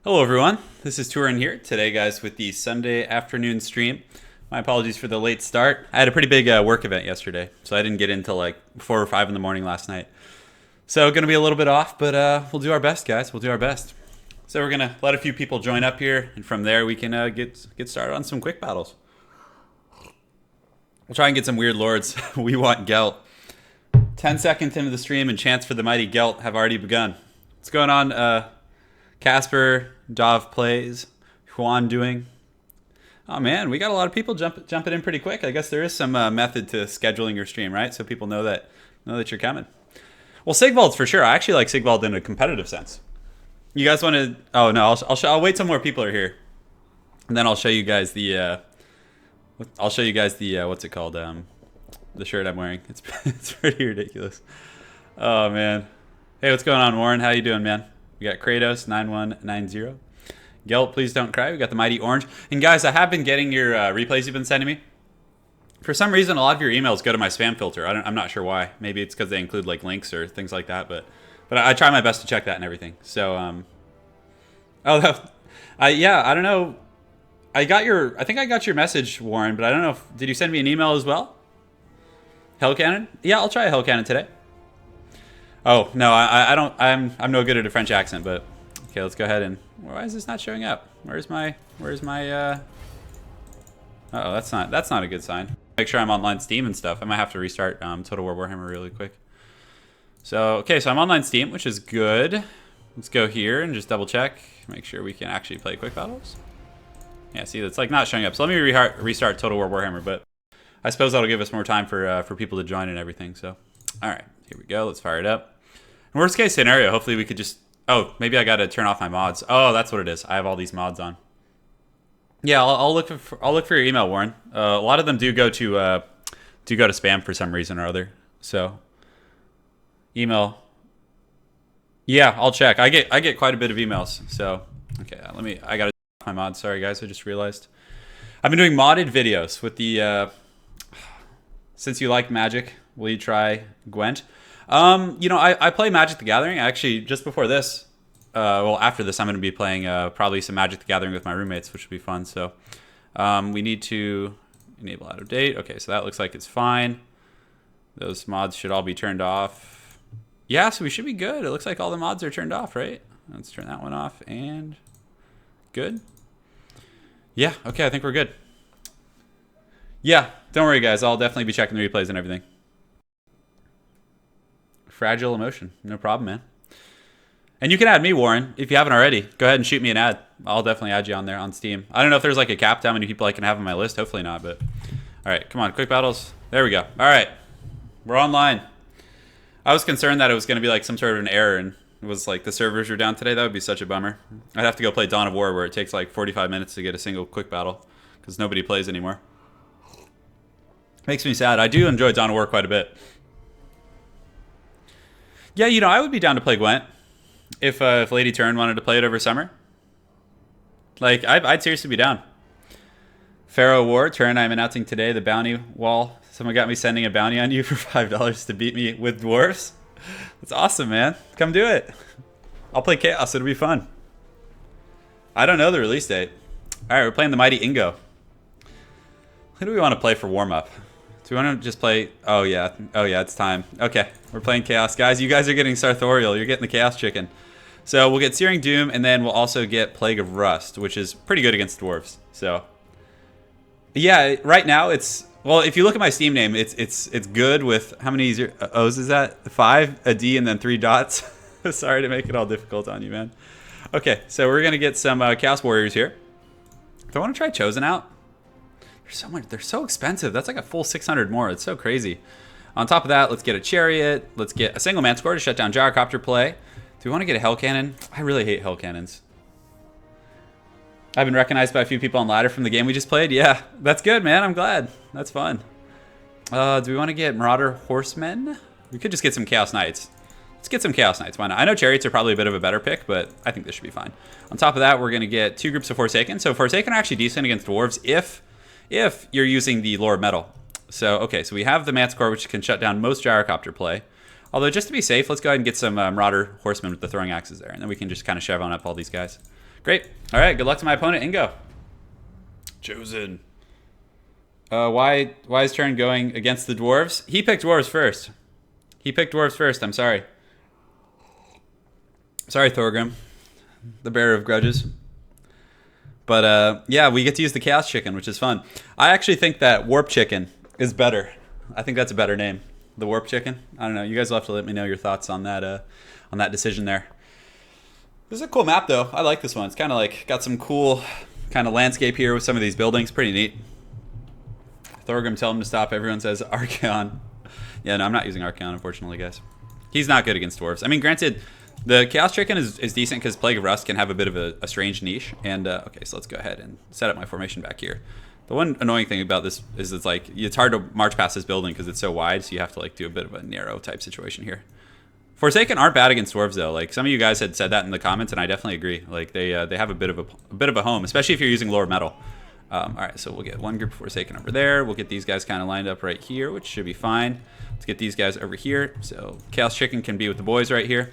Hello everyone, this is Turin here today, guys, with the Sunday afternoon stream. My apologies for the late start. I had a pretty big work event yesterday, so I didn't get into like 4 or 5 in the morning last night. So gonna be a little bit off, but we'll do our best, guys. We'll do our best. So we're gonna let a few people join up here, and from there we can get started on some quick battles. We'll try and get some weird lords. We want Gelt. 10 seconds into the stream, and chants for the mighty Gelt have already begun. What's going on, Casper? Dov plays. Juan doing? Oh man, we got a lot of people jumping in pretty quick. I guess there is some method to scheduling your stream, right? So people know that you're coming. Well, Sigvald's for sure. I actually like Sigvald in a competitive sense. You guys want to? Oh no, I'll wait till more people are here, and then I'll show you guys the. What's it called? The shirt I'm wearing. It's pretty ridiculous. Oh man. Hey, what's going on, Warren? How you doing, man? We got Kratos 9190. Gelt, please don't cry. We got the mighty orange. And guys, I have been getting your replays you've been sending me. For some reason, a lot of your emails go to my spam filter. I'm not sure why. Maybe it's because they include like links or things like that. But I try my best to check that and everything. So yeah, I don't know. I think I got your message, Warren. But I don't know. Did you send me an email as well? Hell cannon? Yeah, I'll try a hell cannon today. Oh no, I don't. I'm no good at a French accent, but okay, let's go ahead and. Why is this not showing up? Where's my? Uh-oh, that's not a good sign. Make sure I'm online Steam and stuff. I might have to restart Total War Warhammer really quick. So okay, so I'm online Steam, which is good. Let's go here and just double check, make sure we can actually play quick battles. Yeah, see, it's like not showing up. So let me restart Total War Warhammer, but I suppose that'll give us more time for people to join and everything. So, all right, here we go. Let's fire it up. Worst case scenario, hopefully we could just... Oh, maybe I got to turn off my mods. Oh, that's what it is. I have all these mods on. Yeah, I'll look for your email, Warren. A lot of them do go to spam for some reason or other. So, email. Yeah, I'll check. I get quite a bit of emails. So, okay, I got to turn off my mods. Sorry, guys. I just realized. I've been doing modded videos with the... Since you like Magic, will you try Gwent? You know, I play Magic the Gathering. Actually, just before this, well, after this, I'm going to be playing probably some Magic the Gathering with my roommates, which would be fun. So, we need to enable out of date. Okay, so that looks like it's fine. Those mods should all be turned off. Yeah, so we should be good. It looks like all the mods are turned off, right? Let's turn that one off and good. Yeah, okay, I think we're good. Yeah, don't worry, guys. I'll definitely be checking the replays and everything. Fragile emotion. No problem, man. And you can add me, Warren, if you haven't already. Go ahead and shoot me an ad. I'll definitely add you on there on Steam. I don't know if there's like a cap to how many people I can have on my list. Hopefully not, but... All right, come on. Quick battles. There we go. All right. We're online. I was concerned that it was going to be like some sort of an error and it was like the servers were down today. That would be such a bummer. I'd have to go play Dawn of War where it takes like 45 minutes to get a single quick battle because nobody plays anymore. Makes me sad. I do enjoy Dawn of War quite a bit. Yeah, you know, I would be down to play Gwent if Lady Turin wanted to play it over summer. Like, I'd seriously be down. Pharaoh War, Turin, I'm announcing today the bounty wall. Someone got me sending a bounty on you for $5 to beat me with Dwarfs. That's awesome, man. Come do it. I'll play Chaos. It'll be fun. I don't know the release date. All right, we're playing the Mighty Ingo. Who do we want to play for warm-up? Do we want to just play... Oh, yeah, it's time. Okay, we're playing Chaos. Guys, you guys are getting Sartorial. You're getting the Chaos Chicken. So we'll get Searing Doom, and then we'll also get Plague of Rust, which is pretty good against Dwarves. So, yeah, right now it's... Well, if you look at my Steam name, it's good with... How many O's is that? 5, a D, and then 3 dots. Sorry to make it all difficult on you, man. Okay, so we're going to get some Chaos Warriors here. Do I want to try Chosen out? They're so expensive. That's like a full 600 more. It's so crazy. On top of that, let's get a Chariot. Let's get a single Mancore to shut down Gyrocopter play. Do we want to get a Hell Cannon? I really hate Hell Cannons. I've been recognized by a few people on ladder from the game we just played. Yeah, that's good, man. I'm glad. That's fun. Do we want to get Marauder Horsemen? We could just get some Chaos Knights. Let's get some Chaos Knights. Why not? I know Chariots are probably a bit of a better pick, but I think this should be fine. On top of that, we're going to get 2 groups of Forsaken. So Forsaken are actually decent against Dwarves if you're using the Lore Metal. So, okay, so we have the Mancore, which can shut down most Gyrocopter play. Although, just to be safe, let's go ahead and get some Marauder Horsemen with the throwing axes there, and then we can just kind of shove on up all these guys. Great. All right, good luck to my opponent, Ingo. Chosen. Why is Turin going against the dwarves? He picked dwarves first. I'm sorry. Sorry, Thorgrim, the bearer of grudges. But yeah, we get to use the Chaos Chicken, which is fun. I actually think that Warp Chicken is better. I think that's a better name. The Warp Chicken. I don't know. You guys will have to let me know your thoughts on that decision there. This is a cool map, though. I like this one. It's kind of like got some cool kind of landscape here with some of these buildings. Pretty neat. Thorgrim, tell him to stop. Everyone says Archeon. Yeah, no, I'm not using Archeon, unfortunately, guys. He's not good against dwarves. I mean, granted, the Chaos Chicken is decent because Plague of Rust can have a bit of a strange niche. And, okay, so let's go ahead and set up my formation back here. The one annoying thing about this is it's like, it's hard to march past this building because it's so wide, so you have to like do a bit of a narrow type situation here. Forsaken aren't bad against dwarves though. Like some of you guys had said that in the comments, and I definitely agree. Like they have a bit of a home, especially if you're using lower metal. All right, so we'll get one group of Forsaken over there. We'll get these guys kind of lined up right here, which should be fine. Let's get these guys over here. So Chaos Chicken can be with the boys right here.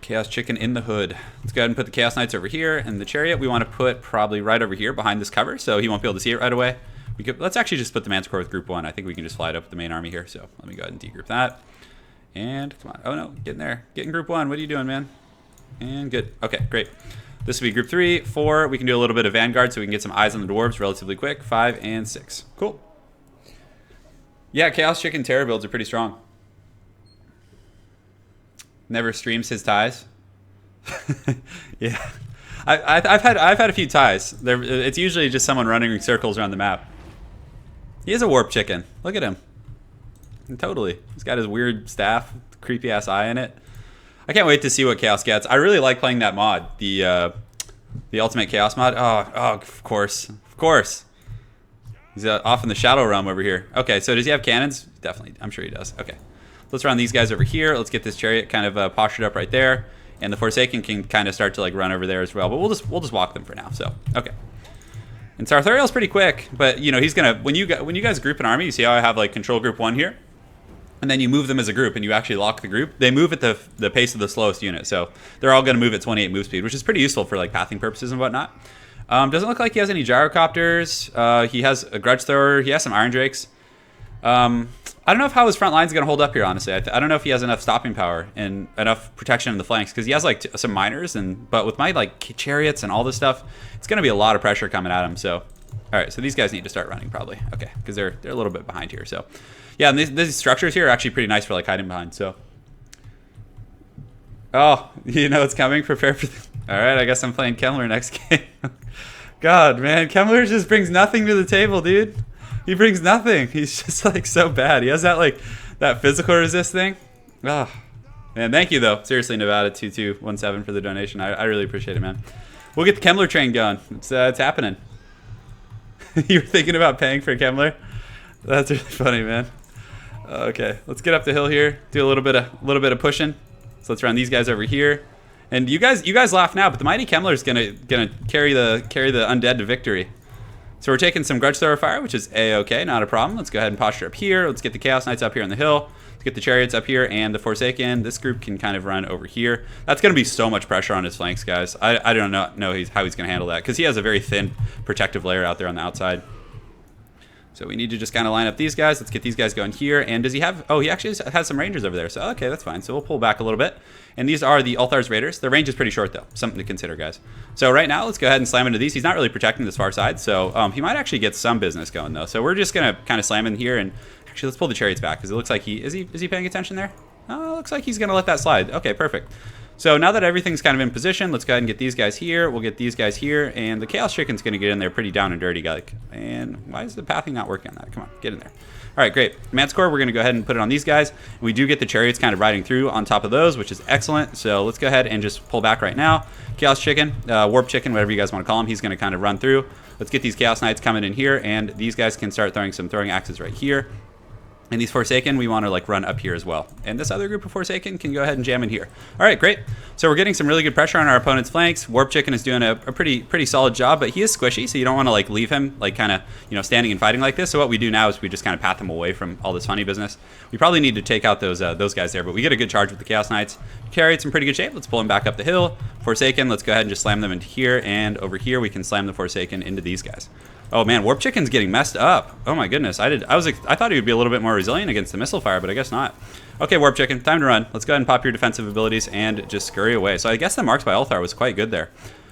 Chaos Chicken in the hood. Let's go ahead and put the Chaos Knights over here, and the Chariot we want to put probably right over here behind this cover, so he won't be able to see it right away. Let's actually just put the Mancore with Group 1. I think we can just fly it up with the main army here, so let me go ahead and degroup that. And come on. Oh no, get in there. Get in Group 1. What are you doing, man? And good. Okay, great. This will be Group 3, 4. We can do a little bit of Vanguard so we can get some eyes on the dwarves relatively quick. 5 and 6. Cool. Yeah, Chaos Chicken Terror builds are pretty strong. Never streams his ties. Yeah, I've had a few ties. It's usually just someone running in circles around the map. He is a Warp Chicken. Look at him. Totally. He's got his weird staff, creepy ass eye in it. I can't wait to see what Chaos gets. I really like playing that mod, the Ultimate Chaos mod. Oh, of course. He's off in the Shadow Realm over here. Okay, so does he have cannons? Definitely. I'm sure he does. Okay. Let's run these guys over here. Let's get this Chariot kind of postured up right there. And the Forsaken can kind of start to like run over there as well. But we'll just walk them for now. So, okay. And Sarthariel's pretty quick, but you know, he's gonna when you guys group an army, you see how I have like control group 1 here? And then you move them as a group and you actually lock the group. They move at the pace of the slowest unit. So they're all gonna move at 28 move speed, which is pretty useful for like pathing purposes and whatnot. Doesn't look like he has any Gyrocopters. He has a Grudge Thrower. He has some Iron Drakes. I don't know how his front line's going to hold up here, honestly. I don't know if he has enough stopping power and enough protection in the flanks, because he has like some miners, but with my like Chariots and all this stuff, it's going to be a lot of pressure coming at him. So, all right, so these guys need to start running probably. Okay, because they're a little bit behind here. So, yeah, and these structures here are actually pretty nice for like hiding behind. So, oh, you know it's coming. Prepare for. All right, I guess I'm playing Kemmler next game. God, man, Kemmler just brings nothing to the table, dude. He brings nothing. He's just like so bad. He has that physical resist thing. Oh, man, thank you though. Seriously, Nevada 2217 for the donation. I really appreciate it, man. We'll get the Kemmler train going. It's happening. You were thinking about paying for Kemmler? That's really funny, man. Okay, let's get up the hill here. Do a little bit of pushing. So let's run these guys over here. And you guys laugh now, but the mighty Kemmler is gonna carry the undead to victory. So we're taking some Grudge Thrower fire, which is a-okay, not a problem. Let's go ahead and posture up here. Let's get the Chaos Knights up here on the hill. Let's get the Chariots up here and the Forsaken. This group can kind of run over here. That's going to be so much pressure on his flanks, guys. I don't know how he's going to handle that, because he has a very thin protective layer out there on the outside. So we need to just kind of line up these guys. Let's get these guys going here. And does he have... Oh, he actually has some Rangers over there. So, okay, that's fine. So we'll pull back a little bit. And these are the Althar's Raiders. Their range is pretty short, though. Something to consider, guys. So right now, let's go ahead and slam into these. He's not really protecting this far side. So he might actually get some business going, though. So we're just going to kind of slam in here. And actually, let's pull the Chariots back, because it looks like is he paying attention there? Oh, it looks like he's going to let that slide. Okay, perfect. So now that everything's kind of in position, let's go ahead and get these guys here. We'll get these guys here, and the Chaos Chicken's going to get in there pretty down and dirty. Like, and why is the pathing not working on that? Come on, get in there. All right, great. Mancore, we're going to go ahead and put it on these guys. We do get the Chariots kind of riding through on top of those, which is excellent. So let's go ahead and just pull back right now. Chaos Chicken, Warp Chicken, whatever you guys want to call him, he's going to kind of run through. Let's get these Chaos Knights coming in here, and these guys can start throwing some throwing axes right here. And these Forsaken, we want to like run up here as well. And this other group of Forsaken can go ahead and jam in here. All right, great. So we're getting some really good pressure on our opponent's flanks. Warp Chicken is doing a pretty solid job, but he is squishy, so you don't want to like leave him like kind of, you know, standing and fighting like this. So what we do now is we just kind of path him away from all this funny business. We probably need to take out those guys there, but we get a good charge with the Chaos Knights. Chariot's in pretty good shape. Let's pull him back up the hill. Forsaken, let's go ahead and just slam them into here, and over here we can slam the Forsaken into these guys. Oh man, Warp Chicken's getting messed up. Oh my goodness, I thought he would be a little bit more resilient against the missile fire, but I guess not. Okay, Warp Chicken, time to run. Let's go ahead and pop your defensive abilities and just scurry away. So I guess the marks by Ulthar was quite good there.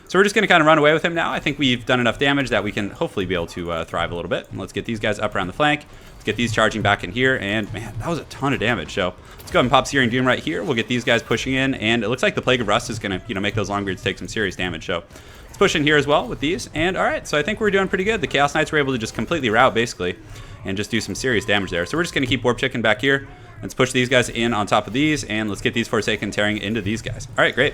So we're just going to kind of run away with him now. I think we've done enough damage that we can hopefully be able to thrive a little bit. And let's get these guys up around the flank. Let's get these charging back in here, and man, that was a ton of damage. So let's go ahead and pop Searing Doom right here. We'll get these guys pushing in, and it looks like the Plague of Rust is going to, you know, make those Longbeards take some serious damage. So let's push in here as well with these. And all right, so I think we're doing pretty good. The Chaos Knights were able to just completely rout basically and just do some serious damage there. So we're just going to keep Warp Chicken back here. Let's push these guys in on top of these, and let's get these Forsaken tearing into these guys. All right, great.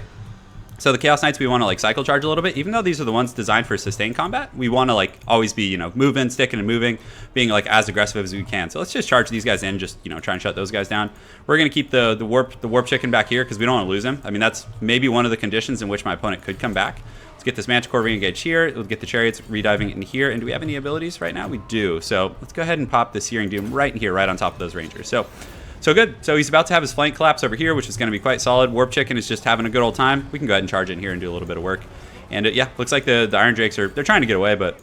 So the Chaos Knights, we want to like cycle charge a little bit. Even though these are the ones designed for sustained combat, we want to like always be, you know, moving, sticking and moving, being like as aggressive as we can. So let's just charge these guys in, just, you know, try and shut those guys down. We're going to keep the Warp Chicken back here because we don't want to lose him. I mean, that's maybe one of the conditions in which my opponent could come back. Let's get this Mancore re-engaged here. We'll get the Chariots rediving in here. And do we have any abilities right now? We do. So let's go ahead and pop the Searing Doom right in here, right on top of those Rangers. So good. So he's about to have his flank collapse over here, which is going to be quite solid. Warp Chicken is just having a good old time. We can go ahead and charge in here and do a little bit of work. And yeah, looks like the Iron Drakes they're trying to get away, but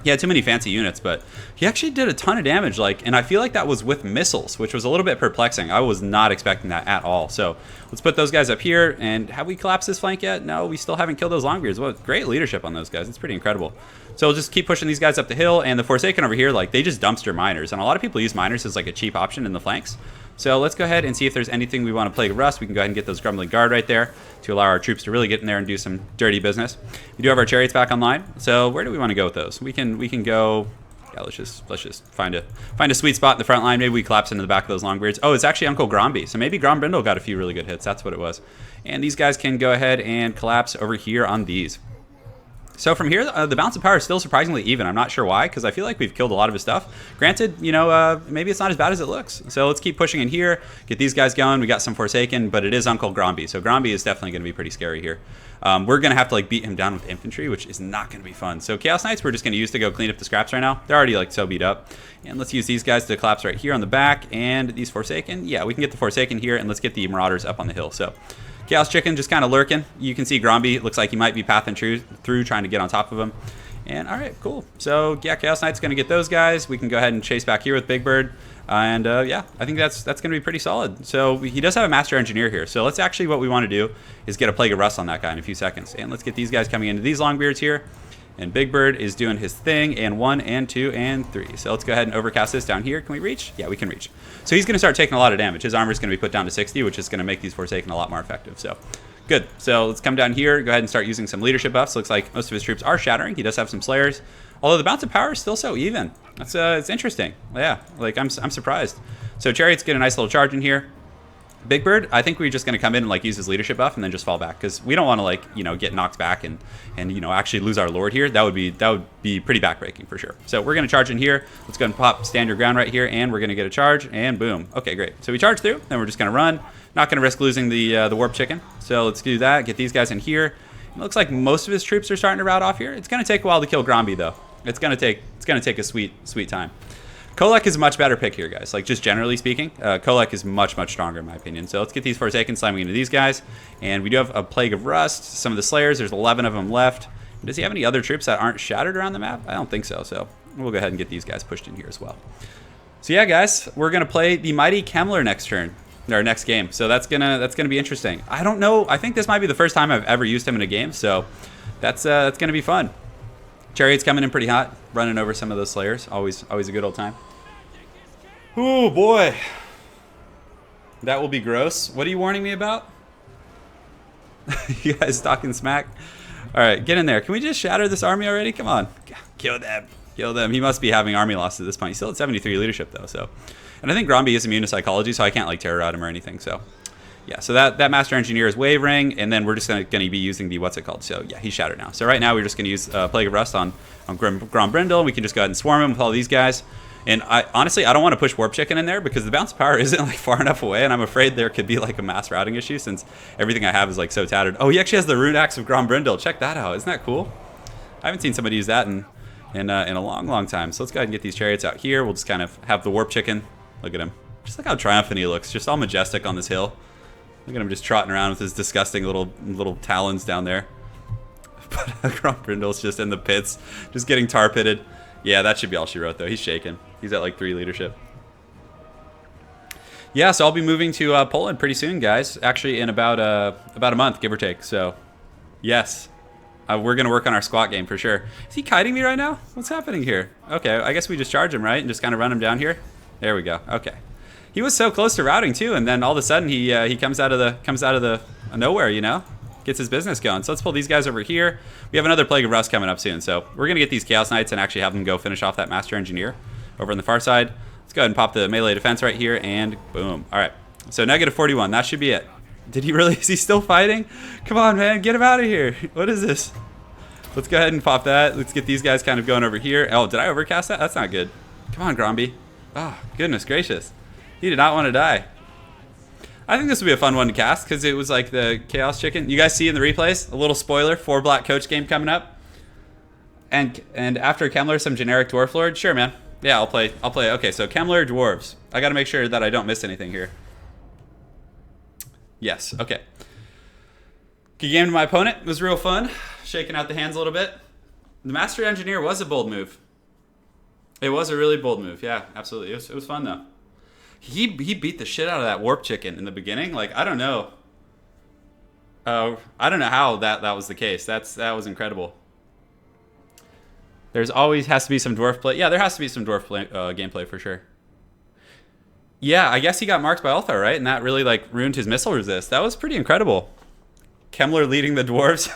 he had too many fancy units. But he actually did a ton of damage, and I feel like that was with missiles, which was a little bit perplexing. I was not expecting that at all. So let's put those guys up here. And have we collapsed this flank yet? No, we still haven't killed those Longbeards. Well, great leadership on those guys. It's pretty incredible. So we'll just keep pushing these guys up the hill. And the Forsaken over here, like, they just dumpster miners. And a lot of people use miners as like a cheap option in the flanks. So let's go ahead and see if there's anything we want to Plague of Rust. We can go ahead and get those Grumbling Guard right there to allow our troops to really get in there and do some dirty business. We do have our Chariots back online. So where do we want to go with those? We can go. Yeah, let's just find a sweet spot in the front line. Maybe we collapse into the back of those Longbeards. Oh, it's actually Uncle Gromby. So maybe Grombrindal got a few really good hits. That's what it was. And these guys can go ahead and collapse over here on these. So from here, the balance of power is still surprisingly even. I'm not sure why, because I feel like we've killed a lot of his stuff. Granted, you know, maybe it's not as bad as it looks. So let's keep pushing in here, get these guys going. We got some Forsaken, but it is Uncle Gromby. So Gromby is definitely going to be pretty scary here. We're going to have to like beat him down with infantry, which is not going to be fun. So Chaos Knights, we're just going to use to go clean up the scraps right now. They're already like so beat up. And let's use these guys to collapse right here on the back. And these Forsaken, yeah, we can get the Forsaken here, and let's get the Marauders up on the hill. So Chaos Chicken just kind of lurking. You can see Gromby looks like he might be pathing through trying to get on top of him. And all right, cool. So yeah, Chaos Knight's going to get those guys. We can go ahead and chase back here with Big Bird. And yeah, I think that's going to be pretty solid. So he does have a Master Engineer here. So let's actually, what we want to do is get a Plague of Rust on that guy in a few seconds. And let's get these guys coming into these Longbeards here. And Big Bird is doing his thing, and 1 and 2 and 3. So let's go ahead and overcast this down here. Can we reach? Yeah, we can reach. So he's going to start taking a lot of damage. His armor is going to be put down to 60, which is going to make these Forsaken a lot more effective. So good. So let's come down here, go ahead and start using some leadership buffs. Looks like most of his troops are shattering. He does have some Slayers. Although the bounce of power is still so even. That's it's interesting. Yeah, like I'm surprised. So Chariots get a nice little charge in here. Big Bird, I think we're just going to come in and like use his leadership buff and then just fall back, because we don't want to like, you know, get knocked back and you know, actually lose our lord here. That would be pretty backbreaking for sure. So we're going to charge in here. Let's go and pop stand your ground right here, and we're going to get a charge, and boom. Okay, great. So we charge through, then we're just going to run. Not going to risk losing the Warp Chicken. So let's do that. Get these guys in here. It looks like most of his troops are starting to rout off here. It's going to take a while to kill Gromby though. It's going to take a sweet time. Kolek is a much better pick here, guys. Like, just generally speaking, Kolek is much stronger in my opinion. So let's get these Forsaken slamming into these guys. And we do have a Plague of Rust. Some of the Slayers, there's 11 of them left. Does he have any other troops that aren't shattered around the map? I don't think so. So we'll go ahead and get these guys pushed in here as well. So yeah, guys, we're going to play the mighty Kemmler next turn. Our next game. So that's gonna be interesting. I don't know. I think this might be the first time I've ever used him in a game. So that's gonna be fun. Chariot's coming in pretty hot, running over some of those Slayers. Always a good old time. Oh boy, that will be gross. What are you warning me about? You guys talking smack? All right, get in there. Can we just shatter this army already? Come on, kill them. Kill them. He must be having army losses at this point. He's still at 73 leadership though. So, and I think Gromby is immune to psychology, so I can't like terror out him or anything. So, yeah. So that Master Engineer is wavering, and then we're just going to be using the what's it called? So yeah, he's shattered now. So right now we're just going to use Plague of Rust on Grombrindal. We can just go ahead and swarm him with all these guys. And honestly, I don't want to push Warp Chicken in there because the bounce power isn't like far enough away, and I'm afraid there could be like a mass routing issue since everything I have is like so tattered. Oh, he actually has the Rune Axe of Grombrindal. Check that out. Isn't that cool? I haven't seen somebody use that in a long time. So let's go ahead and get these chariots out here. We'll just kind of have the Warp Chicken. Look at him. Just look how triumphant he looks. Just all majestic on this hill. Look at him just trotting around with his disgusting little talons down there. But Grombrindal's just in the pits, just getting tar pitted. Yeah, that should be all she wrote, though. He's shaking. He's at like 3 leadership. Yeah, so I'll be moving to Poland pretty soon, guys. Actually, in about a month, give or take. So, yes. We're going to work on our squat game for sure. Is he kiting me right now? What's happening here? Okay, I guess we just charge him, right? And just kind of run him down here. There we go. Okay. He was so close to routing, too. And then all of a sudden, he comes out of the nowhere, you know? Gets his business going. So let's pull these guys over here. We have another Plague of Rust coming up soon. So we're going to get these Chaos Knights and actually have them go finish off that Master Engineer over on the far side. Let's go ahead and pop the melee defense right here, and boom. All right. So negative 41. That should be it. Did he really? Is he still fighting? Come on, man. Get him out of here. What is this? Let's go ahead and pop that. Let's get these guys kind of going over here. Oh, did I overcast that? That's not good. Come on, Gromby. Oh, goodness gracious. He did not want to die. I think this would be a fun one to cast because it was like the Chaos Chicken. You guys see in the replays, a little spoiler, 4 black coach game coming up. And after Kemmler, some generic Dwarf Lord. Sure, man. Yeah, I'll play. Okay, so Kemmler, Dwarves. I got to make sure that I don't miss anything here. Yes, okay. Good game to my opponent. It was real fun. Shaking out the hands a little bit. The Master Engineer was a bold move. It was a really bold move. Yeah, absolutely. It was fun, though. He beat the shit out of that Warp Chicken in the beginning. Like, I don't know. I don't know how that was the case. That was incredible. There's always has to be some dwarf play. Yeah, there has to be some dwarf play, gameplay for sure. Yeah, I guess he got marked by Ulthar, right? And that really like ruined his missile resist. That was pretty incredible. Kemmler leading the dwarves.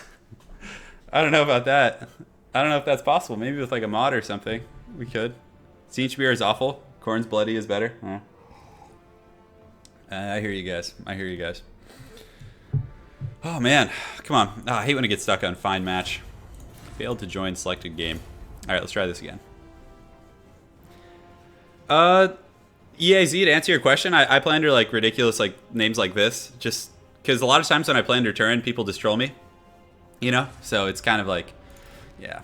I don't know about that. I don't know if that's possible. Maybe with like a mod or something. We could. Siege Spear is awful. Corn's Bloody is better. I hear you guys. I hear you guys. Oh, man. Come on. Oh, I hate when it gets stuck on find match. Failed to join selected game. All right, let's try this again. EAZ, to answer your question, I play under like ridiculous like names like this. Just because a lot of times when I play under Turin, people just troll me. You know? So it's kind of like, yeah.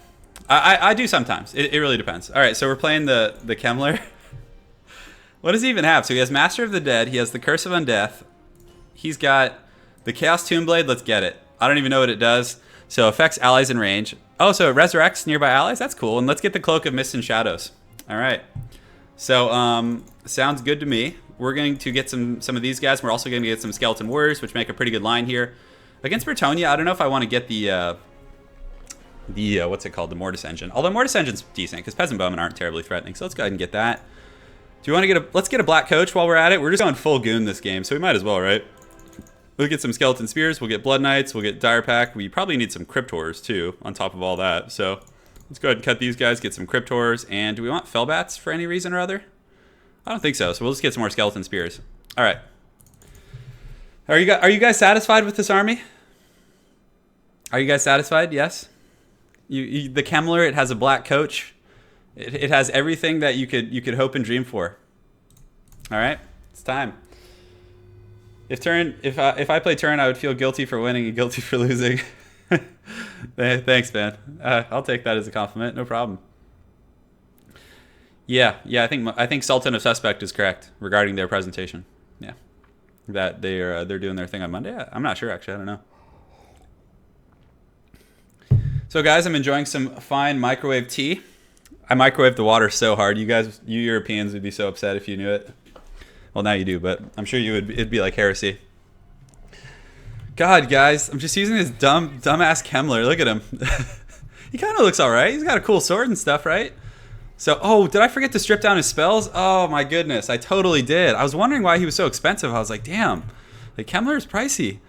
I do sometimes. It really depends. All right, so we're playing the Kemmler. What does he even have? So he has Master of the Dead. He has the Curse of Undeath. He's got the Chaos Tombblade. Let's get it. I don't even know what it does. So affects allies in range. Oh, so it resurrects nearby allies? That's cool. And let's get the Cloak of Mist and Shadows. All right. So sounds good to me. We're going to get some of these guys. We're also going to get some Skeleton Warriors, which make a pretty good line here. Against Bretonnia, I don't know if I want to get the what's it called? The Mortis Engine. Although Mortis Engine's decent because Peasant Bowmen aren't terribly threatening. So let's go ahead and get that. Do you want to get let's get a black coach while we're at it. We're just going full goon this game, so we might as well, right? We'll get some Skeleton Spears, we'll get Blood Knights, we'll get Dire Pack. We probably need some Crypt Horrors too, on top of all that. So let's go ahead and cut these guys, get some Crypt Horrors. And do we want Fellbats for any reason or other? I don't think so, so we'll just get some more Skeleton Spears. All right. Are you guys satisfied with this army? Are you guys satisfied? Yes? The Kemmler, it has a black coach. It has everything that you could hope and dream for. All right, it's time. If I play Turin, I would feel guilty for winning and guilty for losing. Thanks, man. I'll take that as a compliment. No problem. Yeah. I think Sultan of Suspect is correct regarding their presentation. Yeah, that they're doing their thing on Monday. I'm not sure actually. I don't know. So guys, I'm enjoying some fine microwave tea. I microwaved the water so hard. You Europeans would be so upset if you knew it. Well, now you do, but I'm sure it'd be like heresy. God, guys, I'm just using this dumbass Kemmler. Look at him. He kind of looks all right. He's got a cool sword and stuff, right? So, oh, did I forget to strip down his spells? Oh, my goodness. I totally did. I was wondering why he was so expensive. I was like, damn, the Kemmler is pricey.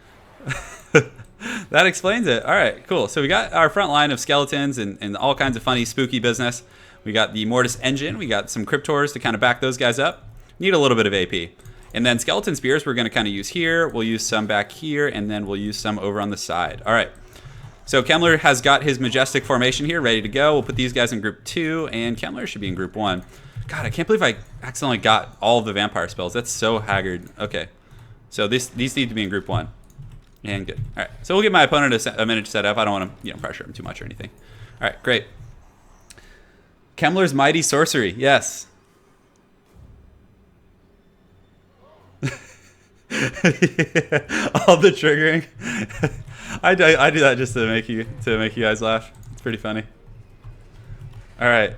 That explains it. All right, cool. So we got our front line of skeletons and all kinds of funny, spooky business. We got the Mortis Engine. We got some Cryptors to kind of back those guys up. Need a little bit of AP. And then Skeleton Spears we're going to kind of use here. We'll use some back here, and then we'll use some over on the side. All right. So Kemmler has got his majestic formation here ready to go. We'll put these guys in group 2, and Kemmler should be in group 1. God, I can't believe I accidentally got all of the vampire spells. That's so haggard. Okay. So these need to be in group 1. And good. All right. So we'll give my opponent a minute to set up. I don't want to, pressure him too much or anything. All right, great. Kemmler's Mighty Sorcery. Yes. All the triggering. I do that just to make you guys laugh. It's pretty funny. All right.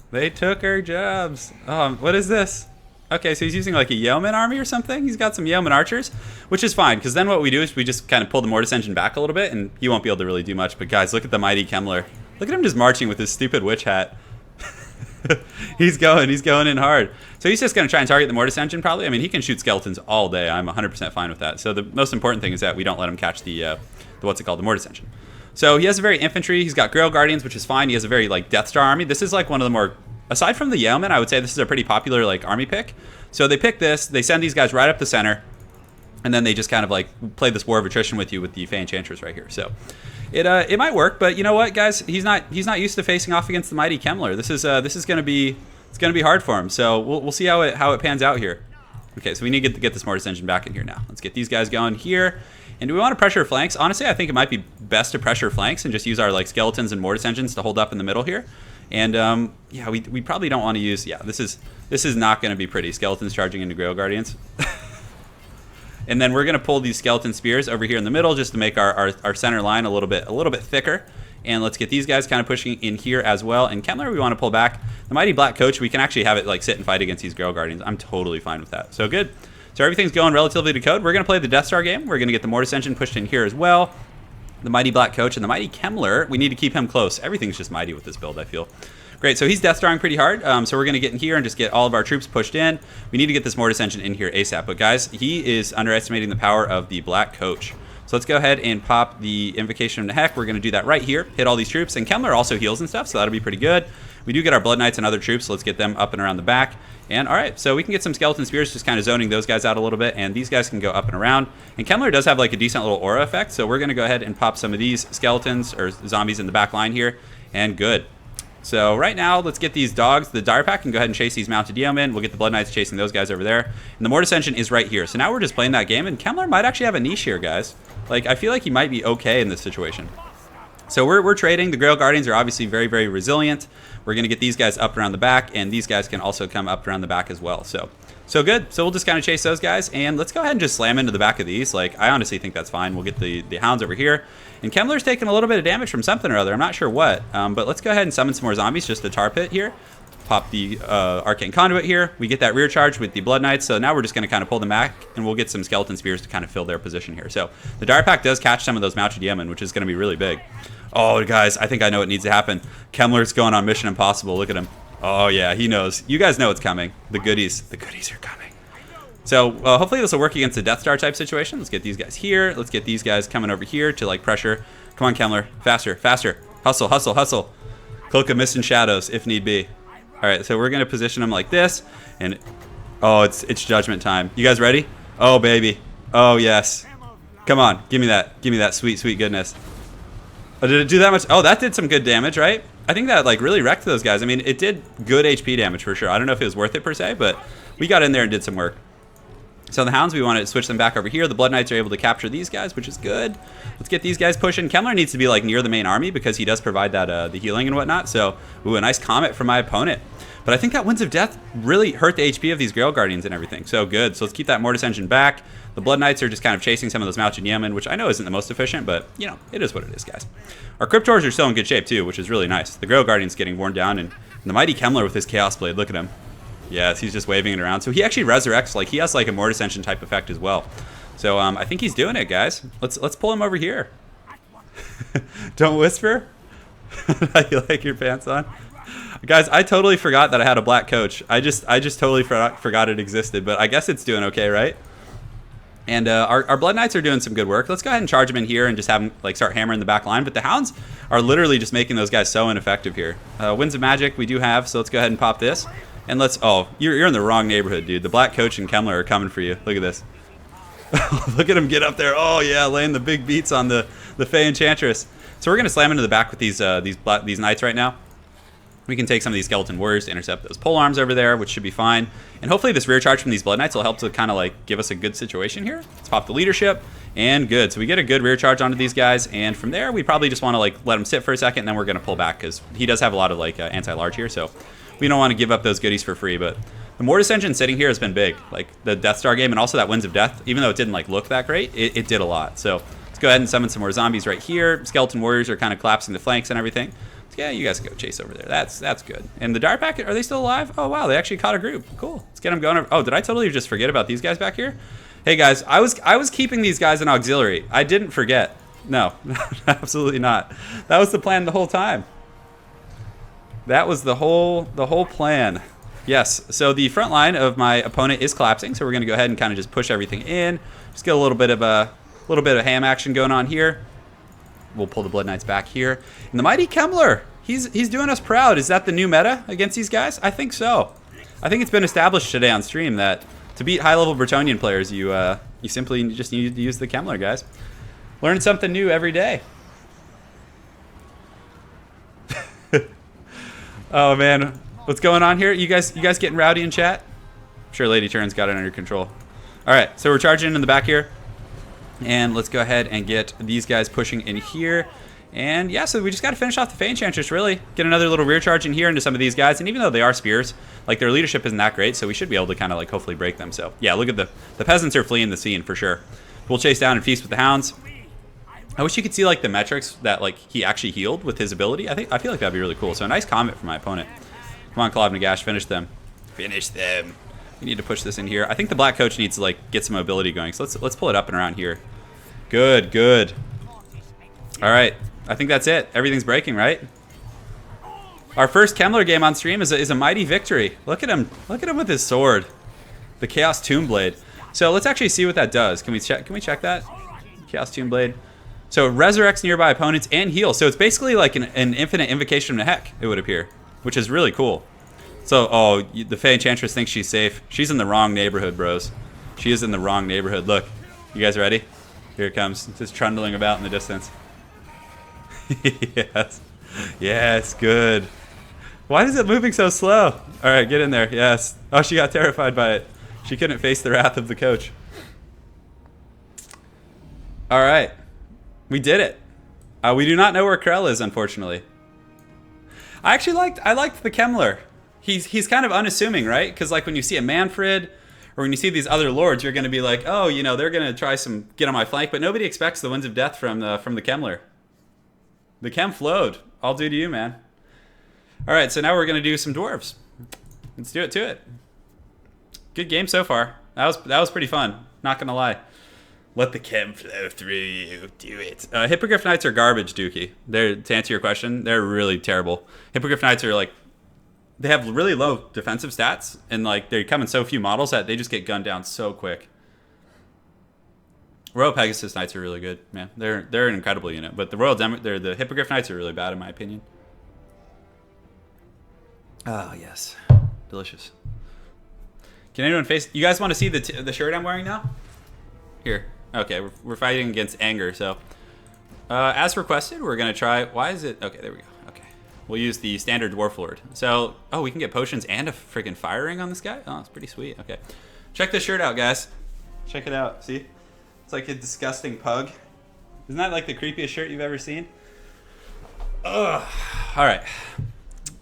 They took our jobs. What is this? Okay, so he's using like a yeoman army or something. He's got some yeoman archers, which is fine, because then what we do is we just kind of pull the Mortis engine back a little bit, and he won't be able to really do much. But guys, look at the mighty Kemmler. Look at him just marching with his stupid witch hat. He's going in hard. So he's just going to try and target the Mortis engine probably. I mean, he can shoot skeletons all day. I'm 100% fine with that. So the most important thing is that we don't let him catch the what's it called, the Mortis engine. So he has a very infantry. He's got Grail Guardians, which is fine. He has a very like Death Star army. This is like one of the more, aside from the Yeoman, I would say this is a pretty popular like army pick. So they pick this, they send these guys right up the center, and then they just kind of like play this war of attrition with you with the Fey Enchantress right here. So it might work, but you know what, guys? He's not used to facing off against the mighty Kemmler. This is gonna be hard for him. So we'll see how it pans out here. Okay, so we need to get this Mortis engine back in here now. Let's get these guys going here. And do we want to pressure flanks? Honestly, I think it might be best to pressure flanks and just use our like skeletons and Mortis engines to hold up in the middle here. And yeah, we probably don't want to use, yeah, this is not going to be pretty. Skeletons charging into Grail Guardians. And then we're going to pull these skeleton spears over here in the middle just to make our center line a little bit thicker. And let's get these guys kind of pushing in here as well. And Kemmler, we want to pull back. The Mighty Black Coach, we can actually have it like sit and fight against these Grail Guardians. I'm totally fine with that. So good. So everything's going relatively to code. We're going to play the Death Star game. We're going to get the Mortis engine pushed in here as well. The Mighty Black Coach and the Mighty Kemmler, we need to keep him close. Everything's just mighty with this build, I feel. Great, so he's Death Starring pretty hard. So we're going to get in here and just get all of our troops pushed in. We need to get this Mortis engine in here ASAP. But guys, he is underestimating the power of the Black Coach. So let's go ahead and pop the Invocation of Nehek. We're going to do that right here. Hit all these troops. And Kemmler also heals and stuff, so that'll be pretty good. We do get our Blood Knights and other troops, so let's get them up and around the back. And all right, so we can get some Skeleton Spears, just kind of zoning those guys out a little bit, and these guys can go up and around. And Kemmler does have like a decent little aura effect, so we're going to go ahead and pop some of these skeletons or zombies in the back line here, and good. So right now, let's get these dogs. The Dire Pack can go ahead and chase these mounted yeomen. We'll get the Blood Knights chasing those guys over there. And the Mortis engine is right here. So now we're just playing that game, and Kemmler might actually have a niche here, guys. Like, I feel like he might be okay in this situation. So we're trading. The Grail Guardians are obviously very, very resilient. We're going to get these guys up around the back, and these guys can also come up around the back as well. So good. So we'll just kind of chase those guys, and let's go ahead and just slam into the back of these. Like, I honestly think that's fine. We'll get the Hounds over here. And Kemmler's taking a little bit of damage from something or other. I'm not sure what. But let's go ahead and summon some more zombies, just the Tar Pit here. Pop the Arcane Conduit here. We get that rear charge with the Blood Knights. So now we're just going to kind of pull them back, and we'll get some Skeleton Spears to kind of fill their position here. So the Dire Pack does catch some of those mounted yeomen, which is going to be really big. Oh, guys, I think I know what needs to happen. Kemmler's going on Mission Impossible. Look at him. Oh, yeah, he knows. You guys know it's coming. The goodies are coming. So hopefully this will work against a Death Star type situation. Let's get these guys here. Let's get these guys coming over here to like pressure. Come on, Kemmler. Faster, faster. Hustle, hustle, hustle. Cloak of Mist and Shadows if need be. All right, so we're going to position them like this. And oh, it's Judgment time. You guys ready? Oh, baby. Oh, yes. Come on. Give me that. Give me that sweet, sweet goodness. Oh, did it do that much? Oh, that did some good damage, right? I think that like really wrecked those guys. I mean, it did good HP damage for sure. I don't know if it was worth it per se, but we got in there and did some work. So the Hounds, we want to switch them back over here. The Blood Knights are able to capture these guys, which is good. Let's get these guys pushing. Kemmler needs to be like near the main army because he does provide that the healing and whatnot. So, ooh, a nice Comet from my opponent. But I think that Winds of Death really hurt the HP of these Grail Guardians and everything. So good. So let's keep that Mortis engine back. The Blood Knights are just kind of chasing some of those mounted yeomen, which I know isn't the most efficient, but, you know, it is what it is, guys. Our Cryptors are still in good shape, too, which is really nice. The Grail Guardian's getting worn down, and the mighty Kemmler with his Chaos Blade, look at him. Yes, he's just waving it around. So he actually resurrects, like, he has, like, a Mortis engine type effect as well. So I think he's doing it, guys. Let's pull him over here. Don't whisper. You like your pants on? Guys, I totally forgot that I had a Black Coach. I just totally forgot it existed, but I guess it's doing okay, right? And our Blood Knights are doing some good work. Let's go ahead and charge them in here and just have them like start hammering the back line. But the Hounds are literally just making those guys so ineffective here. Winds of Magic we do have, so let's go ahead and pop this. And let's, oh, you're in the wrong neighborhood, dude. The Black Coach and Kemmler are coming for you. Look at this. Look at him get up there. Oh, yeah, laying the big beats on the Fey Enchantress. So we're going to slam into the back with these Knights right now. We can take some of these skeleton warriors to intercept those pole arms over there, which should be fine. And hopefully this rear charge from these blood knights will help to kind of like give us a good situation here. Let's pop the leadership, and good. So we get a good rear charge onto these guys, and from there we probably just want to like let them sit for a second, and then we're going to pull back because he does have a lot of like anti-large here, so we don't want to give up those goodies for free. But the Mortis engine sitting here has been big, like the Death Star game, and also that Winds of Death. Even though it didn't like look that great, it did a lot. So let's go ahead and summon some more zombies right here. Skeleton warriors are kind of collapsing the flanks and everything. Yeah, you guys go chase over there. That's good. And the Dire Packet, are they still alive? Oh, wow, they actually caught a group. Cool. Let's get them going. Oh, did I totally just forget about these guys back here? Hey, guys, I was keeping these guys in auxiliary. I didn't forget. No, absolutely not. That was the plan the whole time. That was the whole plan. Yes, so the front line of my opponent is collapsing, so we're going to go ahead and kind of just push everything in. Just get a little bit of ham action going on here. We'll pull the Blood Knights back here. And the mighty Kemmler, he's doing us proud. Is that the new meta against these guys? I think so. I think it's been established today on stream that to beat high-level Bretonian players, you simply just need to use the Kemmler, guys. Learn something new every day. Oh man, what's going on here? You guys getting rowdy in chat? I'm sure Lady Turin's got it under control. All right, so we're charging in the back here. And let's go ahead and get these guys pushing in here. And yeah, so we just got to finish off the Fey Enchantress, really. Get another little rear charge in here into some of these guys. And even though they are spears, like their leadership isn't that great, so we should be able to kind of like hopefully break them. So yeah, look at the peasants are fleeing the scene for sure. We'll chase down and feast with the hounds. I wish you could see like the metrics that like he actually healed with his ability. I feel like that'd be really cool. So a nice comment from my opponent. Come on, Claw of Nagash, finish them. Finish them. We need to push this in here. I think the black coach needs to like get some mobility going. So let's pull it up and around here. Good, good. All right, I think that's it. Everything's breaking, right? Our first Kemmler game on stream is a mighty victory. Look at him with his sword, the Chaos Tomb Blade. So let's actually see what that does. Can we check that? Chaos Tomb Blade. So it resurrects nearby opponents and heals. So it's basically like an infinite invocation to heck, it would appear, which is really cool. So, oh, the Fey Enchantress thinks she's safe. She's in the wrong neighborhood, bros. She is in the wrong neighborhood. Look, you guys ready? Here it comes, just trundling about in the distance. Yes, yes, good. Why is it moving so slow? All right, get in there, yes. Oh, she got terrified by it. She couldn't face the wrath of the coach. All right, we did it. We do not know where Karl is, unfortunately. I liked the Kemmler. He's kind of unassuming, right? Because like when you see a Manfred, or when you see these other lords, you're going to be like, oh, you know, they're going to try some get on my flank, but nobody expects the Winds of Death from the Kemmler. The Kem flowed. All due to you, man. All right, so now we're going to do some dwarves. Let's do it to it. Good game so far. That was pretty fun. Not going to lie. Let the Kem flow through you. Do it. Hippogriff Knights are garbage, Dookie. To answer your question, they're really terrible. Hippogriff Knights are like, they have really low defensive stats, and like they come in so few models that they just get gunned down so quick. Royal Pegasus Knights are really good, man. They're an incredible unit, but the Hippogriff Knights are really bad in my opinion. Oh yes, delicious. Can anyone face? You guys want to see the shirt I'm wearing now? Here. Okay, we're fighting against anger, so as requested, we're gonna try. Why is it? Okay, there we go. Okay, we'll use the standard Dwarf Lord. So, oh, we can get potions and a freaking fire ring on this guy. Oh, it's pretty sweet. Okay, check this shirt out, guys. Check it out. See, it's like a disgusting pug. Isn't that like the creepiest shirt you've ever seen? Ugh. All right.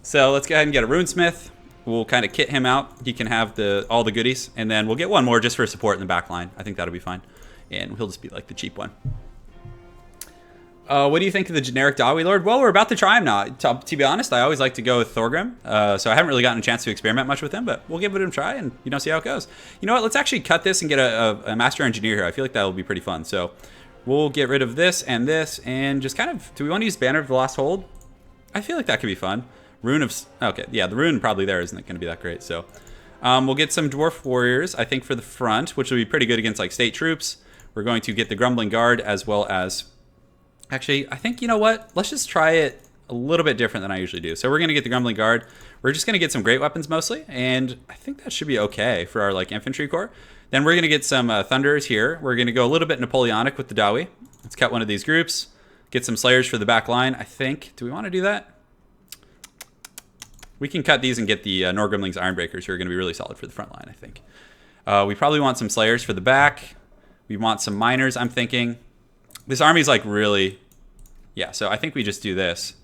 So let's go ahead and get a runesmith. We'll kind of kit him out. He can have all the goodies, and then we'll get one more just for support in the back line. I think that'll be fine. And he'll just be like the cheap one. What do you think of the generic Dawi Lord? Well, we're about to try him now. To be honest, I always like to go with Thorgrim. So I haven't really gotten a chance to experiment much with him, but we'll give it a try and see how it goes. You know what? Let's actually cut this and get a Master Engineer here. I feel like that will be pretty fun. So we'll get rid of this and just kind of, do we want to use Banner of the Last Hold? I feel like that could be fun. Rune of, okay, yeah, the rune probably there isn't going to be that great. So we'll get some Dwarf Warriors, I think, for the front, which will be pretty good against like state troops. We're going to get the Grumbling Guard as well as, actually, I think, you know what? Let's just try it a little bit different than I usually do. So we're going to get the Grumbling Guard. We're just going to get some great weapons mostly, and I think that should be okay for our like infantry corps. Then we're going to get some Thunderers here. We're going to go a little bit Napoleonic with the Dawi. Let's cut one of these groups. Get some Slayers for the back line, I think. Do we want to do that? We can cut these and get the Norgrimling's Ironbreakers, who are going to be really solid for the front line, I think. We probably want some Slayers for the back. We want some Miners, I'm thinking. This army's like really... Yeah, so I think we just do this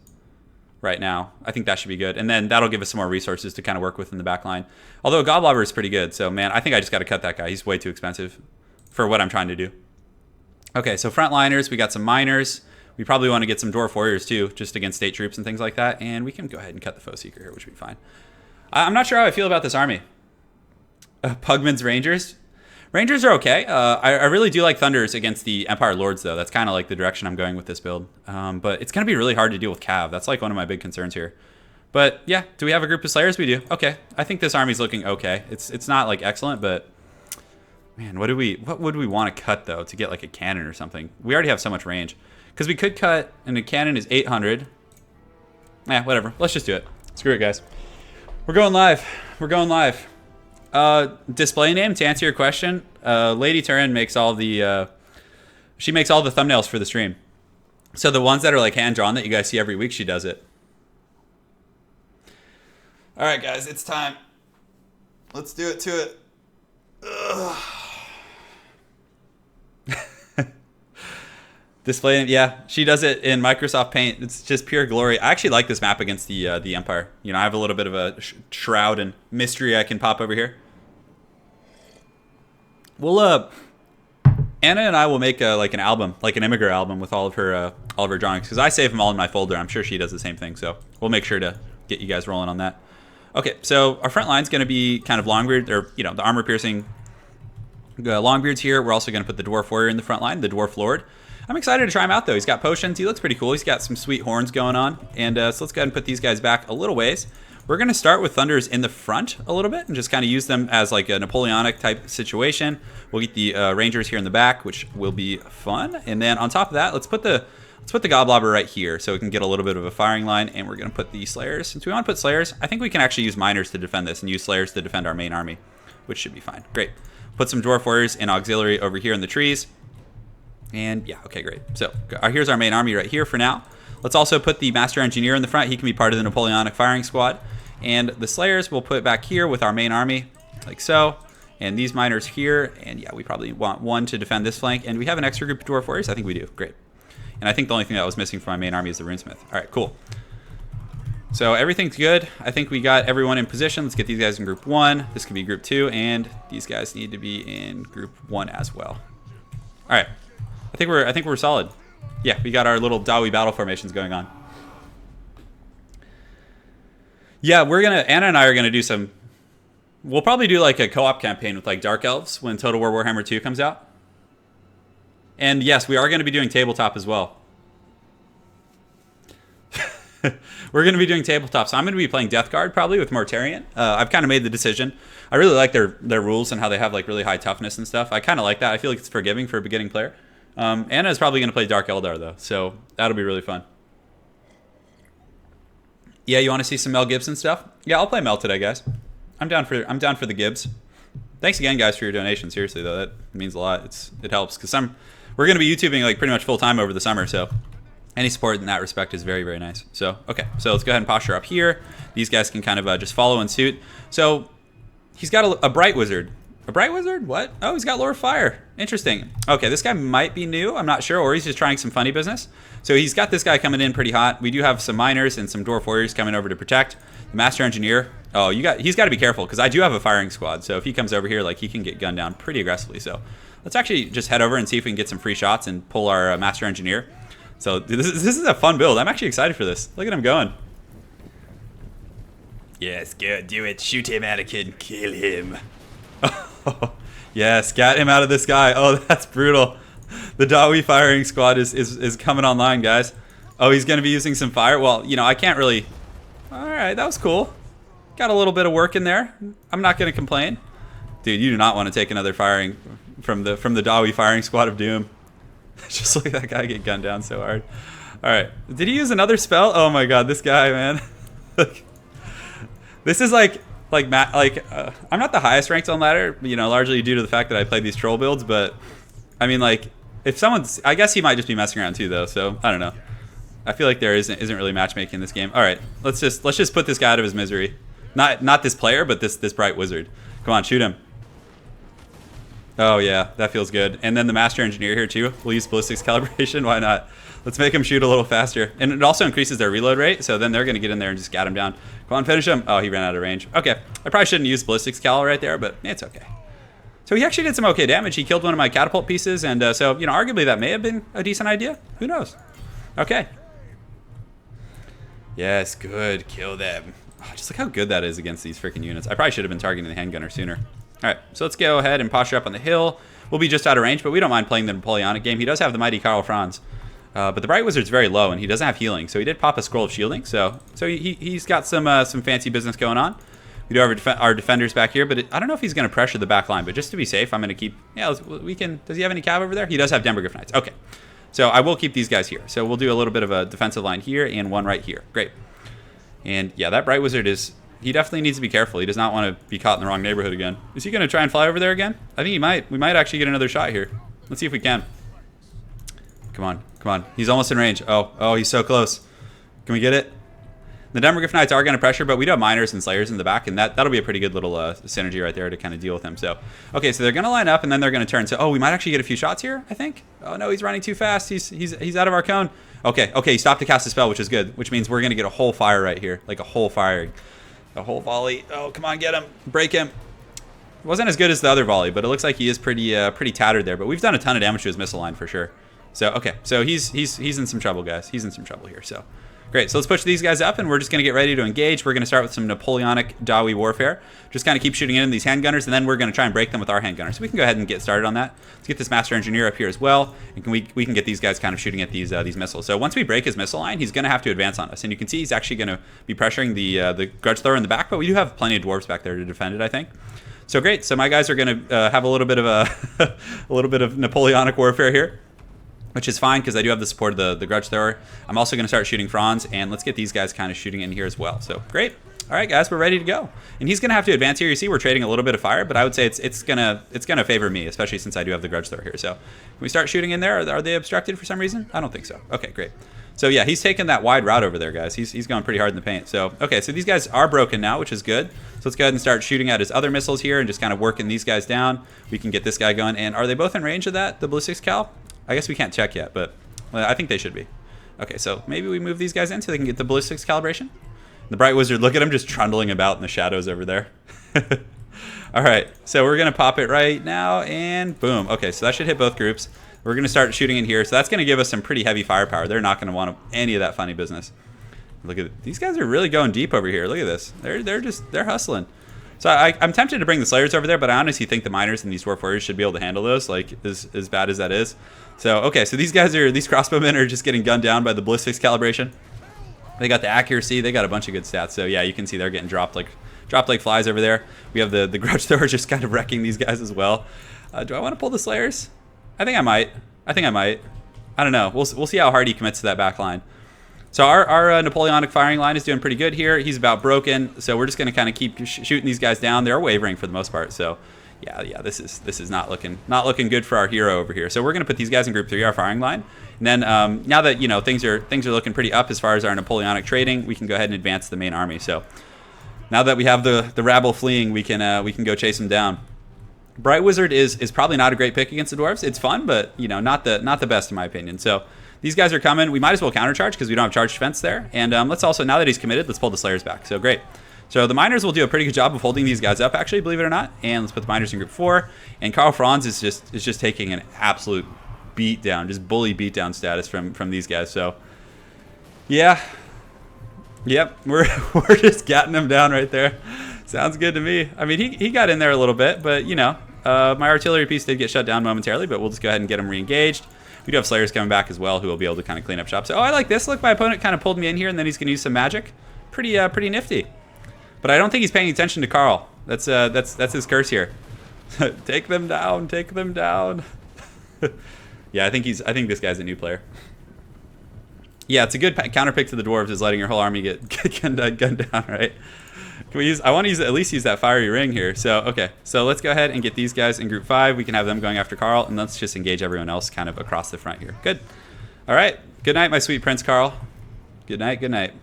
right now. I think that should be good. And then that'll give us some more resources to kind of work with in the back line. Although Godlobber is pretty good. So, man, I think I just got to cut that guy. He's way too expensive for what I'm trying to do. Okay, so frontliners. We got some Miners. We probably want to get some Dwarf Warriors, too, just against state troops and things like that. And we can go ahead and cut the Foe Seeker here, which would be fine. I'm not sure how I feel about this army. Pugman's Rangers. Rangers are okay. I really do like Thunders against the Empire Lords, though. That's kind of like the direction I'm going with this build. But it's going to be really hard to deal with Cav. That's like one of my big concerns here. But yeah, do we have a group of Slayers? We do. Okay. I think this army's looking okay. It's not like excellent, but man, what would we want to cut though to get like a cannon or something? We already have so much range. Because we could cut, and a cannon is 800. Whatever. Let's just do it. Screw it, guys. We're going live. We're going live. Display name, to answer your question, Lady Turin makes all the she makes all the thumbnails for the stream. So the ones that are like hand-drawn that you guys see every week, she does it. All right, guys, it's time. Let's do it to it. Display name, yeah, she does it in Microsoft Paint. It's just pure glory. I actually like this map against the Empire. You know, I have a little bit of a shroud and mystery I can pop over here. We'll Anna and I will make like an album, like an Immigrant album with all of her drawings, because I save them all in my folder. I'm sure she does the same thing, so we'll make sure to get you guys rolling on that. Okay, so our front line's going to be kind of Longbeard, or you know, the armor piercing Longbeards here. We're also going to put the Dwarf Warrior in the front line, the Dwarf Lord. I'm excited to try him out, though. He's got potions. He looks pretty cool. He's got some sweet horns going on. And so let's go ahead and put these guys back a little ways. We're going to start with Thunders in the front a little bit and just kind of use them as like a Napoleonic type situation. We'll get the Rangers here in the back, which will be fun. And then on top of that, let's put the Godlobber right here so we can get a little bit of a firing line. And we're going to put the Slayers. Since we want to put Slayers, I think we can actually use Miners to defend this and use Slayers to defend our main army, which should be fine. Great. Put some Dwarf Warriors in auxiliary over here in the trees. And yeah, okay, great. So here's our main army right here for now. Let's also put the Master Engineer in the front. He can be part of the Napoleonic firing squad. And the Slayers we'll put back here with our main army, like so. And these Miners here. And yeah, we probably want one to defend this flank. And we have an extra group of Dwarf Warriors? I think we do. Great. And I think the only thing that was missing from my main army is the Runesmith. All right, cool. So everything's good. I think we got everyone in position. Let's get these guys in group 1. This could be group 2. And these guys need to be in group 1 as well. All right. I think we're solid. Yeah, we got our little Dawi battle formations going on. Yeah, Anna and I are gonna do some. We'll probably do like a co-op campaign with like Dark Elves when Total War Warhammer 2 comes out. And yes, we are gonna be doing tabletop as well. We're gonna be doing tabletop, so I'm gonna be playing Death Guard probably with Mortarion. I've kind of made the decision. I really like their rules and how they have like really high toughness and stuff. I kind of like that. I feel like it's forgiving for a beginning player. Anna is probably going to play Dark Eldar, though, so that'll be really fun. Yeah, you want to see some Mel Gibson stuff? Yeah, I'll play Mel today, guys. I'm down for the Gibbs. Thanks again, guys, for your donation. Seriously, though, that means a lot. It helps because we're going to be YouTubing like pretty much full time over the summer, so any support in that respect is very, very nice. So okay, so let's go ahead and posture up here. These guys can kind of just follow in suit. So he's got a Bright Wizard. A Bright Wizard? What? Oh, he's got Lord of Fire. Interesting. Okay, this guy might be new. I'm not sure. Or he's just trying some funny business. So he's got this guy coming in pretty hot. We do have some Miners and some Dwarf Warriors coming over to protect. The Master Engineer. Oh, he's got to be careful because I do have a firing squad. So if he comes over here, like he can get gunned down pretty aggressively. So let's actually just head over and see if we can get some free shots and pull our Master Engineer. So this is a fun build. I'm actually excited for this. Look at him going. Yes, good. Do it. Shoot him, Anakin. Kill him. Yes, get him out of the sky. Oh, that's brutal. The Dawi firing squad is coming online, guys. Oh, he's going to be using some fire. Well, you know, I can't really... All right, that was cool. Got a little bit of work in there. I'm not going to complain. Dude, you do not want to take another firing from the Dawi firing squad of doom. Just look at that guy get gunned down so hard. All right. Did he use another spell? Oh, my God, this guy, man. This is like I'm not the highest ranked on ladder, you know, largely due to the fact that I played these troll builds, but I mean, like, if someone's, I guess he might just be messing around too, though, so I don't know. I feel like there isn't really matchmaking in this game. All right, let's just put this guy out of his misery. Not this player, but this bright wizard. Come on, shoot him. Oh yeah, that feels good. And then the master engineer here too. We'll use ballistics calibration. Why not? Let's make him shoot a little faster. And it also increases their reload rate, so then they're going to get in there and just gat him down. Come on, finish him. Oh, he ran out of range. Okay, I probably shouldn't use ballistics cal right there, but it's okay. So he actually did some okay damage. He killed one of my catapult pieces, and so, you know, arguably that may have been a decent idea. Who knows? Okay. Yes, good. Kill them. Oh, just look how good that is against these freaking units. I probably should have been targeting the handgunner sooner. All right, so let's go ahead and posture up on the hill. We'll be just out of range, but we don't mind playing the Napoleonic game. He does have the mighty Karl Franz. But the Bright Wizard's very low, and he doesn't have healing. So he did pop a Scroll of Shielding. So he's got some fancy business going on. We do have our defenders back here, but I don't know if he's going to pressure the back line. But just to be safe, I'm going to keep... Yeah, we can... Does he have any cav over there? He does have Demogryph Knights. Okay. So I will keep these guys here. So we'll do a little bit of a defensive line here and one right here. Great. And yeah, that Bright Wizard is... He definitely needs to be careful. He does not want to be caught in the wrong neighborhood again. Is he going to try and fly over there again? I think he might. We might actually get another shot here. Let's see if we can. Come on. Come on. He's almost in range. Oh, he's so close. Can we get it? The Demogryph Knights are going to pressure, but we do have Miners and Slayers in the back, and that'll be a pretty good little synergy right there to kind of deal with him. So, okay, so they're going to line up, and then they're going to turn. So, we might actually get a few shots here, I think. Oh, no, he's running too fast. He's out of our cone. Okay, he stopped to cast a spell, which is good, which means we're going to get a whole fire right here, like a whole firing. A whole volley. Oh, come on, get him. Break him. It wasn't as good as the other volley, but it looks like he is pretty tattered there. But we've done a ton of damage to his missile line for sure. So, okay. So he's in some trouble, guys. He's in some trouble here. So, great. So let's push these guys up, and we're just going to get ready to engage. We're going to start with some Napoleonic Dawi warfare. Just kind of keep shooting in these handgunners, and then we're going to try and break them with our handgunners. So we can go ahead and get started on that. Let's get this Master Engineer up here as well, and we can get these guys kind of shooting at these missiles. So once we break his missile line, he's going to have to advance on us. And you can see he's actually going to be pressuring the Grudge Thrower in the back, but we do have plenty of Dwarves back there to defend it, I think. So great. So my guys are going to have a little bit of a little bit of Napoleonic warfare here, which is fine because I do have the support of the Grudge Thrower. I'm also going to start shooting Franz, and let's get these guys kind of shooting in here as well. So great. All right, guys, we're ready to go. And he's going to have to advance here. You see we're trading a little bit of fire, but I would say it's gonna favor me, especially since I do have the Grudge Thrower here. So can we start shooting in there? Are they obstructed for some reason? I don't think so. Okay, great. So yeah, he's taking that wide route over there, guys. He's going pretty hard in the paint. So, okay, so these guys are broken now, which is good. So let's go ahead and start shooting at his other missiles here and just kind of working these guys down. We can get this guy going. And are they both in range of the ballistics cal? I guess we can't check yet, but well, I think they should be. Okay, so maybe we move these guys in so they can get the ballistics calibration. The Bright Wizard, look at him just trundling about in the shadows over there. All right, so we're going to pop it right now, and boom. Okay, so that should hit both groups. We're going to start shooting in here, so that's going to give us some pretty heavy firepower. They're not going to want any of that funny business. Look at it. These guys are really going deep over here. Look at this. They're hustling. So I'm tempted to bring the Slayers over there, but I honestly think the Miners and these Dwarf Warriors should be able to handle those, like, as bad as that is. So, okay, so these crossbowmen are just getting gunned down by the ballistics calibration. They got the accuracy. They got a bunch of good stats. So, yeah, you can see they're getting dropped like flies over there. We have the Grudge Thrower just kind of wrecking these guys as well. Do I want to pull the Slayers? I think I might. I don't know. We'll see how hard he commits to that back line. So our Napoleonic firing line is doing pretty good here. He's about broken, so we're just going to kind of keep shooting these guys down. They're wavering for the most part. So, yeah, this is not looking good for our hero over here. So we're going to put these guys in group 3, our firing line. And then now that things are looking pretty up as far as our Napoleonic trading, we can go ahead and advance the main army. So now that we have the rabble fleeing, we can go chase them down. Bright Wizard is probably not a great pick against the Dwarves. It's fun, but not the best in my opinion. So these guys are coming. We might as well countercharge because we don't have charge defense there. And let's also, now that he's committed, let's pull the Slayers back. So great. So the Miners will do a pretty good job of holding these guys up, actually, believe it or not. And let's put the Miners in group 4. And Karl Franz is just taking an absolute beatdown, just bully beatdown status from these guys. So yeah, yep, we're just gatting them down right there. Sounds good to me. I mean, he got in there a little bit, but my artillery piece did get shut down momentarily. But we'll just go ahead and get him re-engaged. We do have Slayers coming back as well, who will be able to kind of clean up shop. So, I like this. Look, my opponent kind of pulled me in here, and then he's going to use some magic. Pretty nifty. But I don't think he's paying attention to Karl. That's his curse here. Take them down. Take them down. Yeah, I think this guy's a new player. Yeah, it's a good counter pick to the Dwarves is letting your whole army get gunned down, right? Can we use? I want to at least use that fiery ring here. So okay, so let's go ahead and get these guys in group 5. We can have them going after Karl, and let's just engage everyone else kind of across the front here. Good. All right. Good night, my sweet Prince Karl. Good night, good night.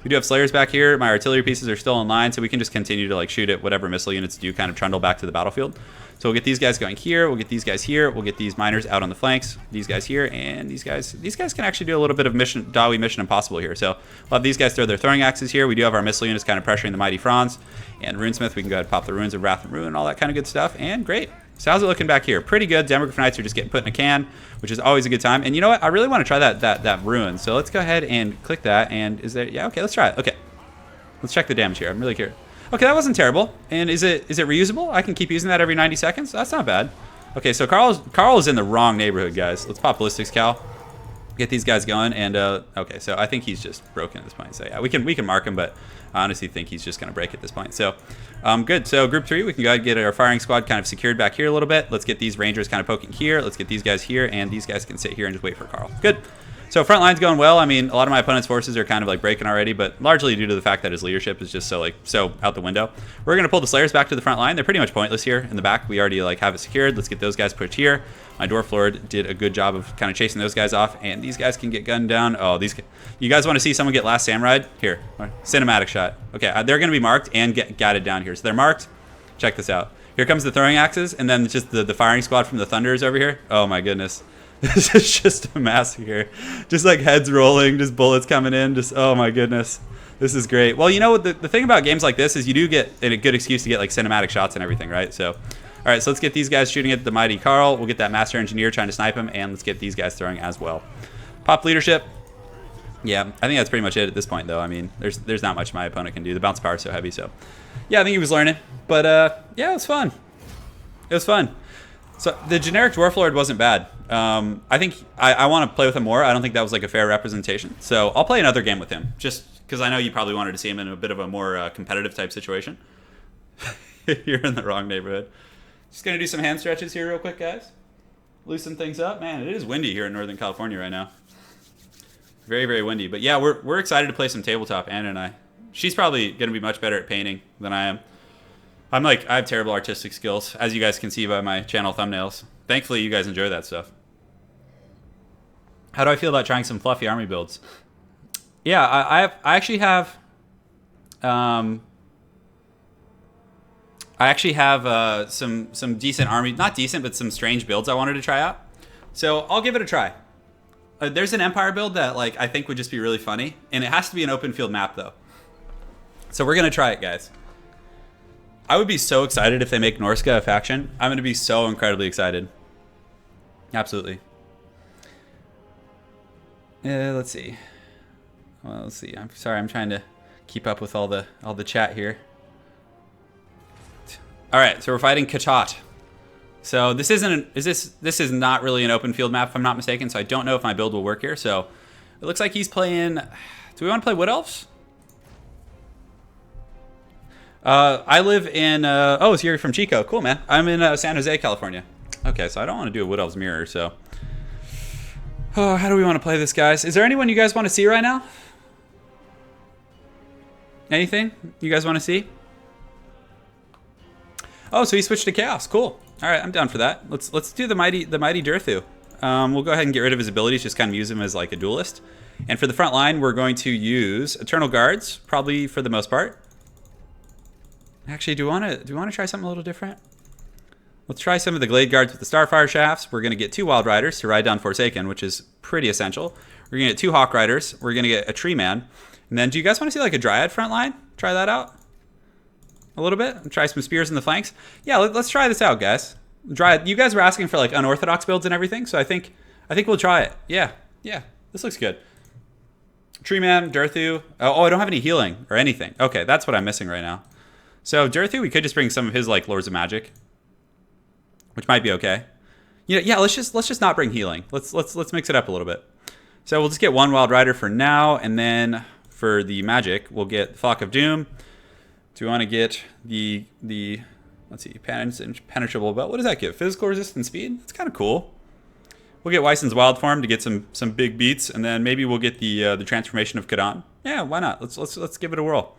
We do have Slayers back here. My artillery pieces are still in line, so we can just continue to like shoot at whatever missile units do kind of trundle back to the battlefield. So we'll get these guys going here. We'll get these guys here. We'll get these miners out on the flanks. These guys here, and these guys. These guys can actually do a little bit of Dawi Mission Impossible here. So we'll have these guys throw their throwing axes here. We do have our missile units kind of pressuring the mighty Franz. And Runesmith, we can go ahead and pop the runes of Wrath and Ruin and all that kind of good stuff. And great. So how's it looking back here? Pretty good. Demograph Knights are just getting put in a can, which is always a good time. And you know what? I really want to try that ruin. So let's go ahead and click that. And is there? Yeah, okay, let's try it. Okay. Let's check the damage here. I'm really curious. Okay, that wasn't terrible. And is it reusable? I can keep using that every 90 seconds? That's not bad. Okay, so Karl is in the wrong neighborhood, guys. Let's pop Ballistics Cal. Get these guys going. And, okay, so I think he's just broken at this point. So, yeah, we can mark him, but I honestly think he's just going to break at this point. So, good. So, Group 3, we can go ahead and get our firing squad kind of secured back here a little bit. Let's get these Rangers kind of poking here. Let's get these guys here, and these guys can sit here and just wait for Karl. Good. So front line's going well. I mean, a lot of my opponent's forces are kind of like breaking already, but largely due to the fact that his leadership is just so out the window. We're gonna pull the Slayers back to the front line. They're pretty much pointless here in the back. We already like have it secured. Let's get those guys pushed here. My Dwarf Lord did a good job of kind of chasing those guys off, and these guys can get gunned down. Oh, you guys want to see someone get Last Samurai? Here, cinematic shot. Okay, they're gonna be marked and get gatted down here. So they're marked. Check this out. Here comes the throwing axes, and then just the firing squad from the Thunders over here. Oh my goodness. This is just a massacre. Just like heads rolling, just bullets coming in. Just, oh my goodness. This is great. Well, you know, the thing about games like this is you do get a good excuse to get like cinematic shots and everything, right? So, all right, so let's get these guys shooting at the mighty Karl. We'll get that Master Engineer trying to snipe him, and let's get these guys throwing as well. Pop leadership. Yeah, I think that's pretty much it at this point, though. I mean, there's not much my opponent can do. The bounce power is so heavy, so. Yeah, I think he was learning. But, yeah, it was fun. It was fun. So the generic Dwarf Lord wasn't bad. I think I want to play with him more. I don't think that was like a fair representation. So I'll play another game with him, just because I know you probably wanted to see him in a bit of a more competitive type situation. You're in the wrong neighborhood. Just going to do some hand stretches here real quick, guys. Loosen things up. Man, it is windy here in Northern California right now. Very, very windy. But yeah, we're excited to play some tabletop, Anna and I. She's probably going to be much better at painting than I am. I have terrible artistic skills, as you guys can see by my channel thumbnails. Thankfully, you guys enjoy that stuff. How do I feel about trying some fluffy army builds? Yeah, I actually have some decent army, not decent, but some strange builds I wanted to try out. So I'll give it a try. There's an Empire build that like I think would just be really funny, and it has to be an open field map though. So we're gonna try it, guys. I would be so excited if they make Norska a faction. I'm going to be so incredibly excited. Absolutely. Let's see. Well, let's see. I'm sorry. I'm trying to keep up with all the chat here. All right. So we're fighting Katat. So this this is not really an open field map if I'm not mistaken. So I don't know if my build will work here. So it looks like he's playing. Do we want to play Wood Elves? I live in, oh, so you're from Chico. Cool, man. I'm in San Jose, California. Okay, so I don't want to do a Wood Elves mirror, so. Oh, how do we want to play this, guys? Is there anyone you guys want to see right now? Anything you guys want to see? Oh, so he switched to Chaos. Cool. All right, I'm down for that. Let's do the mighty Durthu. We'll go ahead and get rid of his abilities, just kind of use him as like a duelist. And for the front line, we're going to use Eternal Guards, probably for the most part. Actually, do we want to try something a little different? Let's try some of the Glade Guards with the Starfire Shafts. We're going to get 2 Wild Riders to ride down Forsaken, which is pretty essential. We're going to get 2 Hawk Riders. We're going to get a Tree Man. And then do you guys want to see like a Dryad front line? Try that out a little bit. Try some Spears in the flanks. Yeah, let's try this out, guys. Dryad. You guys were asking for like unorthodox builds and everything, so I think we'll try it. Yeah, this looks good. Tree Man, Durthu. Oh, I don't have any healing or anything. Okay, that's what I'm missing right now. So Durthu, we could just bring some of his like Lords of Magic, which might be okay. Yeah, let's just not bring healing. Let's mix it up a little bit. So we'll just get 1 Wild Rider for now, and then for the magic, we'll get Flock of Doom. Do we want to get the let's see, penetrable belt? What does that give? Physical resistance, speed. It's kind of cool. We'll get Wyson's Wild Form to get some big beats, and then maybe we'll get the transformation of Kadan. Yeah, why not? Let's give it a whirl.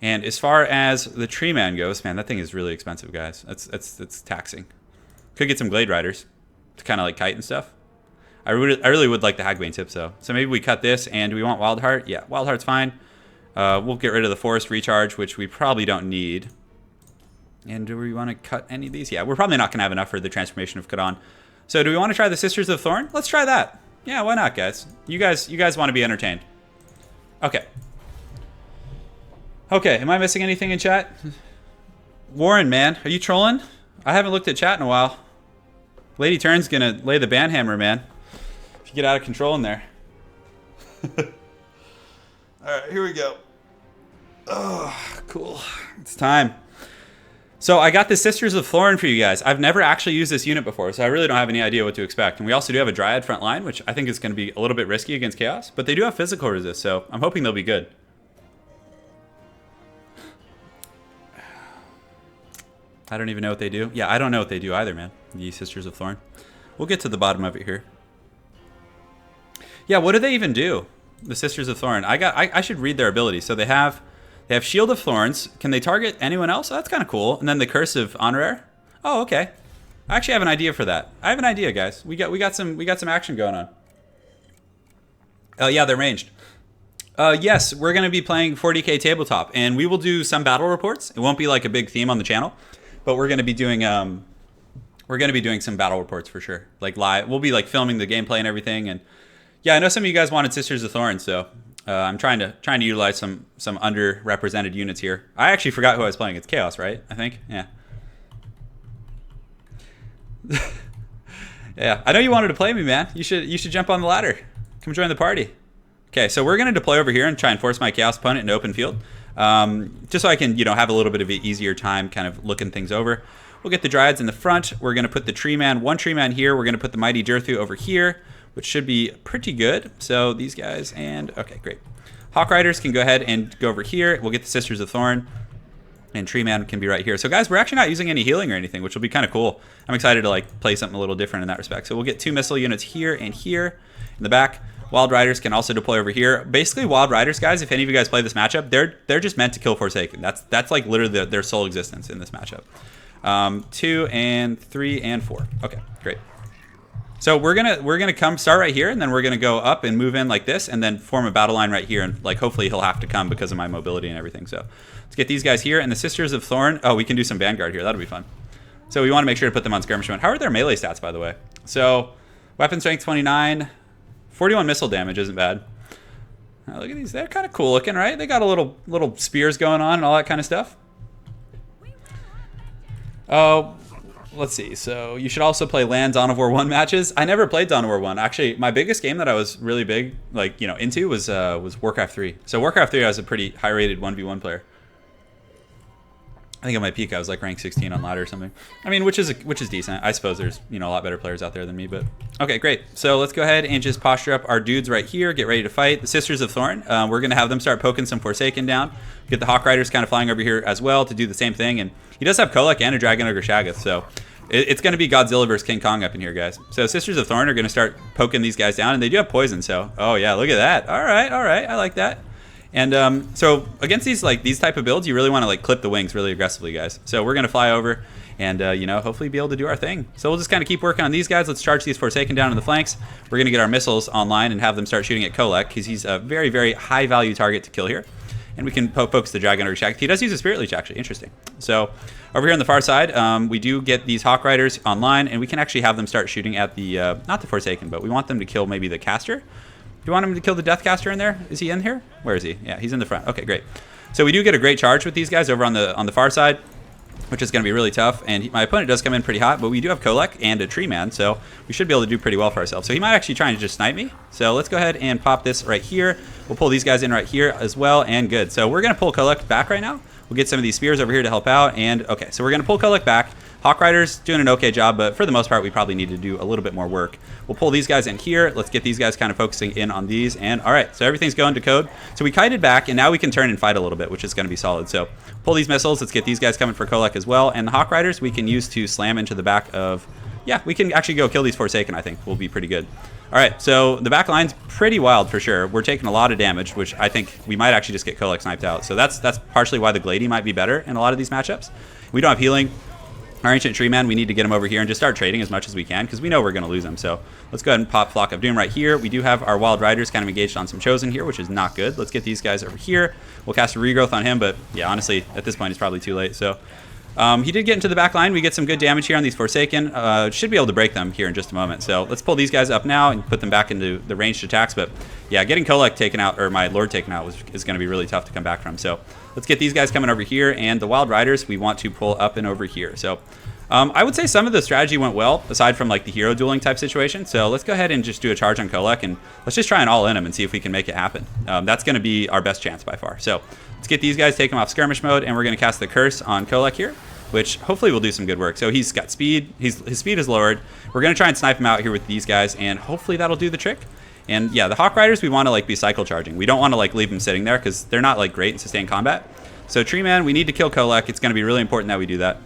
And as far as the Tree Man goes, man, that thing is really expensive, guys. It's taxing. Could get some Glade Riders to kind of like kite and stuff. I really would like the Hagbane tip, though. So maybe we cut this, and do we want Wild Heart? Yeah, Wild Heart's fine. We'll get rid of the Forest Recharge, which we probably don't need. And do we want to cut any of these? Yeah, we're probably not going to have enough for the transformation of Khadon. So do we want to try the Sisters of Thorn? Let's try that. Yeah, why not, guys? You guys want to be entertained. Okay. Okay, am I missing anything in chat? Warren, man, are you trolling? I haven't looked at chat in a while. Lady Turn's going to lay the banhammer, man. If you get out of control in there. Alright, here we go. Oh, cool. It's time. So I got the Sisters of Thorn for you guys. I've never actually used this unit before, so I really don't have any idea what to expect. And we also do have a Dryad front line, which I think is going to be a little bit risky against Chaos. But they do have physical resist, so I'm hoping they'll be good. I don't even know what they do. Yeah, I don't know what they do either, man. The Sisters of Thorn. We'll get to the bottom of it here. Yeah, what do they even do? The Sisters of Thorn. I should read their abilities. So they have Shield of Thorns. Can they target anyone else? Oh, that's kind of cool. And then the Curse of Honoraire. Oh, okay. I actually have an idea for that. I have an idea, guys. We got some action going on. Oh yeah, they're ranged. Yes, we're gonna be playing 40k tabletop, and we will do some battle reports. It won't be like a big theme on the channel, but we're gonna be doing some battle reports for sure. Like live, we'll be like filming the gameplay and everything. And yeah, I know some of you guys wanted Sisters of Thorn, so I'm trying to utilize some underrepresented units here. I actually forgot who I was playing. It's Chaos, right? I think. Yeah. Yeah, I know you wanted to play me, man. You should jump on the ladder. Come join the party. Okay, so we're gonna deploy over here and try and force my Chaos opponent into open field, just so I can have a little bit of an easier time kind of looking things over. We'll get the Dryads in the front. We're gonna put the Tree Man, one Tree Man here. We're gonna put the Mighty Jirthu over here, which should be pretty good. So these guys okay, great. Hawk Riders can go ahead and go over here. We'll get the Sisters of Thorn, and Tree Man can be right here. So guys, we're actually not using any healing or anything, which will be kind of cool. I'm excited to like play something a little different in that respect. So we'll get 2 missile units here and here in the back. Wild Riders can also deploy over here. Basically, Wild Riders, guys, if any of you guys play this matchup, they're just meant to kill Forsaken. That's like literally their sole existence in this matchup. 2 and 3 and 4. Okay, great. So we're gonna come start right here, and then we're gonna go up and move in like this, and then form a battle line right here, and like hopefully he'll have to come because of my mobility and everything. So let's get these guys here, and the Sisters of Thorn. Oh, we can do some Vanguard here. That'll be fun. So we want to make sure to put them on skirmish mode. How are their melee stats, by the way? So weapon strength 29, 41 missile damage isn't bad. Look at these. They're kind of cool looking, right? They got a little spears going on and all that kind of stuff. Oh. Let's see. So you should also play LAN Dawn of War 1 matches. I never played Dawn of War 1. Actually, my biggest game that I was really big, like, into was Warcraft 3. So Warcraft 3, I was a pretty high-rated 1v1 player. I think at my peak I was like rank 16 on ladder or something. I mean, which is decent. I suppose there's a lot better players out there than me, but okay, great. So let's go ahead and just posture up our dudes right here. Get ready to fight the Sisters of Thorn. We're gonna have them start poking some Forsaken down. Get the Hawk Riders kind of flying over here as well to do the same thing. And he does have Kolek and a Dragon Ogre Shaggoth, so it's gonna be Godzilla versus King Kong up in here, guys. So Sisters of Thorn are gonna start poking these guys down, and they do have poison. So oh yeah, look at that. All right, I like that. And so against these type of builds, you really want to like clip the wings really aggressively, guys. So we're gonna fly over and hopefully be able to do our thing. So we'll just kind of keep working on these guys. Let's charge these Forsaken down in the flanks. We're gonna get our missiles online and have them start shooting at Kolek because he's a very, very high value target to kill here. And we can poke the Dragon Ogre Shaggoth. He does use a Spirit Leech, actually. Interesting. So over here on the far side, we do get these Hawk Riders online, and we can actually have them start shooting at the not the Forsaken, but we want them to kill maybe the caster. Do you want him to kill the Deathcaster in there? Is he in here? Where is he? Yeah, he's in the front. Okay, great. So we do get a great charge with these guys over on the far side, which is going to be really tough. And my opponent does come in pretty hot, but we do have Kolek and a Tree Man, so we should be able to do pretty well for ourselves. So he might actually try and just snipe me. So let's go ahead and pop this right here. We'll pull these guys in right here as well, and good. So we're going to pull Kolek back right now. We'll get some of these spears over here to help out. And okay, so we're going to pull Kolek back. Hawk Riders doing an okay job, but for the most part, we probably need to do a little bit more work. We'll pull these guys in here. Let's get these guys kind of focusing in on these. And all right, so everything's going to code. So we kited back, and now we can turn and fight a little bit, which is going to be solid. So pull these missiles. Let's get these guys coming for Kolek as well. And the Hawk Riders we can use to slam into the back of... Yeah, we can actually go kill these Forsaken, I think. Will be pretty good. All right, so the back line's pretty wild for sure. We're taking a lot of damage, which I think we might actually just get Kolek sniped out. So that's partially why the Glady might be better in a lot of these matchups. We don't have healing. Our Ancient Tree Man, we need to get him over here and just start trading as much as we can because we know we're going to lose him. So let's go ahead and pop Flock of Doom right here. We do have our Wild Riders kind of engaged on some Chosen here, which is not good. Let's get these guys over here. We'll cast a Regrowth on him, but yeah, honestly, at this point, it's probably too late. So he did get into the back line. We get some good damage here on these Forsaken. Should be able to break them here in just a moment. So let's pull these guys up now and put them back into the ranged attacks. But yeah, getting Kolek taken out, or my Lord taken out, is going to be really tough to come back from. So let's get these guys coming over here, and the Wild Riders we want to pull up and over here. So I would say some of the strategy went well, aside from like the hero dueling type situation. So let's go ahead and just do a charge on Kolek, and let's just try and all in him and see if we can make it happen. That's going to be our best chance by far. So let's get these guys, take them off skirmish mode, and we're going to cast the Curse on Kolek here, which hopefully will do some good work. So he's got speed. His speed is lowered. We're going to try and snipe him out here with these guys, and hopefully that'll do the trick. And yeah, the Hawk Riders, we want to like be cycle charging. We don't want to like leave them sitting there because they're not like great in sustained combat. So Tree Man, we need to kill Kolek. It's going to be really important that we do that.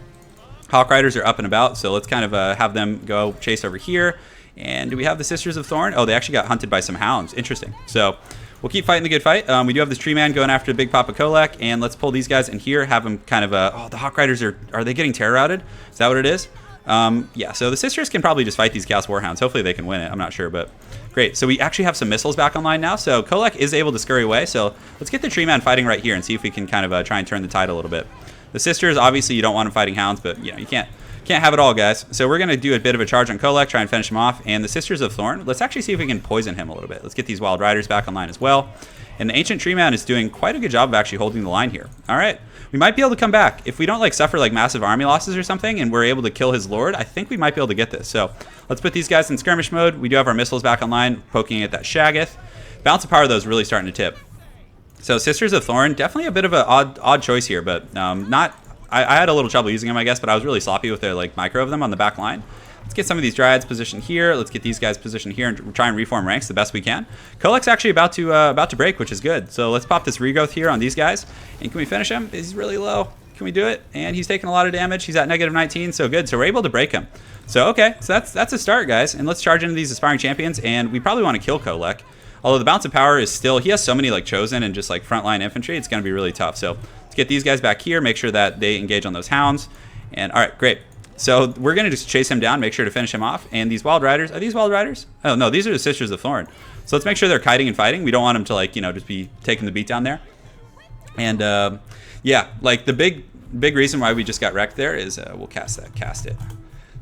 Hawk Riders are up and about, so let's kind of have them go chase over here. And do we have the Sisters of Thorn? Oh, they actually got hunted by some hounds. Interesting. So we'll keep fighting the good fight. We do have this Tree Man going after Big Papa Kolek, and let's pull these guys in here, have them kind of, oh, the Hawk Riders are they getting terror routed? Is that what it is? Yeah, so the Sisters can probably just fight these Chaos Warhounds. Hopefully they can win it. I'm not sure, but great. So we actually have some missiles back online now, so Kolek is able to scurry away. So let's get the Tree Man fighting right here and see if we can kind of try and turn the tide a little bit. The Sisters, obviously you don't want them fighting hounds, but you know, you can't have it all, guys. So we're going to do a bit of a charge on Kolek, try and finish him off. And the Sisters of Thorn, let's actually see if we can poison him a little bit. Let's get these Wild Riders back online as well. And the Ancient Tree Man is doing quite a good job of actually holding the line here. All right, we might be able to come back. If we don't like suffer like massive army losses or something and we're able to kill his Lord, I think we might be able to get this. So let's put these guys in skirmish mode. We do have our missiles back online, poking at that Shaggoth. Balance of power, though, is really starting to tip. So Sisters of Thorn, definitely a bit of an odd choice here, but not... I had a little trouble using them, I guess, but I was really sloppy with the like micro of them on the back line. Let's get some of these Dryads positioned here. Let's get these guys positioned here and try and reform ranks the best we can. Kolek's actually about to break, which is good. So let's pop this regrowth here on these guys. And can we finish him? He's really low. Can we do it? And he's taking a lot of damage. He's at negative 19, so good. So we're able to break him. So okay, so that's a start, guys. And let's charge into these Aspiring Champions, and we probably want to kill Kolek. Although the Bounce of Power is still, he has so many like Chosen and just like frontline infantry, it's going to be really tough. So let's get these guys back here, make sure that they engage on those hounds. And all right, great. So we're going to just chase him down, make sure to finish him off. And these Wild Riders, are these Wild Riders? Oh no, these are the Sisters of Thorn. So let's make sure they're kiting and fighting. We don't want them to like, you know, just be taking the beat down there. And yeah, like the big reason why we just got wrecked there is, we'll cast it.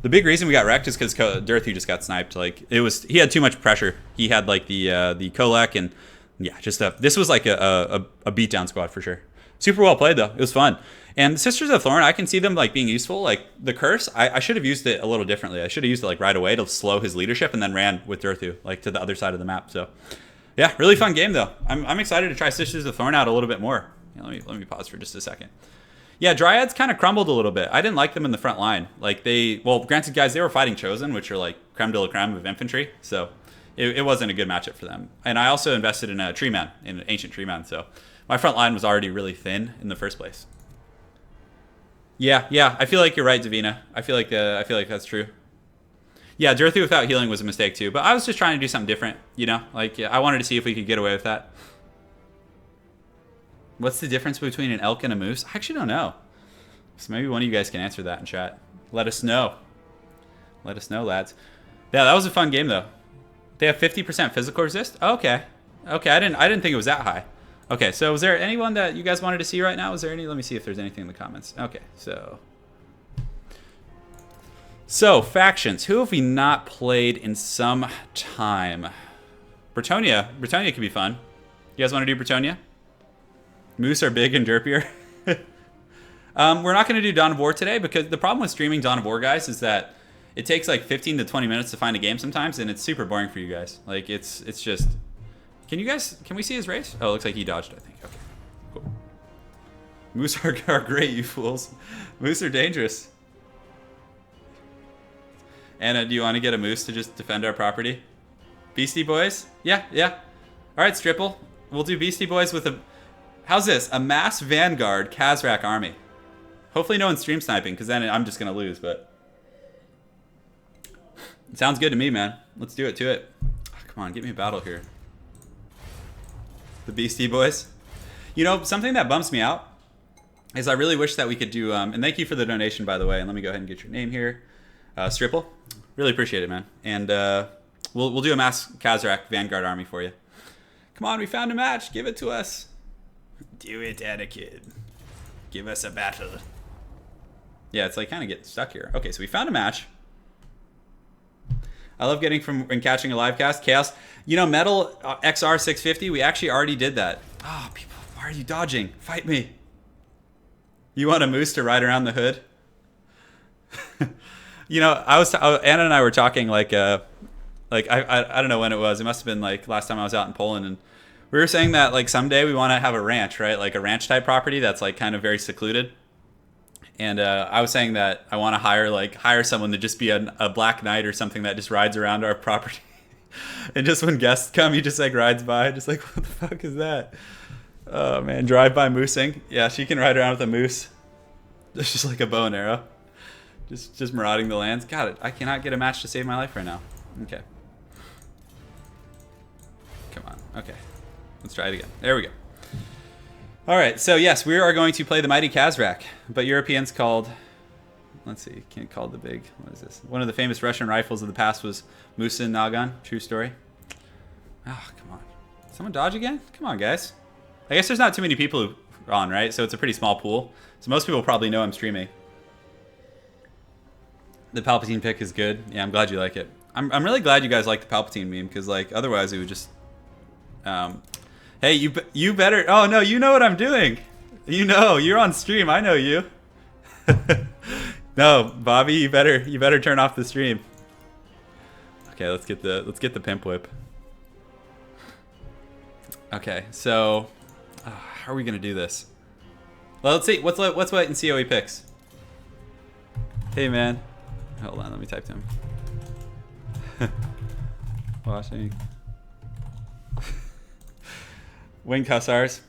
The big reason we got wrecked is because Dirthu just got sniped. Like he had too much pressure. He had like the Kolek, and yeah, just this was like a beatdown squad for sure. Super well played though. It was fun. And the Sisters of Thorn, I can see them like being useful. Like the Curse, I should have used it a little differently. I should have used it like right away to slow his leadership, and then ran with Dirthu like to the other side of the map. So yeah, really fun game though. I'm excited to try Sisters of Thorn out a little bit more. Yeah, let me pause for just a second. Yeah, Dryads kind of crumbled a little bit. I didn't like them in the front line. Like well, granted, guys, they were fighting Chosen, which are like creme de la creme of infantry. So it wasn't a good matchup for them. And I also invested in a Tree Man, in an Ancient Tree Man. So my front line was already really thin in the first place. Yeah, I feel like you're right, Davina. I feel like that's true. Yeah, Dirthu without healing was a mistake too. But I was just trying to do something different, you know? Like I wanted to see if we could get away with that. What's the difference between an elk and a moose? I actually don't know. So maybe one of you guys can answer that in chat. Let us know. Let us know, lads. Yeah, that was a fun game though. They have 50% physical resist? Oh, okay. Okay, I didn't think it was that high. Okay, so was there anyone that you guys wanted to see right now? Was there any? Let me see if there's anything in the comments. Okay, so factions. Who have we not played in some time? Bretonnia. Bretonnia could be fun. You guys want to do Bretonnia? Moose are big and derpier. We're not going to do Dawn of War today because the problem with streaming Dawn of War, guys, is that it takes like 15 to 20 minutes to find a game sometimes, and it's super boring for you guys. Like it's just. Can we see his race? Oh, it looks like he dodged, I think. Okay, cool. Moose are great, you fools. Moose are dangerous. Anna, do you want to get a moose to just defend our property? Beastie Boys? Yeah. All right, Stripple. We'll do Beastie Boys with a. How's this? A mass Vanguard Khazrak army. Hopefully no one's stream sniping, because then I'm just going to lose, but... It sounds good to me, man. Let's do it to it. Oh, come on, get me a battle here. The Beastie Boys. You know, something that bumps me out is I really wish that we could do, and thank you for the donation, by the way, and let me go ahead and get your name here. Stripple, really appreciate it, man. And we'll do a mass Khazrak Vanguard army for you. Come on, we found a match. Give it to us. Do it, Anakin. Give us a battle. Yeah, it's like kind of getting stuck here. Okay, so we found a match. I love getting from and catching a live cast. Chaos. You know, Metal XR 650, we actually already did that. Oh, people, why are you dodging? Fight me. You want a moose to ride around the hood? You know, Anna and I were talking like I don't know when it was. It must have been like last time I was out in Poland, and we were saying that like someday we want to have a ranch, right? Like a ranch type property that's like kind of very secluded. And I was saying that I want to hire someone to just be a black knight or something that just rides around our property. And just when guests come, he just like rides by, just like, what the fuck is that? Oh man, drive-by moosing. Yeah, she can ride around with a moose. It's just like a bow and arrow. Just marauding the lands. Got it. I cannot get a match to save my life right now. Okay. Come on. Okay. Let's try it again. There we go. All right, so yes, we are going to play the Mighty Khazrak, but Europeans called, let's see, called the big, what is this? One of the famous Russian rifles of the past was Musin Nagant, true story. Oh, come on. Someone dodge again? Come on, guys. I guess there's not too many people on, right? So it's a pretty small pool. So most people probably know I'm streaming. The Palpatine pick is good. Yeah, I'm glad you like it. I'm really glad you guys like the Palpatine meme, because like otherwise it would just... Hey, you better... Oh, no, you know what I'm doing. You know, you're on stream. I know you. No, Bobby, you better turn off the stream. Okay, let's get the pimp whip. Okay, so how are we gonna do this? Well, let's see. Let's wait and see how he picks. Hey, man. Hold on, let me type to him. Watching. Winged Hussars.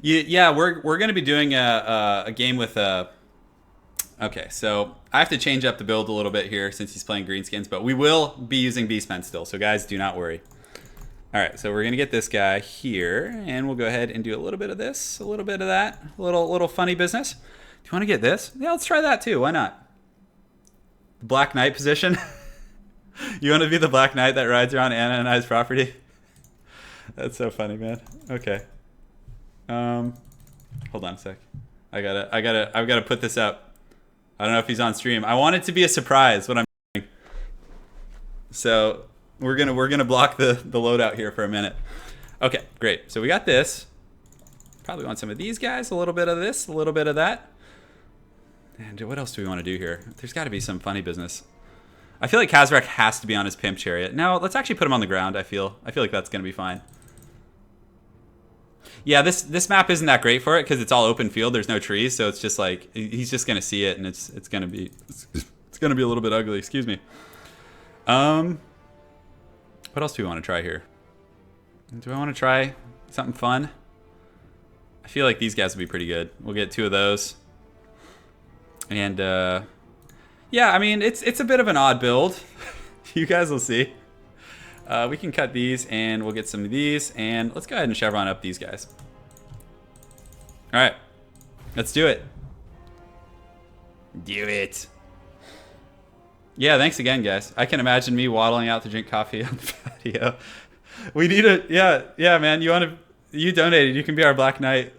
Yeah, we're gonna be doing a game with okay, so I have to change up the build a little bit here since he's playing Greenskins, but we will be using Beastmen still, so guys, do not worry. All right, so we're gonna get this guy here, and we'll go ahead and do a little bit of this, a little bit of that, a little funny business. Do you want to get this? Yeah, let's try that too. Why not? The Black Knight position. You want to be the Black Knight that rides around Anna and I's property? That's so funny, man. Okay. Hold on a sec. I've gotta put this up. I don't know if he's on stream. I want it to be a surprise what I'm doing. So we're gonna block the loadout here for a minute. Okay, great. So we got this. Probably want some of these guys, a little bit of this, a little bit of that. And what else do we want to do here? There's got to be some funny business. I feel like Khazrak has to be on his pimp chariot. No, let's actually put him on the ground. I feel like that's gonna be fine. Yeah, this map isn't that great for it because it's all open field. There's no trees, so it's just like he's just gonna see it, and it's gonna be a little bit ugly. Excuse me. What else do we want to try here? Do I want to try something fun? I feel like these guys will be pretty good. We'll get 2 of those, and yeah, I mean it's a bit of an odd build. You guys will see. We can cut these, and we'll get some of these, and let's go ahead and chevron up these guys. All right, let's do it. Do it. Yeah, thanks again, guys. I can imagine me waddling out to drink coffee on the patio. We need a yeah, man. You donated. You can be our Black Knight.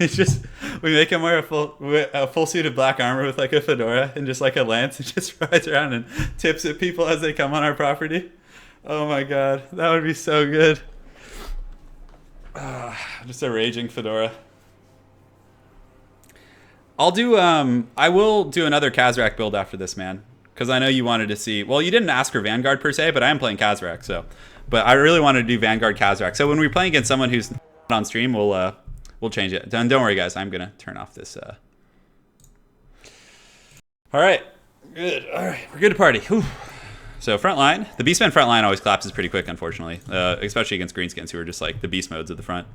It's just we make him wear a full suit of black armor with like a fedora and just like a lance, and just rides around and tips at people as they come on our property. Oh my god, that would be so good. Just a raging fedora. I will do another Khazrak build after this, man. Because I know you wanted to see, well, you didn't ask for Vanguard per se, but I am playing Khazrak, so. But I really wanted to do Vanguard Khazrak. So when we're playing against someone who's not on stream, we'll change it. Don't worry, guys. I'm gonna turn off this. All right, good. All right, we're good to party. Whew. So front line, the Beastmen front line always collapses pretty quick, unfortunately, especially against Greenskins, who are just like the beast modes at the front,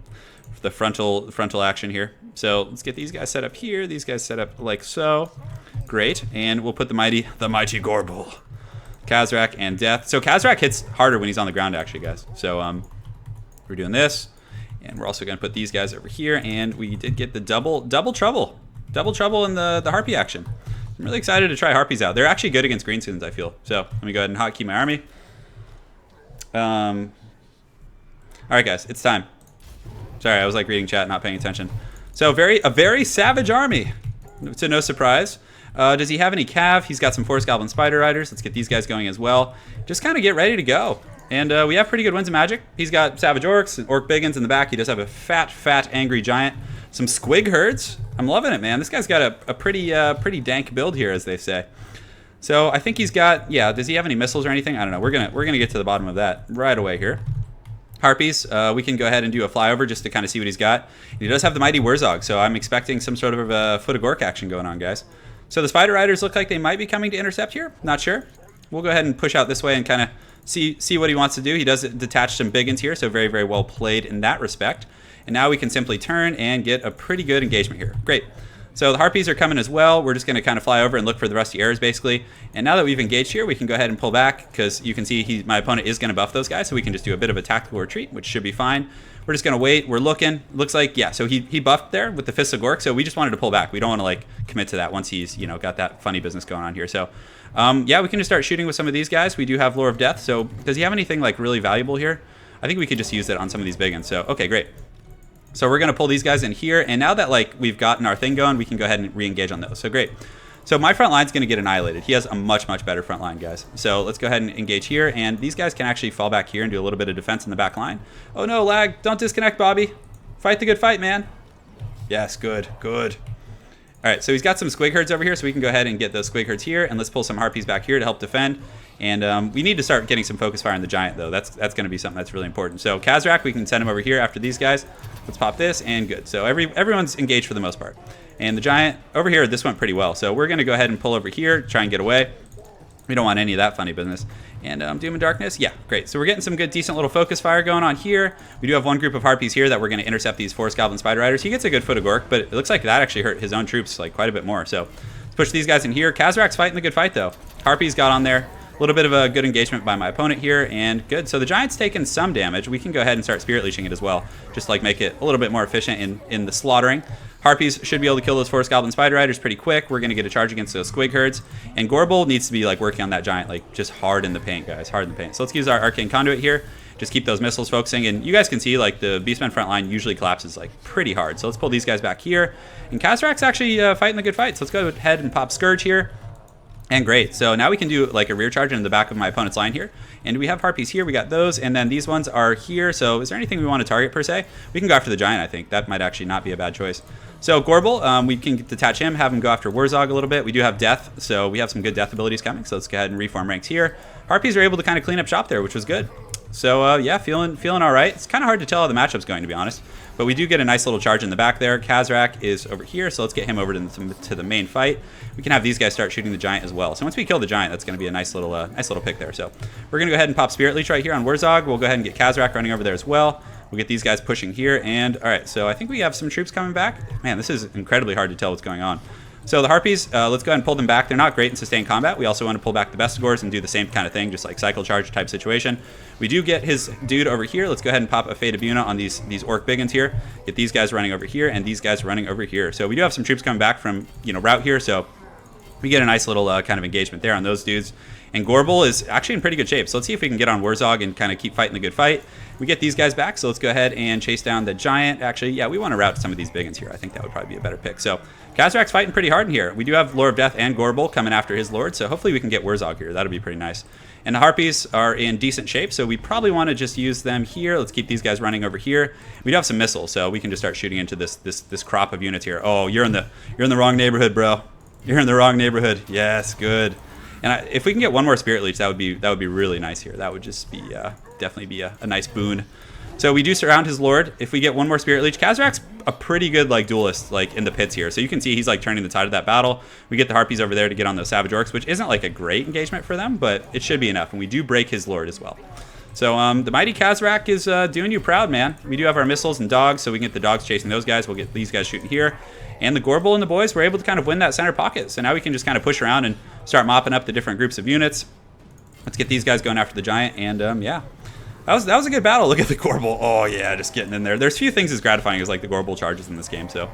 the frontal action here. So let's get these guys set up here. These guys set up like so. Great, and we'll put the mighty Gorbel, Khazrak, and Death. So Khazrak hits harder when he's on the ground, actually, guys. So we're doing this, and we're also gonna put these guys over here, and we did get the double trouble. double trouble in the Harpy action. I'm really excited to try Harpies out. They're actually good against Greenskins, I feel. So let me go ahead and hotkey my army. All right, guys, it's time. Sorry, I was like reading chat, not paying attention. So a very savage army, to no surprise. Does he have any cav? He's got some Force Goblin Spider Riders. Let's get these guys going as well. Just kind of get ready to go. And we have pretty good Winds of Magic. He's got Savage Orcs and Orc Biggins in the back. He does have a fat, angry giant. Some Squig Herds. I'm loving it, man. This guy's got a pretty dank build here, as they say. So I think he's got, yeah, does he have any missiles or anything? I don't know. We're gonna get to the bottom of that right away here. Harpies, we can go ahead and do a flyover just to kind of see what he's got. And he does have the Mighty Wurzog, so I'm expecting some sort of a Foot of Gork action going on, guys. So the Spider Riders look like they might be coming to intercept here. Not sure. We'll go ahead and push out this way and kind of see what he wants to do. He does detach some Biggins here, so very well played in that respect. And now we can simply turn and get a pretty good engagement here. Great. So the Harpies are coming as well. We're just going to kind of fly over and look for the Rusty Arrows, basically. And now that we've engaged here, we can go ahead and pull back, because you can see my opponent is going to buff those guys, so we can just do a bit of a tactical retreat, which should be fine. We're just going to wait. We're looking. Looks like, yeah, so he buffed there with the Fists of Gork, so we just wanted to pull back. We don't want to, like, commit to that once he's, you know, got that funny business going on here. So, yeah, we can just start shooting with some of these guys. We do have Lore of Death, so does he have anything, like, really valuable here? I think we could just use it on some of these big ones. So, okay, great. So we're going to pull these guys in here, and now that like we've gotten our thing going, we can go ahead and re-engage on those. So great. So my front line's going to get annihilated. He has a much better front line, guys. So let's go ahead and engage here, and these guys can actually fall back here and do a little bit of defense in the back line. Oh no, lag. Don't disconnect, Bobby. Fight the good fight, man. Yes, good. All right, so he's got some Squig Herds over here, so we can go ahead and get those Squig Herds here, and let's pull some Harpies back here to help defend. And we need to start getting some focus fire on the Giant, though. That's going to be something that's really important. So Kazrak, we can send him over here after these guys. Let's pop this, and good. So everyone's engaged for the most part. And the Giant, over here, this went pretty well. So we're going to go ahead and pull over here, try and get away. We don't want any of that funny business. And Doom and Darkness, yeah, great. So we're getting some good, decent little focus fire going on here. We do have one group of Harpies here that we're going to intercept these Force Goblin Spider Riders. He gets a good Foot of Gork, but it looks like that actually hurt his own troops like quite a bit more. So let's push these guys in here. Kazrak's fighting the good fight, though. Harpies got on there. A little bit of a good engagement by my opponent here, and good. So the Giant's taken some damage. We can go ahead and start Spirit Leeching it as well, just like make it a little bit more efficient in the slaughtering. Harpies should be able to kill those Force Goblin Spider Riders pretty quick. We're going to get a charge against those Squig Herds, and Gorbel needs to be like working on that Giant, like just hard in the paint, guys, hard in the paint. So let's use our Arcane Conduit here. Just keep those missiles focusing, and you guys can see like the Beastmen front line usually collapses like pretty hard. So let's pull these guys back here, and Kazrak's actually fighting the good fight. So let's go ahead and pop Scourge here. And great, so now we can do like a rear charge in the back of my opponent's line here. And we have Harpies here, we got those, and then these ones are here. So is there anything we want to target per se? We can go after the Giant, I think. That might actually not be a bad choice. So Gorbel, we can detach him, have him go after Wurzog a little bit. We do have Death, so we have some good Death abilities coming. So let's go ahead and reform ranks here. Harpies are able to kind of clean up shop there, which was good. So yeah, feeling all right. It's kind of hard to tell how the matchup's going, to be honest. But we do get a nice little charge in the back there. Kazrak is over here, so let's get him over to the main fight. We can have these guys start shooting the Giant as well. So once we kill the Giant, that's going to be a nice little pick there. So we're going to go ahead and pop Spirit Leech right here on Wurzog. We'll go ahead and get Kazrak running over there as well. We'll get these guys pushing here. And all right, so I think we have some troops coming back. Man, this is incredibly hard to tell what's going on. So the Harpies, let's go ahead and pull them back. They're not great in sustained combat. We also want to pull back the Bestigors and do the same kind of thing, just like cycle charge type situation. We do get his dude over here. Let's go ahead and pop a Fate of Buna on these Orc Biggins here. Get these guys running over here and these guys running over here. So we do have some troops coming back from, you know, route here. So we get a nice little kind of engagement there on those dudes. And Gorbel is actually in pretty good shape. So let's see if we can get on Wurzog and kind of keep fighting the good fight. We get these guys back, so let's go ahead and chase down the Giant. Actually, yeah, we want to route some of these Biggins here. I think that would probably be a better pick. So Kazrak's fighting pretty hard in here. We do have Lore of Death and Gorbel coming after his Lord, so hopefully we can get Wurzog here. That'll be pretty nice. And the Harpies are in decent shape, so we probably want to just use them here. Let's keep these guys running over here. We do have some missiles, so we can just start shooting into this crop of units here. Oh, you're in the wrong neighborhood, bro. You're in the wrong neighborhood. Yes, good. And if we can get one more Spirit Leech, that would be really nice here. That would just be definitely be a nice boon. So we do surround his Lord. If we get one more Spirit Leech, Kazrak's a pretty good like duelist like in the pits here. So you can see he's like turning the tide of that battle. We get the Harpies over there to get on those Savage Orcs, which isn't like a great engagement for them, but it should be enough. And we do break his Lord as well. So the mighty Kazrak is doing you proud, man. We do have our missiles and dogs, so we can get the dogs chasing those guys. We'll get these guys shooting here. And the Gorbel and the boys were able to kind of win that center pocket. So now we can just kind of push around and start mopping up the different groups of units. Let's get these guys going after the Giant. And yeah, that was a good battle. Look at the Gorbel. Oh yeah, just getting in there. There's few things as gratifying as like the Gorbel charges in this game. So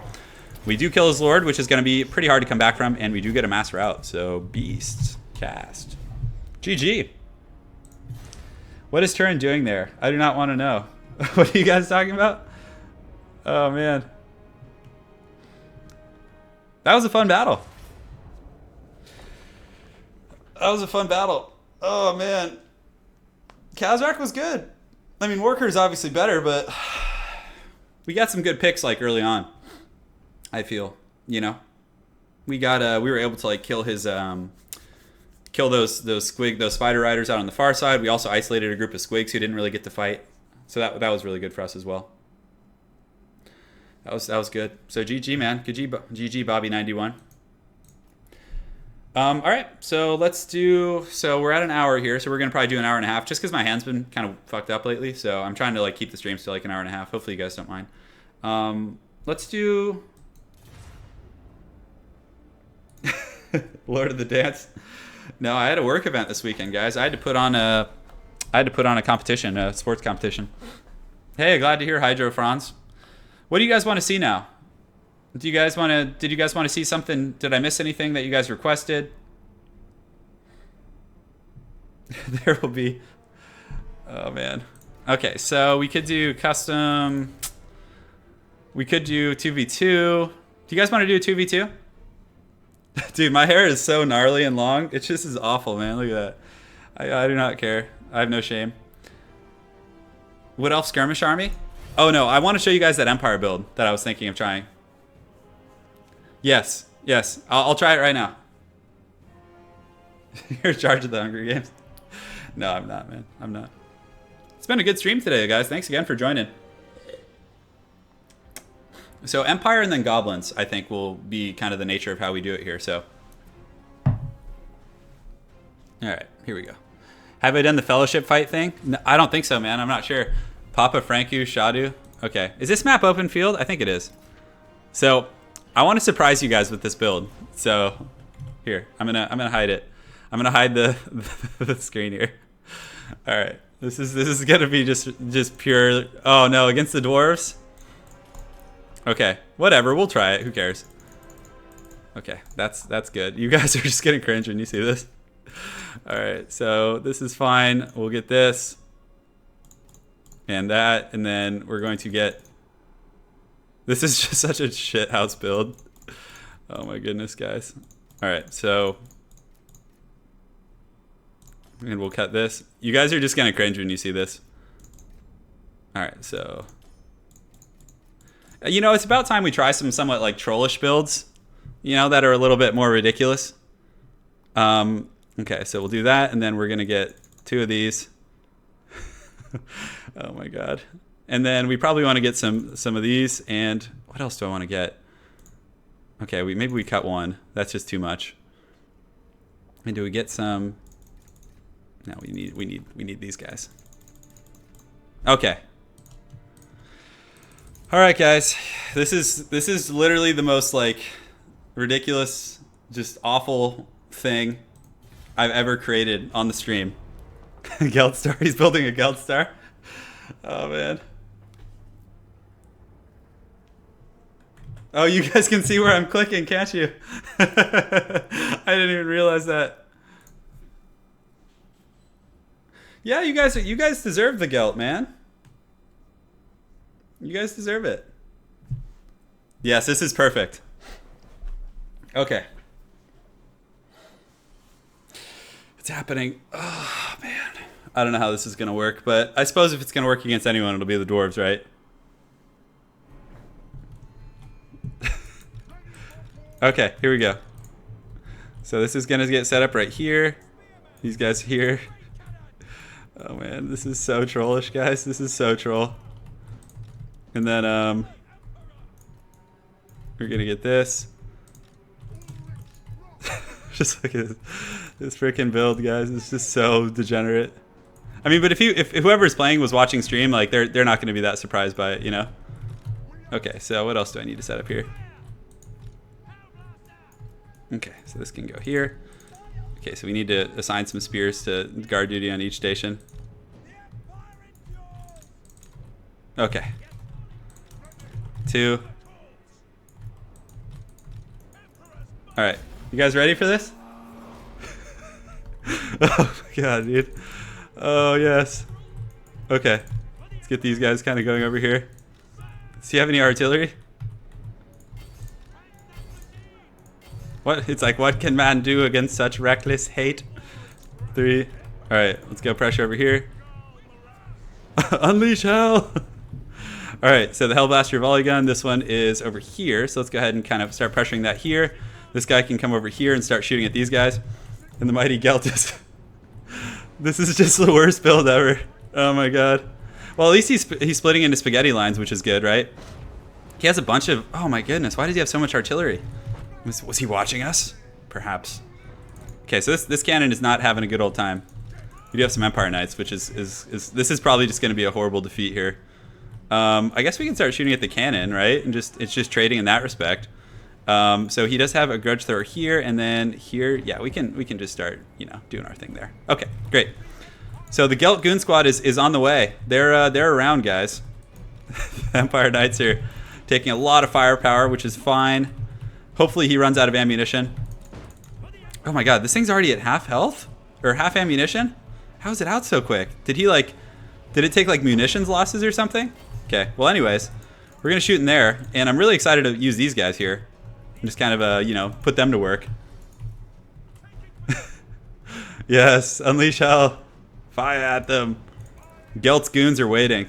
We do kill his lord, which is going to be pretty hard to come back from, and we do get a mass route. So beasts cast. GG. What is Turin doing there? I do not want to know. What are you guys talking about? Oh man, that was a fun battle. That was a fun battle. Oh man, Kazrak was good. I mean, Worker is obviously better, but we got some good picks like early on. I feel, you know, we were able to like kill his kill those spider riders out on the far side. We also isolated a group of squigs who didn't really get to fight, so that was really good for us as well. That was good. So GG man, GG Bobby 91. All right, so let's do. So we're at an hour here, so we're gonna probably do an hour and a half, just because my hand's been kind of fucked up lately. So I'm trying to like keep the streams to like an hour and a half. Hopefully you guys don't mind. Let's do Lord of the Dance. No, I had a work event this weekend, guys. I had to put on a competition, a sports competition. Hey, glad to hear Hydro Franz. What do you guys want to see now? Did you guys want to see something? Did I miss anything that you guys requested? There will be. Oh man. Okay, so we could do custom. We could do 2v2. Do you guys want to do a 2v2? Dude, my hair is so gnarly and long. It just is awful, man. Look at that. I do not care. I have no shame. Wood Elf Skirmish Army? Oh no, I want to show you guys that Empire build that I was thinking of trying. Yes. I'll try it right now. You're in charge of the Hunger Games. No, I'm not, man. I'm not. It's been a good stream today, guys. Thanks again for joining. So Empire and then Goblins, I think, will be kind of the nature of how we do it here. So, all right, here we go. Have I done the Fellowship fight thing? No, I don't think so, man. I'm not sure. Papa Franku Shadu. Okay, is this map open field? I think it is. So I want to surprise you guys with this build. So here, I'm gonna hide it. I'm gonna hide the the screen here. All right, this is gonna be just pure. Oh no, against the dwarves. Okay, whatever. We'll try it. Who cares? Okay, that's good. You guys are just getting cringe when you see this. All right, so this is fine. We'll get this and that, and then we're going to get. This is just such a shit house build. Oh my goodness, guys. All right, so and we'll cut this. You guys are just gonna cringe when you see this. All right, so. You know, it's about time we try some somewhat like trollish builds, you know, that are a little bit more ridiculous. Okay, so we'll do that, and then we're gonna get 2 of these. Oh my god. And then we probably want to get some of these, and what else do I want to get? Okay, maybe we cut 1. That's just too much. And do we get some? No, we need these guys. Okay. All right, guys, this is literally the most like ridiculous, just awful thing I've ever created on the stream. Gelt star. He's building a Gelt star. Oh man. Oh, you guys can see where I'm clicking, can't you? I didn't even realize that. Yeah, you guys deserve the Gelt, man. You guys deserve it. Yes, this is perfect. Okay. It's happening. Oh, man. I don't know how this is going to work, but I suppose if it's going to work against anyone, it'll be the dwarves, right? Okay, here we go. So this is going to get set up right here. These guys here. Oh, man. This is so trollish, guys. This is so troll. And then we're gonna get this. Just look at this freaking build, guys. It's just so degenerate. I mean, but if whoever's playing was watching stream, like they're not gonna be that surprised by it, you know? Okay, so what else do I need to set up here? Okay, so this can go here. Okay, so we need to assign some spears to guard duty on each station. Okay. 2. All right, you guys ready for this? Oh my god, dude. Oh yes. Okay, let's get these guys kind of going over here. Do you have any artillery? What? It's like, what can man do against such reckless hate? 3. All right, let's go pressure over here. Unleash hell. All right, so the Hellblaster volley gun, this one is over here. So let's go ahead and kind of start pressuring that here. This guy can come over here and start shooting at these guys. And the mighty Gelt is... This is just the worst build ever. Oh my god. Well, at least he's splitting into spaghetti lines, which is good, right? He has a bunch of... Oh my goodness, why does he have so much artillery? Was he watching us? Perhaps. Okay, so this cannon is not having a good old time. We do have some Empire Knights, which is this is probably just going to be a horrible defeat here. I guess we can start shooting at the cannon, right? And it's just trading in that respect. So he does have a grudge thrower here, and then here, yeah, we can just start, you know, doing our thing there. Okay, great. So the Gelt Goon Squad is on the way. They're around, guys. Empire Knights are taking a lot of firepower, which is fine. Hopefully he runs out of ammunition. Oh my god, this thing's already at half health? Or half ammunition? How is it out so quick? Did it take like munitions losses or something? Okay, well anyways, we're gonna shoot in there, and I'm really excited to use these guys here. And just kind of, you know, put them to work. Yes, unleash hell. Fire at them. Gelt's goons are waiting.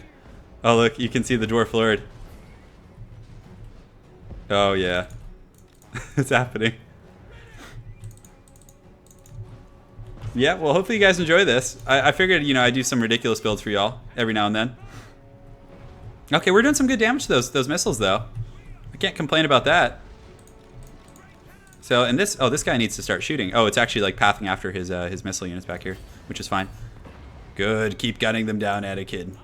Oh look, you can see the Dwarf Lord. Oh yeah. It's happening. Yeah, well hopefully you guys enjoy this. I figured, you know, I'd do some ridiculous builds for y'all every now and then. Okay, we're doing some good damage to those missiles though. I can't complain about that. So, and this guy needs to start shooting. Oh, it's actually like pathing after his missile units back here, which is fine. Good, keep gunning them down, Anakin.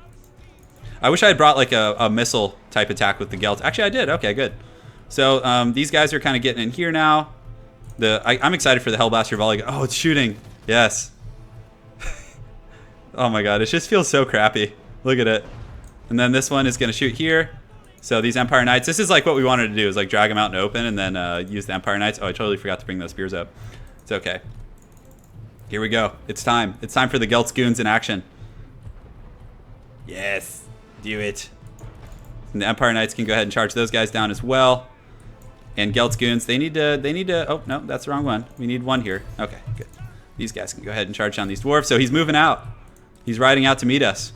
I wish I had brought like a missile type attack with the Gelt. Actually, I did. Okay, good. So these guys are kind of getting in here now. I'm excited for the Hellblaster volley. Oh, it's shooting. Yes. Oh my god, it just feels so crappy. Look at it. And then this one is going to shoot here. So these Empire Knights, this is like what we wanted to do, is like drag them out in the open and then use the Empire Knights. Oh, I totally forgot to bring those spears up. It's okay. Here we go. It's time. It's time for the Gelt's Goons in action. Yes. Do it. And the Empire Knights can go ahead and charge those guys down as well. And Gelt's Goons, they need to, oh, no, that's the wrong one. We need one here. Okay, good. These guys can go ahead and charge down these dwarfs. So he's moving out. He's riding out to meet us.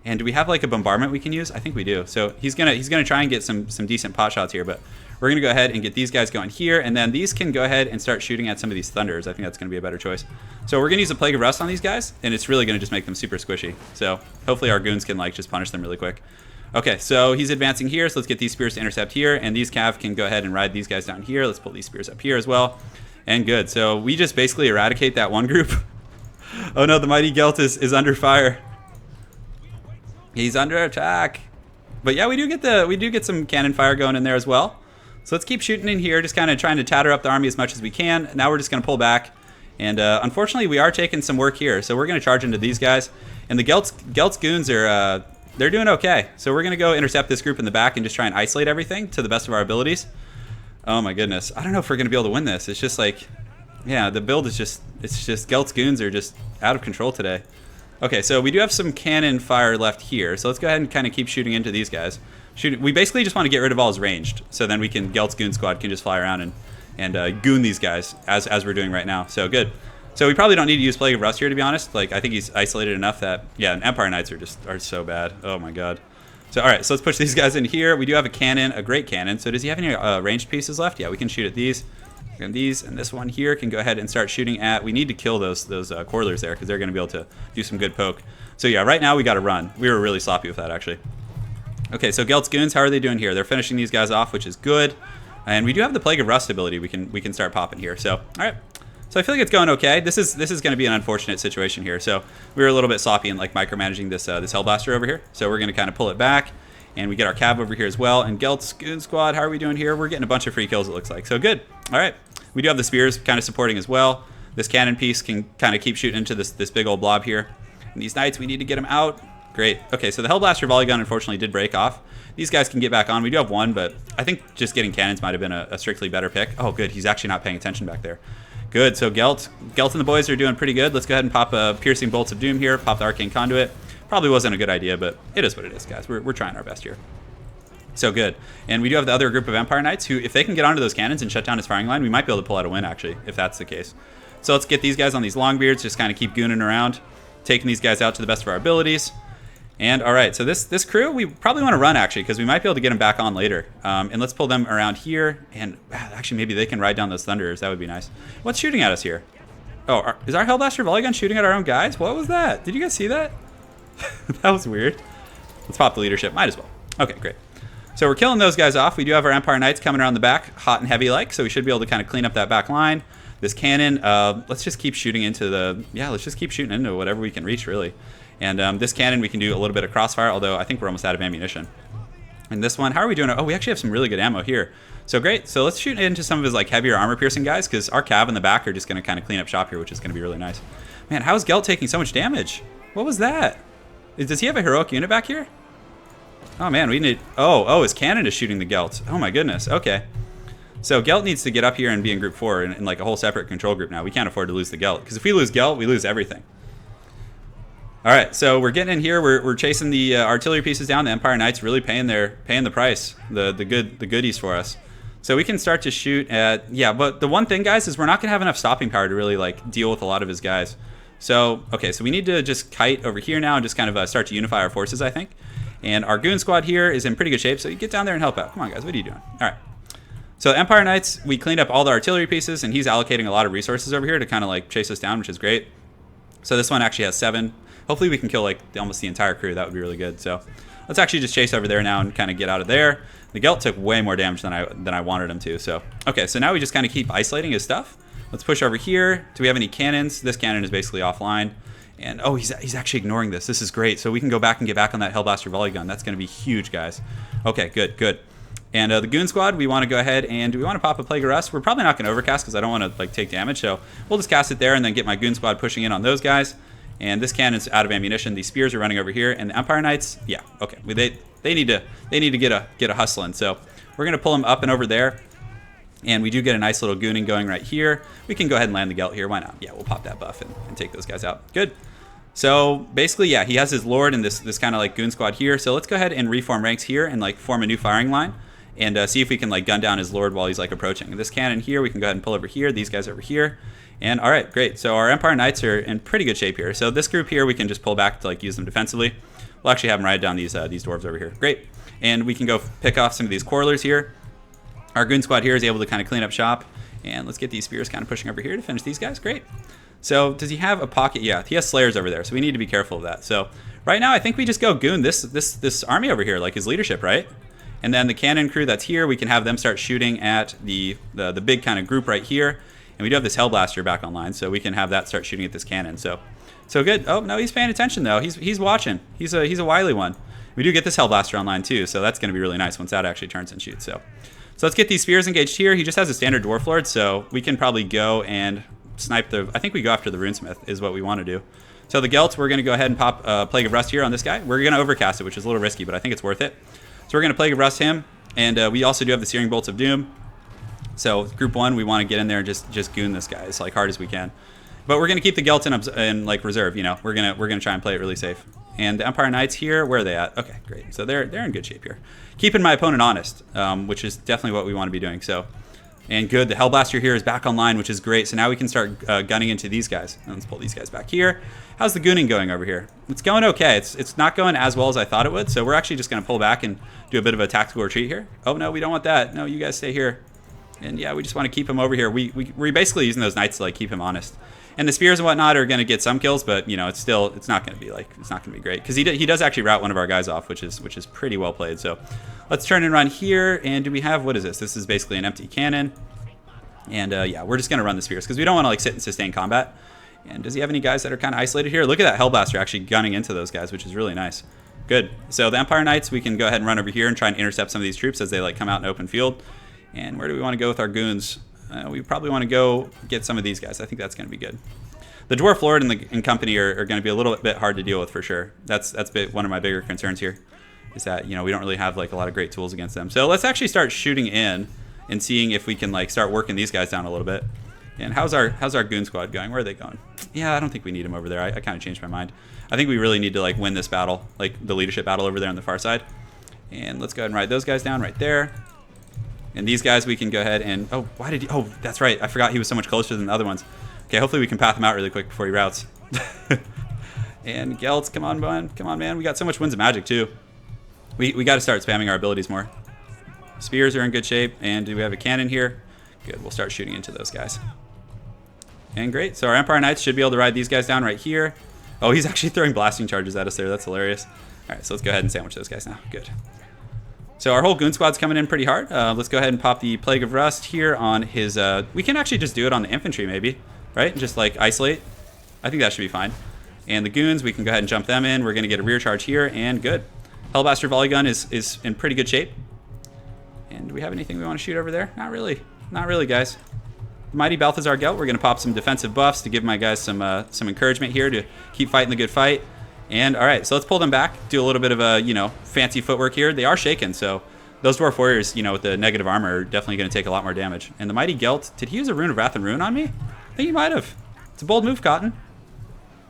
And do we have like a bombardment we can use? I think we do. So he's gonna try and get some decent pot shots here, but we're gonna go ahead and get these guys going here, and then these can go ahead and start shooting at some of these thunders. I think that's gonna be a better choice. So we're gonna use a Plague of Rust on these guys, and it's really gonna just make them super squishy. So hopefully our goons can like just punish them really quick. Okay, so he's advancing here, so let's get these spears to intercept here, and these cav can go ahead and ride these guys down here. Let's pull these spears up here as well. And good. So we just basically eradicate that one group. Oh no, the mighty Gelt is under fire. He's under attack. But yeah, we do get some cannon fire going in there as well. So let's keep shooting in here, just kind of trying to tatter up the army as much as we can. Now we're just going to pull back. And unfortunately, we are taking some work here. So we're going to charge into these guys. And the Gelt's goons are, they're doing okay. So we're going to go intercept this group in the back and just try and isolate everything to the best of our abilities. Oh my goodness. I don't know if we're going to be able to win this. It's just like, yeah, the build is just, it's just Gelt's goons are just out of control today. Okay, so we do have some cannon fire left here. So let's go ahead and kind of keep shooting into these guys. We basically just want to get rid of all his ranged. So then we can, Gelt's Goon Squad can just fly around and goon these guys as we're doing right now. So good. So we probably don't need to use Plague of Rust here, to be honest. Like, I think he's isolated enough that, yeah, and Empire Knights are so bad. Oh my god. So, all right, so let's push these guys in here. We do have a cannon, a great cannon. So does he have any ranged pieces left? Yeah, we can shoot at these. And these and this one here can go ahead and start shooting at. We need to kill those Corlers there because they're going to be able to do some good poke. So yeah, right now we got to run. We were really sloppy with that actually. Okay, so Gelt's Goons, how are they doing here? They're finishing these guys off, which is good. And we do have the Plague of Rust ability. We can start popping here. So all right. So I feel like it's going okay. This is going to be an unfortunate situation here. So we were a little bit sloppy in like micromanaging this Hellblaster over here. So we're going to kind of pull it back. And we get our cav over here as well. And Gelt's Goon Squad, how are we doing here? We're getting a bunch of free kills, it looks like. So good. All right. We do have the spears kind of supporting as well. This cannon piece can kind of keep shooting into this big old blob here. And these knights, we need to get them out. Great. Okay, so the Hellblaster volley gun unfortunately did break off. these guys can get back on. We do have one, but I think just getting cannons might have been a strictly better pick. Oh, good. He's actually not paying attention back there. Good. So Gelt and the boys are doing pretty good. Let's go ahead and pop a Piercing Bolts of Doom here. Pop the Arcane Conduit. Probably wasn't a good idea, but it is what it is, guys. We're trying our best here. So good. And we do have the other group of Empire Knights who, if they can get onto those cannons and shut down his firing line, we might be able to pull out a win, actually, if that's the case. So let's get these guys on these Longbeards, just kind of keep gooning around, taking these guys out to the best of our abilities. And all right, so this crew, we probably want to run, actually, because we might be able to get them back on later. And let's pull them around here. And actually, maybe they can ride down those Thunderers. That would be nice. What's shooting at us here? Oh, is our Hellblaster volley gun shooting at our own guys? What was that? Did you guys see that? That was weird. Let's pop the leadership. Might as well. Okay, great. So we're killing those guys off. We do have our Empire Knights coming around the back, hot and heavy like, so we should be able to kind of clean up that back line. This cannon, let's just keep shooting into the, let's just keep shooting into whatever we can reach, really. And this cannon, we can do a little bit of crossfire, although I think we're almost out of ammunition. And this one, how are we doing? Oh, we actually have some really good ammo here. So great. So let's shoot into some of his like heavier armor-piercing guys, because our cav in the back are just going to kind of clean up shop here, which is going to be really nice. Man, how is Gelt taking so much damage? What was that? Does he have a heroic unit back here? Oh man, we need... Oh, his cannon is shooting the Gelt. Oh my goodness, okay. So Gelt needs to get up here and be in group 4 in like a whole separate control group now. We can't afford to lose the Gelt, because if we lose Gelt, we lose everything. Alright, so we're getting in here, we're chasing the artillery pieces down. The Empire Knights really paying the price, the goodies for us. So we can start to shoot at... Yeah, but the one thing, guys, is we're not going to have enough stopping power to really like deal with a lot of his guys. So, okay, so we need to just kite over here now and just kind of start to unify our forces, I think. And our goon squad here is in pretty good shape, so you get down there and help out. Come on, guys, what are you doing? All right. So Empire Knights, we cleaned up all the artillery pieces, and he's allocating a lot of resources over here to kind of like chase us down, which is great. So this one actually has 7. Hopefully we can kill like almost the entire crew. That would be really good. So let's actually just chase over there now and kind of get out of there. The Gelt took way more damage than I wanted him to. So okay, so now we just kind of keep isolating his stuff. Let's push over here. Do we have any cannons? This cannon is basically offline. And oh, he's actually ignoring this. This is great. So we can go back and get back on that Hellblaster volley gun. That's going to be huge, guys. Okay, good. And the Goon Squad, we want to go ahead and do we want to pop a Plague of Rust? We're probably not going to overcast because I don't want to like take damage. So we'll just cast it there and then get my Goon Squad pushing in on those guys. And this cannon's out of ammunition. These spears are running over here. And the Empire Knights, yeah, okay. They need to get a hustling. So we're going to pull them up and over there. And we do get a nice little gooning going right here. We can go ahead and land the Gelt here. Why not? Yeah, we'll pop that buff and take those guys out. Good. So basically, yeah, he has his Lord and this kind of like goon squad here. So let's go ahead and reform ranks here and like form a new firing line and see if we can like gun down his Lord while he's like approaching. And this cannon here, we can go ahead and pull over here. These guys over here. And all right, great. So our Empire Knights are in pretty good shape here. So this group here, we can just pull back to like use them defensively. We'll actually have them ride down these Dwarves over here. Great. And we can go pick off some of these Quarrelers here. Our goon squad here is able to kind of clean up shop. And let's get these spears kind of pushing over here to finish these guys. Great. So does he have a pocket? Yeah, he has Slayers over there. So we need to be careful of that. So right now, I think we just go goon this army over here, like his leadership, right? And then the cannon crew that's here, we can have them start shooting at the big kind of group right here. And we do have this Hellblaster back online, so we can have that start shooting at this cannon. So good. Oh, no, he's paying attention, though. He's watching. He's a wily one. We do get this Hellblaster online, too, so that's going to be really nice once that actually turns and shoots. So let's get these spears engaged here. He just has a standard Dwarf Lord, so we can probably go and snipe the... I think we go after the Runesmith is what we want to do. So the Gelt, we're going to go ahead and pop Plague of Rust here on this guy. We're going to overcast it, which is a little risky, but I think it's worth it. So we're going to Plague of Rust him, and we also do have the Searing Bolts of Doom. So group 1, we want to get in there and just goon this guy as like hard as we can. But we're going to keep the Gelt in like reserve, you know. We're gonna try and play it really safe. And the Empire Knights here, where are they at? Okay, great. So they're in good shape here. Keeping my opponent honest, which is definitely what we want to be doing. So, and good, the Hellblaster here is back online, which is great. So now we can start gunning into these guys. And let's pull these guys back here. How's the gooning going over here? It's going okay. It's not going as well as I thought it would. So we're actually just going to pull back and do a bit of a tactical retreat here. Oh no, we don't want that. No, you guys stay here. And yeah, we just want to keep him over here. We're basically using those knights to like keep him honest. And the spears and whatnot are going to get some kills, but you know, it's not going to be great because he does actually rout one of our guys off, which is pretty well played. So let's turn and run here. And do we have, what is this? This is basically an empty cannon. And yeah, we're just going to run the spears because we don't want to like sit and sustain combat. And does he have any guys that are kind of isolated here? Look at that Hellblaster actually gunning into those guys, which is really nice. Good. So the Empire Knights, we can go ahead and run over here and try and intercept some of these troops as they like come out in open field. And where do we want to go with our goons? We probably want to go get some of these guys. I think that's going to be good. The Dwarf Lord and company are going to be a little bit hard to deal with for sure. That's one of my bigger concerns here. is that, you know, we don't really have like a lot of great tools against them. So let's actually start shooting in and seeing if we can like start working these guys down a little bit. And how's our goon squad going? Where are they going? Yeah, I don't think we need them over there. I kind of changed my mind. I think we really need to like win this battle, like the leadership battle over there on the far side. And let's go ahead and ride those guys down right there. And these guys we can go ahead and, oh, why did he, oh, that's right. I forgot he was so much closer than the other ones. Okay, hopefully we can path him out really quick before he routes. And Gelts, come on, man. Come on, man. We got so much Winds of Magic, too. We got to start spamming our abilities more. Spears are in good shape. And do we have a cannon here? Good, we'll start shooting into those guys. And great, so our Empire Knights should be able to ride these guys down right here. Oh, he's actually throwing blasting charges at us there. That's hilarious. All right, so let's go ahead and sandwich those guys now. Good. So our whole goon squad's coming in pretty hard. Let's go ahead and pop the Plague of Rust here on his... we can actually just do it on the infantry maybe, right? Just like isolate. I think that should be fine. And the goons, we can go ahead and jump them in. We're going to get a rear charge here, and good. Hellblaster Volley Gun is in pretty good shape. And do we have anything we want to shoot over there? Not really. Not really, guys. Mighty Balthazar Gelt, we're going to pop some defensive buffs to give my guys some encouragement here to keep fighting the good fight. And all right, so let's pull them back, do a little bit of a, you know, fancy footwork here. They are shaken, so those Dwarf Warriors, you know, with the negative armor are definitely going to take a lot more damage. And the Mighty Gelt, did he use a Rune of Wrath and Ruin on me? I think he might have. It's a bold move, Cotton.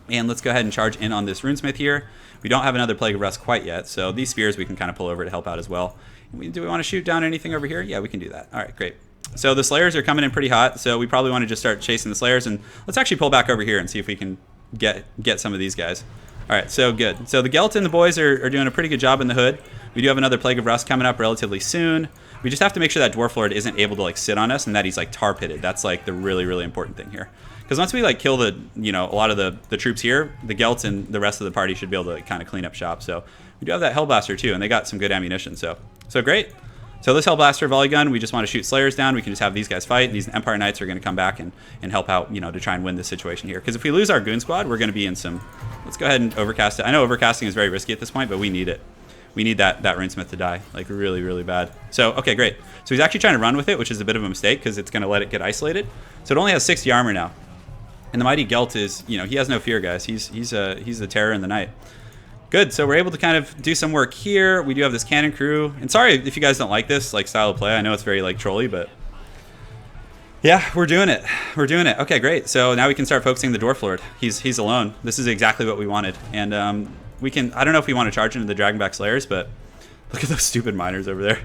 And let's go ahead and charge in on this Runesmith here. We don't have another Plague of Rust quite yet, so these spears we can kind of pull over to help out as well. Do we want to shoot down anything over here? Yeah, we can do that. All right, great. So the Slayers are coming in pretty hot, so we probably want to just start chasing the Slayers, and let's actually pull back over here and see if we can get some of these guys. All right, so good. So the Gelt and the boys are doing a pretty good job in the hood. We do have another Plague of Rust coming up relatively soon. We just have to make sure that Dwarf Lord isn't able to like sit on us and that he's like tar pitted. That's like the really, really important thing here. Because once we like kill the, you know, a lot of the troops here, the Gelts and the rest of the party should be able to like, kind of clean up shop. So we do have that Hellblaster too, and they got some good ammunition. So great. So this Hellblaster Volley Gun, we just want to shoot Slayers down. We can just have these guys fight. These Empire Knights are going to come back and help out, you know, to try and win this situation here. Because if we lose our Goon Squad, we're going to be in some... Let's go ahead and overcast it. I know overcasting is very risky at this point, but we need it. We need that Runesmith to die, like really, really bad. So, okay, great. So he's actually trying to run with it, which is a bit of a mistake because it's going to let it get isolated. So it only has 60 armor now. And the Mighty Gelt is, you know, he has no fear, guys. He's the terror in the night. Good, so we're able to kind of do some work here. We do have this cannon crew. And sorry if you guys don't like this like style of play. I know it's very like trolly, but yeah, we're doing it. We're doing it. Okay, great. So now we can start focusing the Dwarf Lord. He's alone. This is exactly what we wanted. And we can, I don't know if we want to charge into the Dragonback Slayers, but look at those stupid miners over there.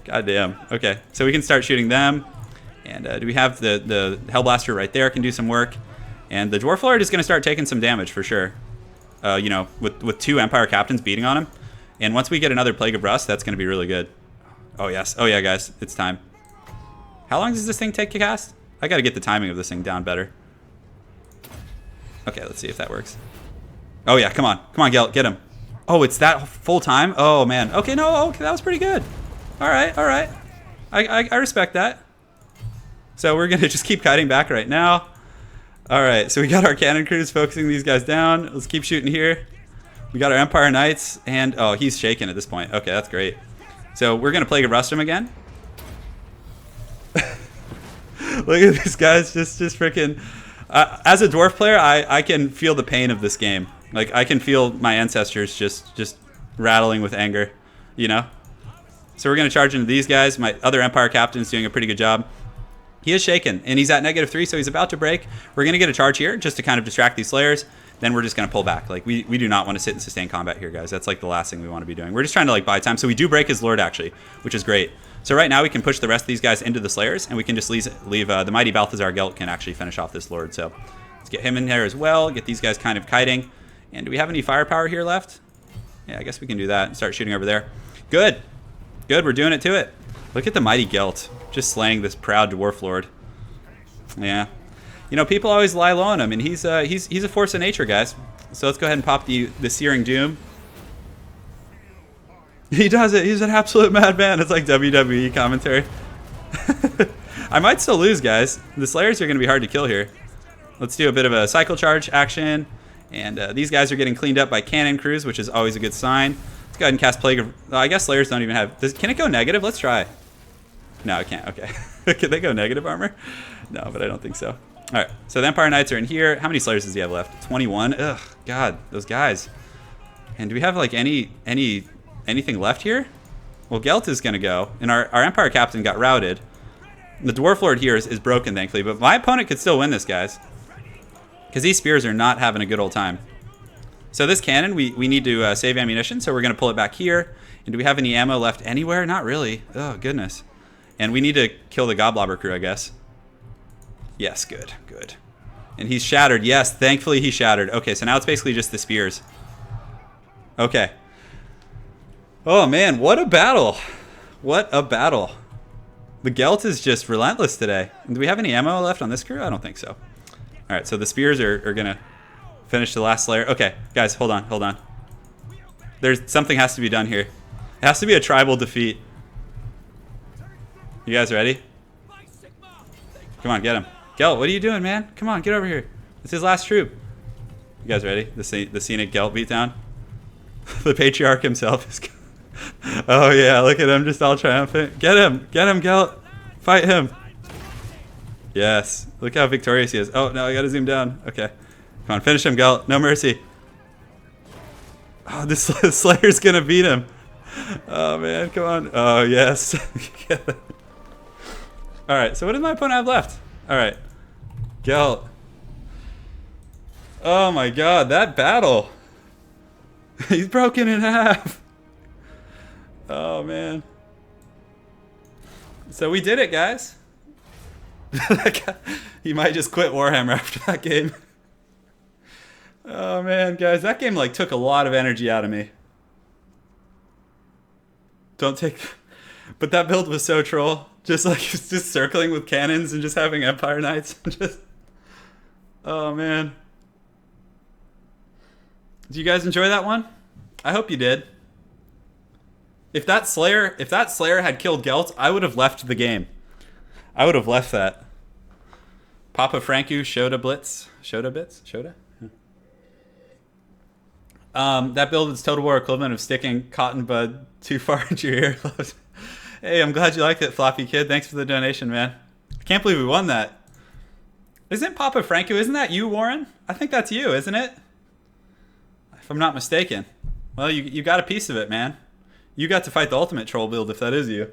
God damn. Okay, so we can start shooting them. And do we have the Hellblaster right there can do some work. And the Dwarf Lord is going to start taking some damage for sure. You know, with two Empire Captains beating on him. And once we get another Plague of Rust, that's going to be really good. Oh, yes. Oh, yeah, guys. It's time. How long does this thing take to cast? I got to get the timing of this thing down better. Okay, let's see if that works. Oh, yeah. Come on. Come on, Gelt. Get him. Oh, it's that full time? Oh, man. Okay, no. Okay, that was pretty good. All right. All right. I respect that. So we're going to just keep kiting back right now. All right, so we got our cannon crews focusing these guys down. Let's keep shooting here. We got our Empire Knights, and oh, he's shaking at this point. Okay, that's great. So we're gonna Plague of Rust him again. Look at these guys, just freaking. As a dwarf player, I can feel the pain of this game. Like I can feel my ancestors just rattling with anger, you know. So we're gonna charge into these guys. My other Empire Captain's doing a pretty good job. He is shaken, and he's at -3, so he's about to break. We're going to get a charge here just to kind of distract these Slayers. Then we're just going to pull back. Like, we do not want to sit and sustain combat here, guys. That's, like, the last thing we want to be doing. We're just trying to, like, buy time. So we do break his Lord, actually, which is great. So right now we can push the rest of these guys into the Slayers, and we can just leave the Mighty Balthazar Gelt can actually finish off this Lord. So let's get him in there as well, get these guys kind of kiting. And do we have any firepower here left? Yeah, I guess we can do that and start shooting over there. Good. Good, we're doing it to it. Look at the Mighty Gelt just slaying this proud Dwarf Lord. Yeah, you know, people always lie low on him, and he's a force of nature, guys. So let's go ahead and pop the Searing Doom. He does it. He's an absolute madman. It's like WWE commentary. I might still lose, guys. The Slayers are going to be hard to kill here. Let's do a bit of a cycle charge action, and these guys are getting cleaned up by cannon crews, which is always a good sign. Let's go ahead and cast Plague of... I guess Slayers don't even have... Can it go negative? Let's try. No, it can't. Okay. Can they go negative armor? No, but I don't think so. All right, so the Empire Knights are in here. How many Slayers does he have left? 21? Ugh, God, those guys. And do we have, like, any anything left here? Well, Gelt is going to go. And our Empire Captain got routed. The Dwarf Lord here is broken, thankfully. But my opponent could still win this, guys. Because these spears are not having a good old time. So this cannon, we need to save ammunition. So we're going to pull it back here. And do we have any ammo left anywhere? Not really. Oh, goodness. And we need to kill the Goblobber crew, I guess. Yes, good, good. And he's shattered. Yes, thankfully he shattered. Okay, so now it's basically just the spears. Okay. Oh, man, what a battle. What a battle. The Gelt is just relentless today. Do we have any ammo left on this crew? I don't think so. All right, so the spears are going to finish the last Slayer. Okay, guys, hold on, hold on. Something has to be done here. It has to be a tribal defeat. You guys ready? Come on, get him. Gelt, what are you doing, man? Come on, get over here. It's his last troop. You guys ready? The scenic Gelt beatdown? The patriarch himself is... Oh, yeah, look at him, just all triumphant. Get him, Gelt. Fight him. Yes, look how victorious he is. Oh, no, I gotta zoom down. Okay. Come on, finish him, Gelt. No mercy. Oh, this Slayer's gonna beat him. Oh, man, come on. Oh, yes. All right, so what does my opponent have left? All right, Gelt. Oh my God, that battle. He's broken in half. Oh man. So we did it, guys. He might just quit Warhammer after that game. Oh man, guys, that game like took a lot of energy out of me. Don't take... But that build was so troll. Just like just circling with cannons and just having Empire Knights. Just, oh man. Did you guys enjoy that one? I hope you did. If that Slayer had killed Gelt, I would have left the game. I would have left that. Papa Franku, Shoda Blitz. Shoda Bits? Shoda? Yeah. That build is Total War equivalent of sticking cotton bud too far into your earlobes. Hey, I'm glad you liked it, Floppy Kid. Thanks for the donation, man. I can't believe we won that. Isn't Papa Franco, isn't that you, Warren? I think that's you, isn't it? If I'm not mistaken. Well, you got a piece of it, man. You got to fight the ultimate troll build if that is you.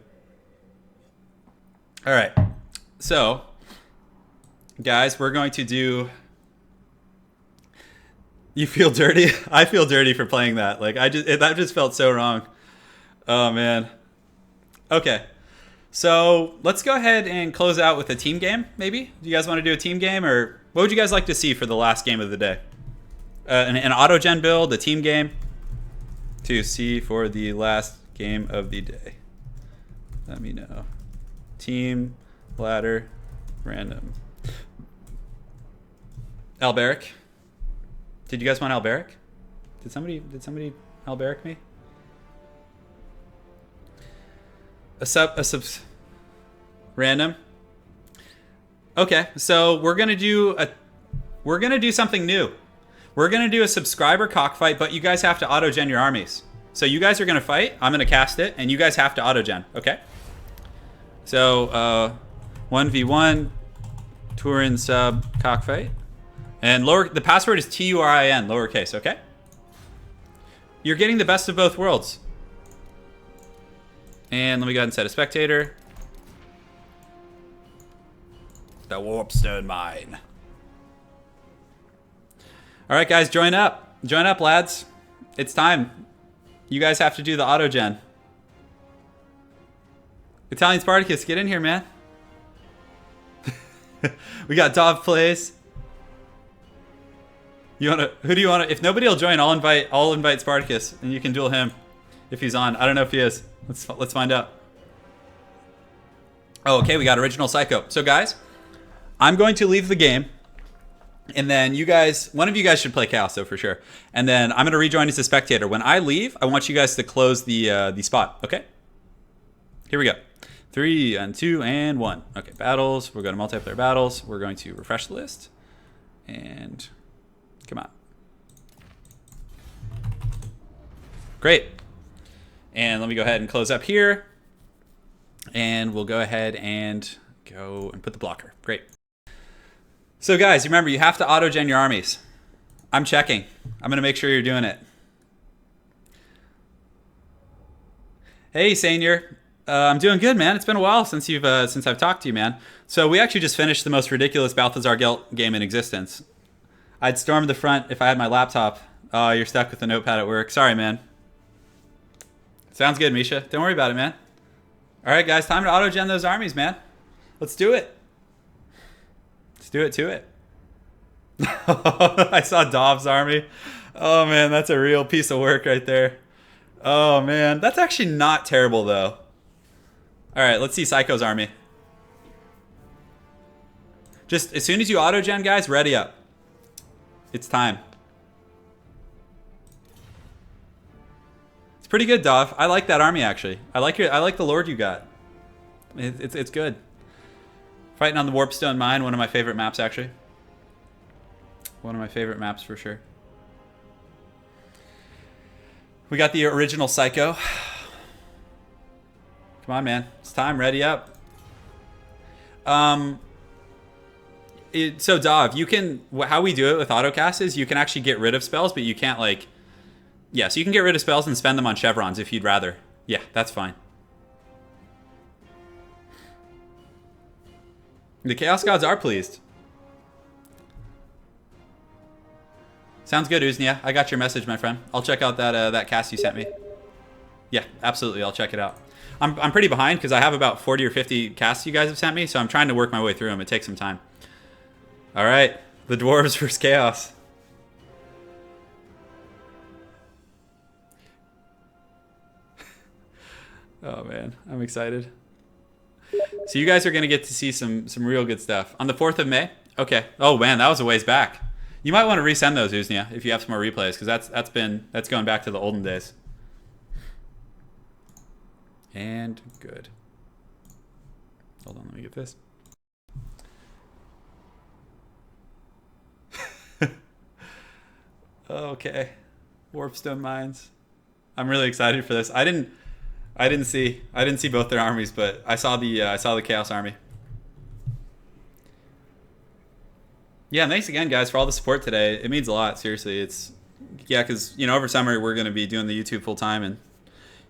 All right. So, guys, we're going to do... You feel dirty? I feel dirty for playing that. Like, that just felt so wrong. Oh, man. Okay, so let's go ahead and close out with a team game, maybe? Do you guys want to do a team game, or what would you guys like to see for the last game of the day? An Autogen build, a team game to see for the last game of the day. Let me know. Team, ladder, random. Alberic. Did you guys want Alberic? Did somebody Alberic me? A sub random. Okay, so we're gonna do something new. We're gonna do a subscriber cockfight, but you guys have to autogen your armies. So you guys are gonna fight. I'm gonna cast it, and you guys have to autogen. Okay. So 1v1 Turin sub cockfight, and the password is TURIN lowercase. Okay. You're getting the best of both worlds. And let me go ahead and set a spectator. The Warpstone Mine. All right, guys, join up. Join up, lads. It's time. You guys have to do the autogen. Italian Spartacus, get in here, man. We got Dov plays. Who do you wanna? If nobody will join, I'll invite Spartacus, and you can duel him if he's on. I don't know if he is. Let's find out. Oh, okay, we got Original Psycho. So guys, I'm going to leave the game, and then one of you guys should play Chaos, though, for sure. And then I'm going to rejoin as a spectator. When I leave, I want you guys to close the spot, okay? Here we go. 3 and 2 and 1. Okay, battles. We're going to multiplayer battles. We're going to refresh the list. And come on. Great. And let me go ahead and close up here. And we'll go ahead and go and put the blocker. Great. So guys, remember, you have to autogen your armies. I'm checking. I'm going to make sure you're doing it. Hey, Senior. I'm doing good, man. It's been a while since I've talked to you, man. So we actually just finished the most ridiculous Balthazar Gelt game in existence. I'd storm the front if I had my laptop. Oh, you're stuck with the notepad at work. Sorry, man. Sounds good, Misha. Don't worry about it, man. All right, guys, time to autogen those armies, man. Let's do it. Let's do it to it. I saw Dov's army. Oh, man, that's a real piece of work right there. Oh, man. That's actually not terrible, though. All right, let's see Psycho's army. Just as soon as you autogen, guys, ready up. It's time. It's pretty good, Dov. I like that army, actually. I like the Lord you got. It's good. Fighting on the Warpstone Mine, one of my favorite maps, actually. One of my favorite maps for sure. We got the original Psycho. Come on, man. It's time. Ready up. So, Dov, you can... How we do it with autocast is you can actually get rid of spells, but you can't, like... Yeah, so you can get rid of spells and spend them on chevrons if you'd rather. Yeah, that's fine. The Chaos Gods are pleased. Sounds good, Uznia. I got your message, my friend. I'll check out that cast you sent me. Yeah, absolutely. I'll check it out. I'm pretty behind because I have about 40 or 50 casts you guys have sent me, so I'm trying to work my way through them. It takes some time. All right, the Dwarves versus Chaos. Oh man, I'm excited. So you guys are gonna get to see some real good stuff on the 4th of May. Okay. Oh man, that was a ways back. You might want to resend those, Uznia, if you have some more replays, because that's going back to the olden days. And good. Hold on, let me get this. Okay, Warpstone Mines. I'm really excited for this. I didn't see both their armies, but I saw the Chaos army. Yeah, thanks again, guys, for all the support today. It means a lot. Seriously, yeah, because over summer we're going to be doing the YouTube full time, and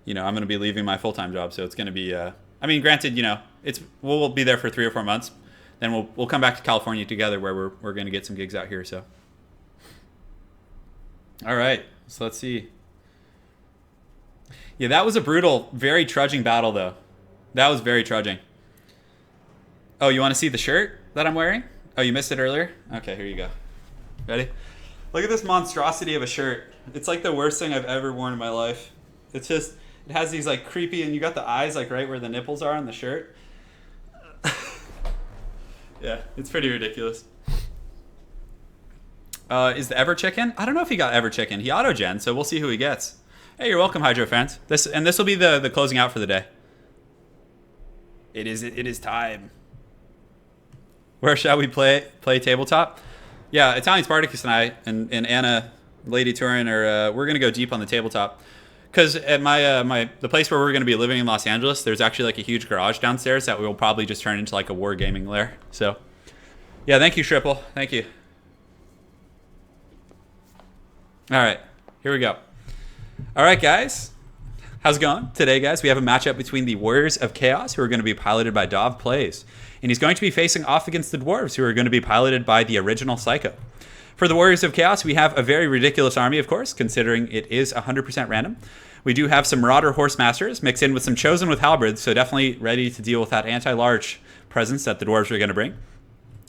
I'm going to be leaving my full time job, so it's going to be. I mean, granted, we'll be there for 3 or 4 months, then we'll come back to California together, where we're going to get some gigs out here. So, all right, so let's see. Yeah, that was a brutal, very trudging battle, though. That was very trudging. Oh, you want to see the shirt that I'm wearing? Oh, you missed it earlier? Okay, here you go. Ready? Look at this monstrosity of a shirt. It's like the worst thing I've ever worn in my life. It has these like creepy, and you got the eyes like right where the nipples are on the shirt. Yeah, it's pretty ridiculous. Is the Ever Chicken? I don't know if he got Ever Chicken. He autogen, so we'll see who he gets. Hey, you're welcome, Hydro fans. This will be the closing out for the day. It is time. Where shall we play tabletop? Yeah, Italian Spartacus and I and Anna, Lady Turin, we're gonna go deep on the tabletop. Because at the place where we're gonna be living in Los Angeles, there's actually like a huge garage downstairs that we'll probably just turn into like a wargaming lair. So, yeah, thank you, Triple. Thank you. All right, here we go. All right, guys. How's it going? Today, guys, we have a matchup between the Warriors of Chaos, who are going to be piloted by Dov Plays, and he's going to be facing off against the Dwarves, who are going to be piloted by the original Psycho. For the Warriors of Chaos, we have a very ridiculous army, of course, considering it is 100% random. We do have some Marauder Horse Masters mixed in with some Chosen with Halberds, so definitely ready to deal with that anti-large presence that the Dwarves are going to bring.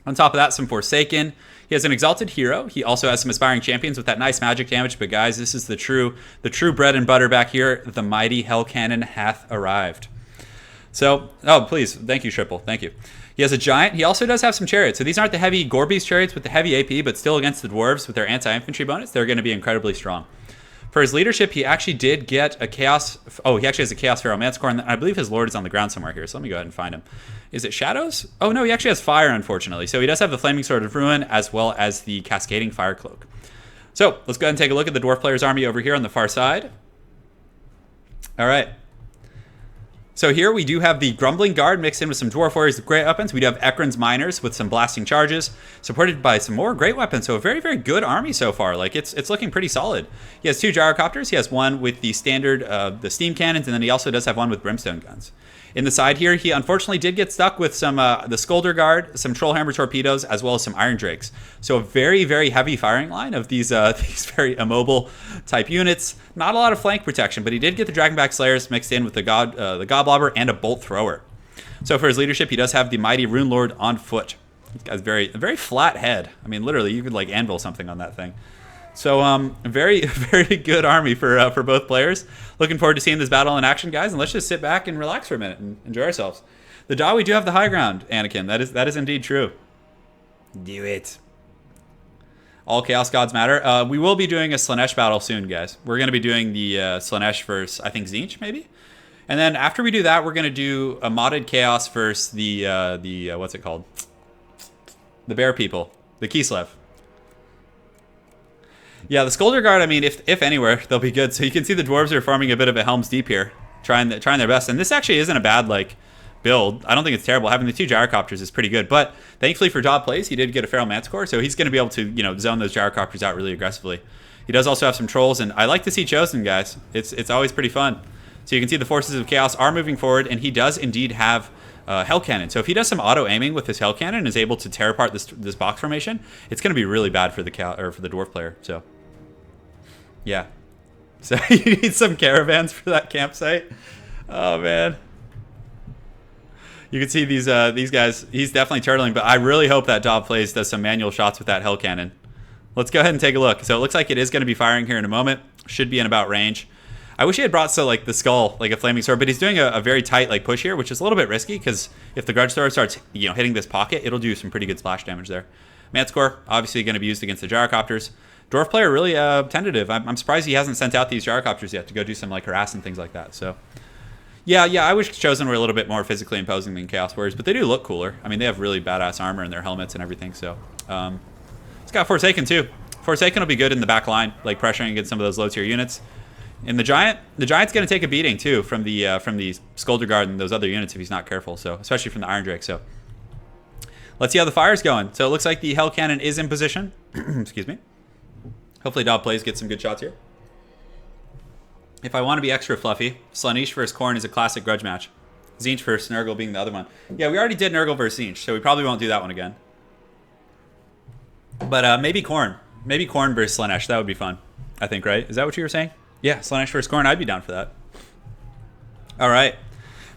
On top of that, some Forsaken. He has an Exalted Hero. He also has some Aspiring Champions with that nice magic damage. But guys, this is the true bread and butter back here. The mighty Hell Cannon hath arrived. So, oh, please. Thank you, Triple. Thank you. He has a Giant. He also does have some Chariots. So these aren't the heavy Gorby's Chariots with the heavy AP, but still against the Dwarves with their anti-infantry bonus, they're going to be incredibly strong. For his leadership, he actually did get a Chaos... Oh, he actually has a Chaos Pharaoh Mancore, and I believe his Lord is on the ground somewhere here. So let me go ahead and find him. Is it Shadows? Oh, no, he actually has Fire, unfortunately. So he does have the Flaming Sword of Ruin, as well as the Cascading Fire Cloak. So let's go ahead and take a look at the Dwarf player's army over here on the far side. All right. So here we do have the Grumbling Guard mixed in with some Dwarf Warriors with great weapons. We do have Ekron's Miners with some blasting charges, supported by some more great weapons. So a very, very good army so far. Like, it's looking pretty solid. He has 2 Gyrocopters. He has one with the standard, the steam cannons, and then he also does have one with brimstone guns. In the side here, he unfortunately did get stuck with some the Scolder Guard, some Trollhammer torpedoes, as well as some Iron Drakes. So a very, very heavy firing line of these these very immobile type units. Not a lot of flank protection, but he did get the Dragonback Slayers mixed in with the Godblobber and a Bolt Thrower. So for his leadership, he does have the Mighty Rune Lord on foot. He's got a very flat head. I mean, literally, you could like anvil something on that thing. So, very, very good army for both players. Looking forward to seeing this battle in action, guys. And let's just sit back and relax for a minute and enjoy ourselves. The Daw, we do have the high ground, Anakin. That is indeed true. Do it. All Chaos Gods matter. We will be doing a Slaanesh battle soon, guys. We're going to be doing the Slaanesh versus, I think, Tzeentch, maybe? And then after we do that, we're going to do a modded Chaos versus the what's it called? The Bear People. The Kislev. Yeah, the Scolder Guard, I mean, if anywhere, they'll be good. So you can see the Dwarves are forming a bit of a Helm's Deep here, trying their best. And this actually isn't a bad, like, build. I don't think it's terrible. Having the 2 Gyrocopters is pretty good. But thankfully for Daw Plays, he did get a Feral Manticore, so he's going to be able to, you know, zone those Gyrocopters out really aggressively. He does also have some Trolls, and I like to see Chosen, guys. It's always pretty fun. So you can see the Forces of Chaos are moving forward, and he does indeed have Hell Cannon. So if he does some auto-aiming with his Hell Cannon and is able to tear apart this box formation, it's going to be really bad for the Dwarf player. So yeah. So you need some caravans for that campsite. Oh man. You can see these guys. He's definitely turtling, but I really hope that Daw Plays does some manual shots with that Hell Cannon. Let's go ahead and take a look. So it looks like it is going to be firing here in a moment. Should be in about range. I wish he had brought like the skull, like a flaming sword, but he's doing a very tight like push here, which is a little bit risky because if the Grudge Thrower starts hitting this pocket, it'll do some pretty good splash damage there. Manticore obviously going to be used against the Gyrocopters. Dwarf player really tentative. I'm surprised he hasn't sent out these Gyrocopters yet to go do some like harass and things like that. So yeah, I wish Chosen were a little bit more physically imposing than Chaos Warriors, but they do look cooler. I mean, they have really badass armor in their helmets and everything. So it's got Forsaken too. Forsaken will be good in the back line, like pressuring against some of those low tier units. And the Giant's going to take a beating too from the Scolder Guard and those other units if he's not careful. So especially from the Iron Drake. So let's see how the fire's going. So it looks like the Hell Cannon is in position. Excuse me. Hopefully Daw Plays get some good shots here. If I want to be extra fluffy, Slaanesh versus Khorne is a classic grudge match. Tzeentch versus Nurgle being the other one. Yeah, we already did Nurgle versus Tzeentch, so we probably won't do that one again. But maybe Khorne. Maybe Khorne versus Slaanesh. That would be fun, I think, right? Is that what you were saying? Yeah, Slaanesh versus Khorne. I'd be down for that. All right.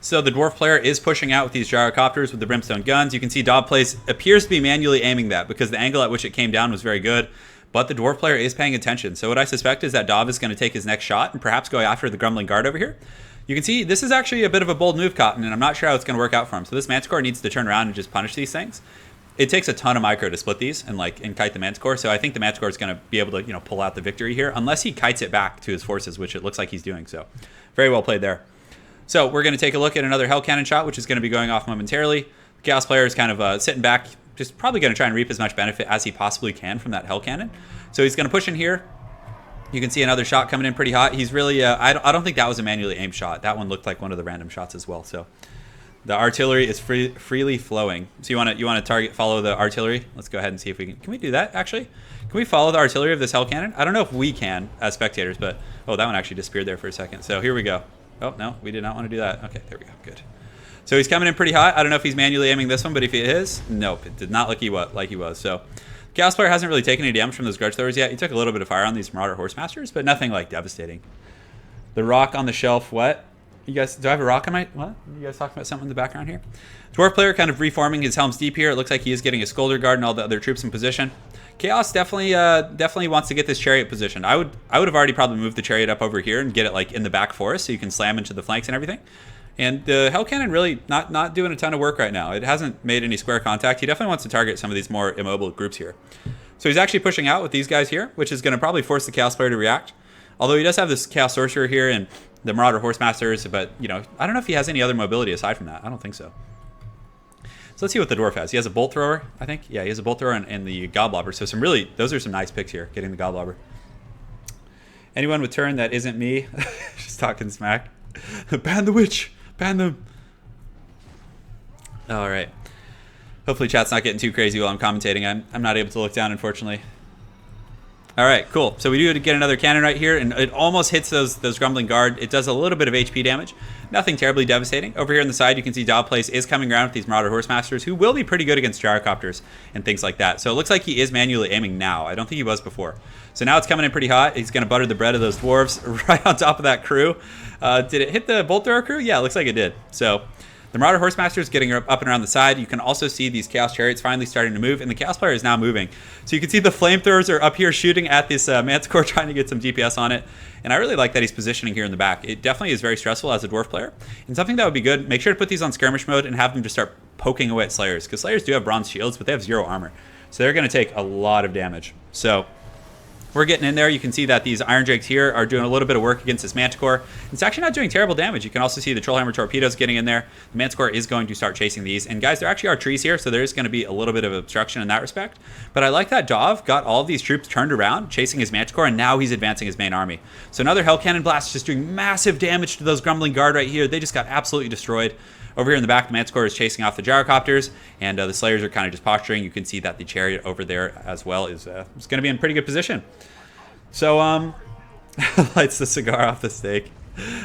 So the Dwarf player is pushing out with these Gyrocopters with the Brimstone guns. You can see Daw Plays appears to be manually aiming that because the angle at which it came down was very good. But the Dwarf player is paying attention. So what I suspect is that Dav is going to take his next shot and perhaps go after the Grumbling Guard over here. You can see this is actually a bit of a bold move, Cotton, and I'm not sure how it's going to work out for him. So this Manticore needs to turn around and just punish these things. It takes a ton of micro to split these and kite the Manticore. So I think the Manticore is going to be able to pull out the victory here, unless he kites it back to his forces, which it looks like he's doing. So very well played there. So we're going to take a look at another Hell Cannon shot, which is going to be going off momentarily. The Chaos player is kind of sitting back, just probably going to try and reap as much benefit as he possibly can from that Hell Cannon. So he's going to push in here. You can see another shot coming in pretty hot. He's really, I don't think that was a manually aimed shot. That one looked like one of the random shots as well. So the artillery is freely flowing. So you want to follow the artillery? Let's go ahead and see if we can we do that actually? Can we follow the artillery of this Hell Cannon? I don't know if we can as spectators, but, oh, that one actually disappeared there for a second. So here we go. Oh, no, we did not want to do that. Okay, there we go, good. So he's coming in pretty hot. I don't know if he's manually aiming this one, but if he is, nope, it did not look like he was. So Chaos player hasn't really taken any damage from those Grudge Throwers yet. He took a little bit of fire on these Marauder Horsemasters, but nothing like devastating. The rock on the shelf, what? You guys, do I have a rock on my, what? You guys talking about something in the background here? Dwarf player kind of reforming his Helm's Deep here. It looks like he is getting a Scolder Guard and all the other troops in position. Chaos definitely wants to get this Chariot positioned. I would have already probably moved the Chariot up over here and get it in the back forest so you can slam into the flanks and everything. And the Hell Cannon really not doing a ton of work right now. It hasn't made any square contact. He definitely wants to target some of these more immobile groups here. So he's actually pushing out with these guys here, which is going to probably force the Chaos player to react. Although he does have this Chaos Sorcerer here and the Marauder Horsemasters, but, I don't know if he has any other mobility aside from that. I don't think so. So let's see what the Dwarf has. He has a Bolt Thrower, I think. Yeah, he has a Bolt Thrower and the Godblobber. So those are some nice picks here, getting the Godblobber. Anyone with turn that isn't me, just talking smack. Ban the witch. Ban them. All right. Hopefully chat's not getting too crazy while I'm commentating. I'm not able to look down, unfortunately. All right, cool. So we do get another cannon right here, and it almost hits those Grumbling Guard. It does a little bit of HP damage. Nothing terribly devastating. Over here on the side, you can see Dogplace is coming around with these Marauder Horsemasters, who will be pretty good against Gyrocopters and things like that. So it looks like he is manually aiming now. I don't think he was before. So now it's coming in pretty hot. He's going to butter the bread of those Dwarves right on top of that crew. Did it hit the Bolt Thrower crew? Yeah, it looks like it did. So the Marauder Horsemasters is getting up and around the side. You can also see these Chaos Chariots finally starting to move, and the Chaos Player is now moving. So you can see the Flamethrowers are up here shooting at this Mancore, trying to get some DPS on it. And I really like that he's positioning here in the back. It definitely is very stressful as a Dwarf player. And something that would be good, make sure to put these on skirmish mode and have them just start poking away at Slayers, because Slayers do have bronze shields, but they have 0 armor. So they're going to take a lot of damage. So we're getting in there. You can see that these Iron Drakes here are doing a little bit of work against this Manticore. It's actually not doing terrible damage. You can also see the Trollhammer Torpedoes getting in there. The Manticore is going to start chasing these. And guys, there actually are trees here, so there is going to be a little bit of obstruction in that respect. But I like that Dov got all of these troops turned around, chasing his Manticore, and now he's advancing his main army. So another Hell Cannon Blast just doing massive damage to those Grumbling Guard right here. They just got absolutely destroyed. Over here in the back, the Manticore is chasing off the Gyrocopters, and the Slayers are kind of just posturing. You can see that the Chariot over there as well is going to be in pretty good position. So, lights the cigar off the steak.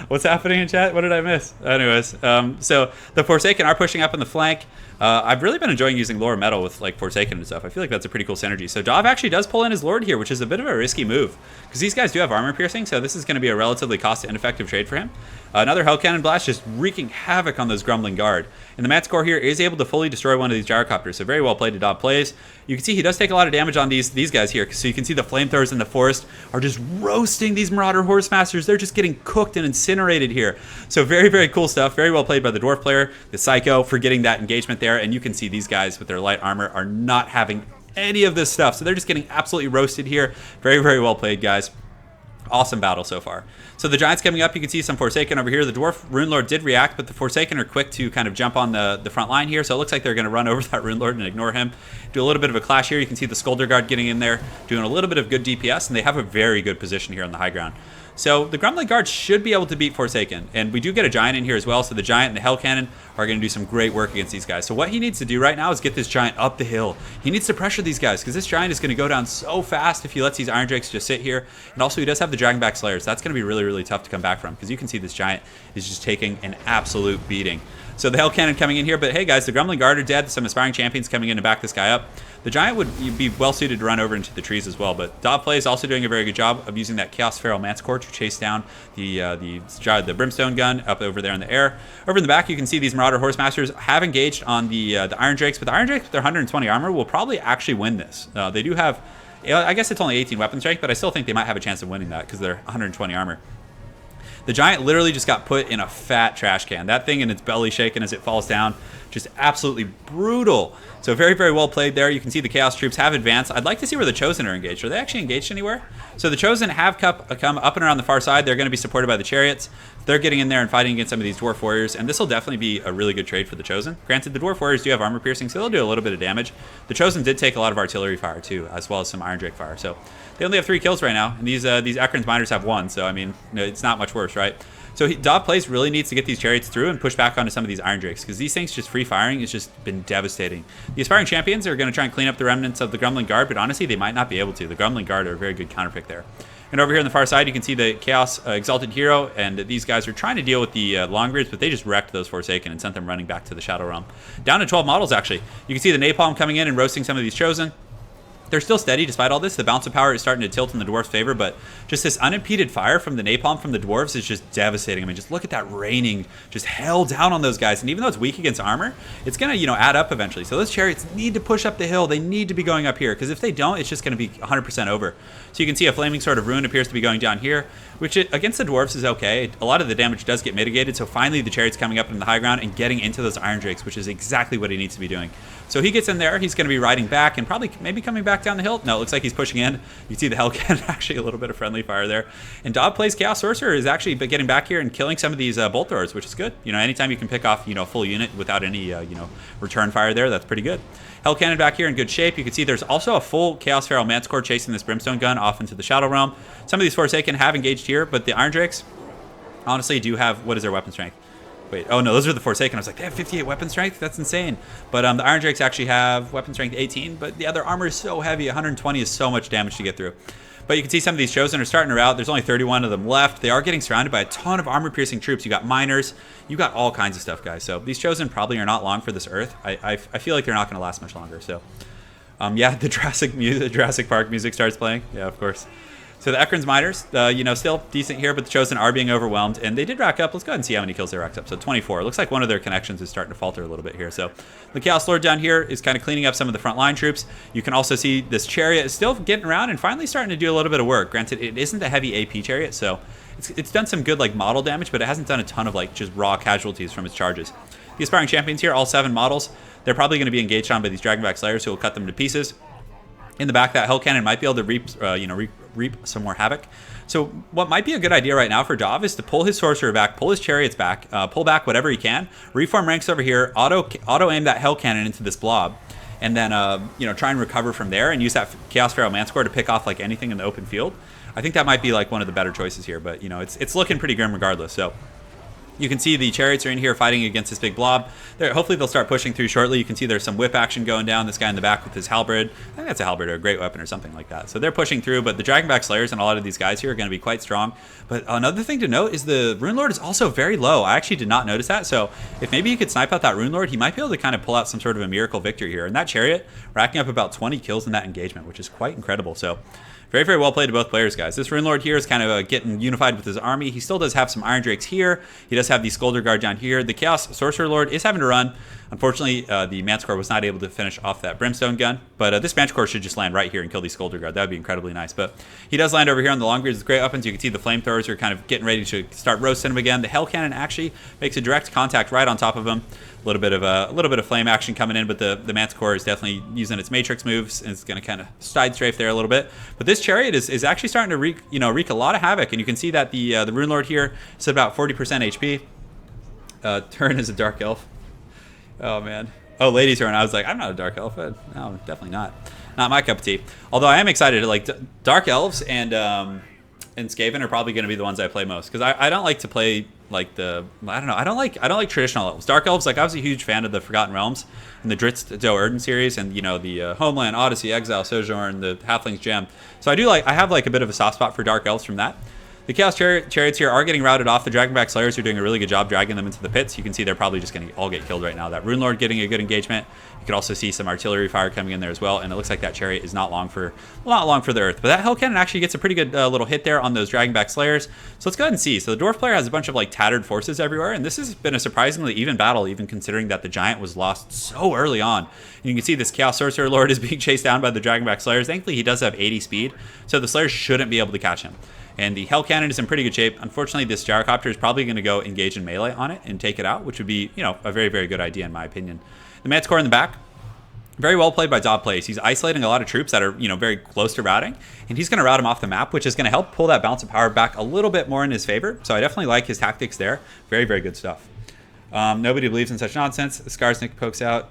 What's happening in chat? What did I miss? Anyways, so the Forsaken are pushing up on the flank. I've really been enjoying using Lower Metal with like Forsaken and stuff. I feel like that's a pretty cool synergy. So Dov actually does pull in his Lord here, which is a bit of a risky move, because these guys do have armor piercing, so this is going to be a relatively cost ineffective trade for him. Another Hell Cannon Blast just wreaking havoc on those Grumbling Guard. And the Manticore here is able to fully destroy one of these Gyrocopters, so very well played to Dov plays. You can see he does take a lot of damage on these guys here, so you can see the Flamethrowers in the forest are just roasting these Marauder Horsemasters. They're just getting cooked and incinerated here. So very, very cool stuff. Very well played by the Dwarf player, the Psycho, for getting that engagement there. And you can see these guys with their light armor are not having any of this stuff, so they're just getting absolutely roasted here. Very, very well played, guys. Awesome battle so far. So the Giants coming up, you can see some Forsaken over here. The Dwarf Rune Lord did react, but the Forsaken are quick to kind of jump on the front line here. So it looks like they're going to run over that Rune Lord and ignore him. Do a little bit of a clash here. You can see the Skulder Guard getting in there, doing a little bit of good DPS, and they have a very good position here on the high ground. So the Grumbling Guard should be able to beat Forsaken. And we do get a Giant in here as well. So the Giant and the Hell Cannon are going to do some great work against these guys. So what he needs to do right now is get this Giant up the hill. He needs to pressure these guys, because this Giant is going to go down so fast if he lets these Iron Drakes just sit here. And also he does have the Dragonback Slayers. That's going to be really, really tough to come back from, because you can see this Giant is just taking an absolute beating. So the Hell Cannon coming in here, but hey guys, the Grumbling Guard are dead. Some Aspiring Champions coming in to back this guy up. The Giant would be well suited to run over into the trees as well, but Dov Play is also doing a very good job of using that Chaos Feral Manticore to chase down the Brimstone gun up over there in the air. Over in the back, you can see these Marauder Horsemasters have engaged on the Iron Drakes, but the Iron Drakes with their 120 armor will probably actually win this. They do have, I guess it's only 18 weapon strength, but I still think they might have a chance of winning that because they're 120 armor. The Giant literally just got put in a fat trash can. That thing and its belly shaking as it falls down. Just absolutely brutal. So very, very well played there. You can see the Chaos Troops have advanced. I'd like to see where the Chosen are engaged. Are they actually engaged anywhere? So the Chosen have come up and around the far side. They're going to be supported by the Chariots. They're getting in there and fighting against some of these Dwarf Warriors, and this will definitely be a really good trade for the Chosen. Granted, the Dwarf Warriors do have armor piercing, so they'll do a little bit of damage. The Chosen did take a lot of artillery fire too, as well as some Iron Drake fire. So they only have 3 kills right now, and these Ekron's Miners have 1, so I mean, it's not much worse, right? So Dov Plays really needs to get these Chariots through and push back onto some of these Iron Drakes, because these things just free firing has just been devastating. The Aspiring Champions are going to try and clean up the remnants of the Grumbling Guard, but honestly, they might not be able to. The Grumbling Guard are a very good counterpick there. And over here on the far side, you can see the Chaos Exalted Hero, and these guys are trying to deal with the Longbeards, but they just wrecked those Forsaken and sent them running back to the Shadow Realm. Down to 12 models, actually. You can see the Napalm coming in and roasting some of these Chosen. They're still steady despite all this. The bounce of power is starting to tilt in the Dwarfs' favor, but just this unimpeded fire from the Napalm from the Dwarves is just devastating. I mean, just look at that raining just hell down on those guys. And even though it's weak against armor, it's going to, add up eventually. So those Chariots need to push up the hill. They need to be going up here, because if they don't, it's just going to be 100% over. So you can see a Flaming Sword of Ruin appears to be going down here, which against the Dwarfs is okay. A lot of the damage does get mitigated, so finally the Chariot's coming up in the high ground and getting into those Iron Drakes, which is exactly what he needs to be doing. So he gets in there, he's going to be riding back and probably maybe coming back down the hill. No, it looks like he's pushing in. You can see the Hell Cannon, actually a little bit of friendly fire there. And Dov Plays Chaos Sorcerer is actually getting back here and killing some of these Bolt Throwers, which is good. Anytime you can pick off, a full unit without any, return fire there, that's pretty good. Hell Cannon back here in good shape. You can see there's also a full Chaos Feral Manticore chasing this Brimstone gun off into the Shadow Realm. Some of these Forsaken have engaged here, but the Iron Drakes honestly do have, what is their weapon strength? Wait, oh no, those are the Forsaken. I was like, they have 58 weapon strength? That's insane. But the Iron Drakes actually have weapon strength 18, but yeah, their armor is so heavy. 120 is so much damage to get through. But you can see some of these Chosen are starting to rout. There's only 31 of them left. They are getting surrounded by a ton of armor-piercing troops. You got miners. You got all kinds of stuff, guys. So these Chosen probably are not long for this Earth. I feel like they're not going to last much longer. So, yeah, the Jurassic Park music starts playing. Yeah, of course. So the Ekron's miners, you know, still decent here, but the Chosen are being overwhelmed, and they did rack up. Let's go ahead and see how many kills they racked up. So 24. It looks like one of their connections is starting to falter a little bit here. So the Chaos Lord down here is kind of cleaning up some of the frontline troops. You can also see this Chariot is still getting around and finally starting to do a little bit of work. Granted, it isn't a heavy AP Chariot, so it's done some good like model damage, but it hasn't done a ton of like just raw casualties from its charges. The Aspiring Champions here, all 7 models, they're probably going to be engaged on by these Dragonback Slayers who will cut them to pieces. In the back, that Hell Cannon might be able to reap some more havoc. So what might be a good idea right now for Dov is to pull his Sorcerer back, pull his Chariots back, pull back whatever he can, reform ranks over here, auto aim that Hell Cannon into this blob, and then you know, try and recover from there and use that Chaos Pharaoh Mancore to pick off like anything in the open field. I think that might be like one of the better choices here, but you know, it's looking pretty grim regardless. So you can see the Chariots are in here fighting against this big blob. Hopefully they'll start pushing through shortly. You can see there's some whip action going down. This guy in the back with his halberd. I think that's a halberd or a great weapon or something like that. So they're pushing through, but the Dragonback Slayers and a lot of these guys here are going to be quite strong. But another thing to note is the Rune Lord is also very low. I actually did not notice that. So if maybe you could snipe out that Rune Lord, he might be able to kind of pull out some sort of a miracle victory here. And that Chariot racking up about 20 kills in that engagement, which is quite incredible. So very, very well played to both players, guys. This Rune Lord here is kind of getting unified with his army. He still does have some Iron Drakes here. He does have the Skulder Guard down here. The Chaos Sorcerer Lord is having to run. Unfortunately, the Mancore was not able to finish off that Brimstone gun. But this Mancore should just land right here and kill the Skulder Guard. That would be incredibly nice. But he does land over here on the Longbeards with great weapons. You can see the Flamethrowers are kind of getting ready to start roasting him again. The Hell Cannon actually makes a direct contact right on top of him. A little bit of flame action coming in, but the Manticore is definitely using its Matrix moves, and it's going to kind of side strafe there a little bit. But this Chariot is actually starting to wreak a lot of havoc, and you can see that the Rune Lord here is at about 40% HP. Turin is a Dark Elf. Oh man. Oh, Lady Turin. I was like, I'm not a Dark Elf. No, definitely not. Not my cup of tea. Although I am excited. Like Dark Elves and Skaven are probably going to be the ones I play most, because I don't like to play like I don't know. I don't like traditional elves. Dark Elves, like I was a huge fan of the Forgotten Realms and the Drizzt Doe Erden series, and you know the Homeland, Odyssey, Exile, Sojourn, the Halfling's Gem. So I have like a bit of a soft spot for Dark Elves from that. The Chaos Chariots here are getting routed off. The Dragonback Slayers are doing a really good job dragging them into the pits. You can see they're probably just going to all get killed right now. That Rune Lord getting a good engagement. You can also see some artillery fire coming in there as well, and it looks like that Chariot is not long for the Earth. But that Hell Cannon actually gets a pretty good little hit there on those Dragonback Slayers. So let's go ahead and see. So the Dwarf player has a bunch of like tattered forces everywhere, and this has been a surprisingly even battle, even considering that the Giant was lost so early on. And you can see this Chaos Sorcerer Lord is being chased down by the Dragonback Slayers. Thankfully, he does have 80 speed, so the Slayers shouldn't be able to catch him. And the Hell Cannon is in pretty good shape. Unfortunately, this Gyrocopter is probably going to go engage in melee on it and take it out, which would be, you know, a very, very good idea in my opinion. The Manticore in the back, very well played by Dob Plays. He's isolating a lot of troops that are, you know, very close to routing, and he's going to route them off the map, which is going to help pull that balance of power back a little bit more in his favor. So I definitely like his tactics there. Very, very good stuff. Nobody believes in such nonsense. Skarsnik pokes out,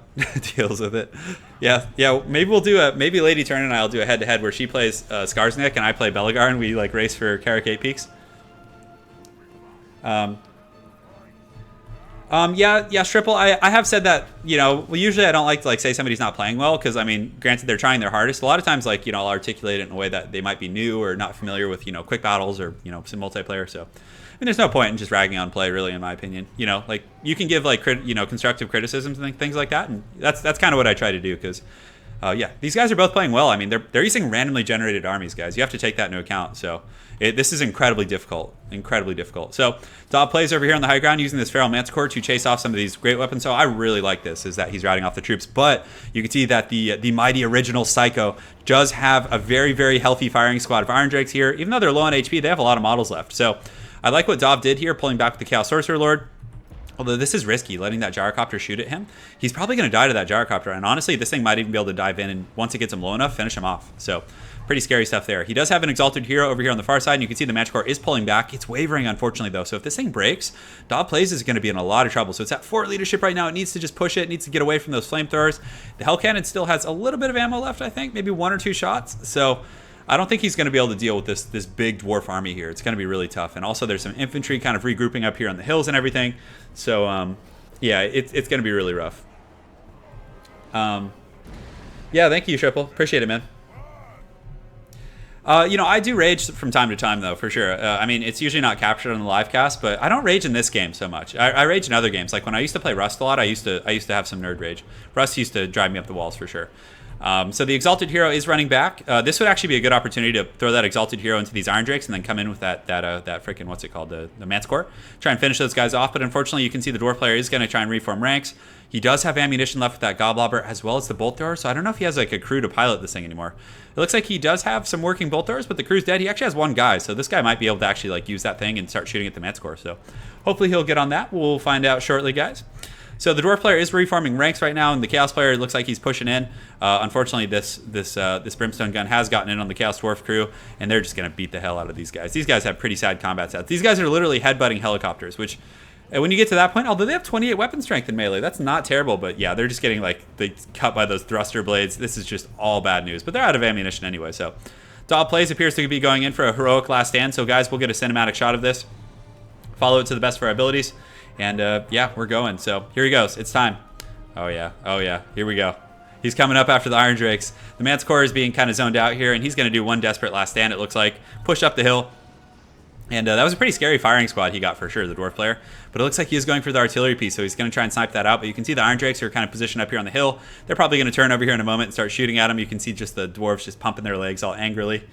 deals with it. Yeah. Maybe we'll do maybe Lady Turn and I'll do a head-to-head where she plays Skarsnik and I play Belegar, and we like race for Karakate Peaks. Yeah, Stripple, I have said that, you know, well, usually I don't like to like say somebody's not playing well, because I mean, granted, they're trying their hardest. A lot of times, like, you know, I'll articulate it in a way that they might be new or not familiar with, you know, quick battles or, you know, some multiplayer. So I mean, there's no point in just ragging on play, really, in my opinion. You know, like, you can give like constructive criticisms and things like that, and that's kind of what I try to do, because yeah, these guys are both playing well. I mean, they're using randomly generated armies, guys. You have to take that into account. So this is incredibly difficult. So Dob Plays over here on the high ground using this Feral Manticore to chase off some of these great weapons. So I really like this, is that he's routing off the troops. But you can see that the mighty original Psycho does have a very, very healthy firing squad of Iron Drakes here. Even though they're low on HP, they have a lot of models left. So I like what Dob did here, pulling back with the Chaos Sorcerer Lord. Although this is risky, letting that Gyrocopter shoot at him. He's probably going to die to that Gyrocopter, and honestly, this thing might even be able to dive in, and once it gets him low enough, finish him off. So, pretty scary stuff there. He does have an Exalted Hero over here on the far side, and you can see the Manticore is pulling back. It's wavering, unfortunately, though. So if this thing breaks, Dob Plays is going to be in a lot of trouble. So it's at 4 leadership right now. It needs to just push it. It needs to get away from those flamethrowers. The Hell Cannon still has a little bit of ammo left, I think. Maybe 1 or 2 shots. So I don't think he's going to be able to deal with this big dwarf army here. It's going to be really tough. And also there's some infantry kind of regrouping up here on the hills and everything. So, yeah, it's going to be really rough. Yeah, thank you, Triple. Appreciate it, man. You know, I do rage from time to time, though, for sure. I mean, it's usually not captured on the live cast, but I don't rage in this game so much. I rage in other games. Like when I used to play Rust a lot, I used to have some nerd rage. Rust used to drive me up the walls for sure. So the Exalted Hero is running back. This would actually be a good opportunity to throw that Exalted Hero into these Iron Drakes and then come in with that freaking, what's it called, the Mancore. Try and finish those guys off, but unfortunately you can see the Dwarf player is going to try and reform ranks. He does have ammunition left with that Goblobber as well as the Bolt Thrower, so I don't know if he has like a crew to pilot this thing anymore. It looks like he does have some working Bolt Throwers, but the crew's dead. He actually has one guy, so this guy might be able to actually like use that thing and start shooting at the Mancore. So hopefully he'll get on that. We'll find out shortly, guys. So the Dwarf player is reforming ranks right now, and the Chaos player looks like he's pushing in. Unfortunately, this Brimstone gun has gotten in on the Chaos Dwarf crew, and they're just going to beat the hell out of these guys. These guys have pretty sad combat stats. These guys are literally headbutting helicopters, which, when you get to that point, although they have 28 weapon strength in melee, that's not terrible, but yeah, they're just getting like they cut by those thruster blades. This is just all bad news, but they're out of ammunition anyway. So Dob Plays appears to be going in for a heroic last stand. So guys, we'll get a cinematic shot of this, follow it to the best of our abilities, and yeah, we're going. So here he goes. It's time. Oh yeah, here we go. He's coming up after the Iron Drakes. The Mancore is being kind of zoned out here, and he's going to do one desperate last stand, it looks like. Push up the hill. And that was a pretty scary firing squad he got for sure, the Dwarf player. But it looks like he is going for the artillery piece, so he's going to try and snipe that out. But you can see the Iron Drakes are kind of positioned up here on the hill. They're probably going to turn over here in a moment and start shooting at him. You can see just the Dwarves just pumping their legs all angrily.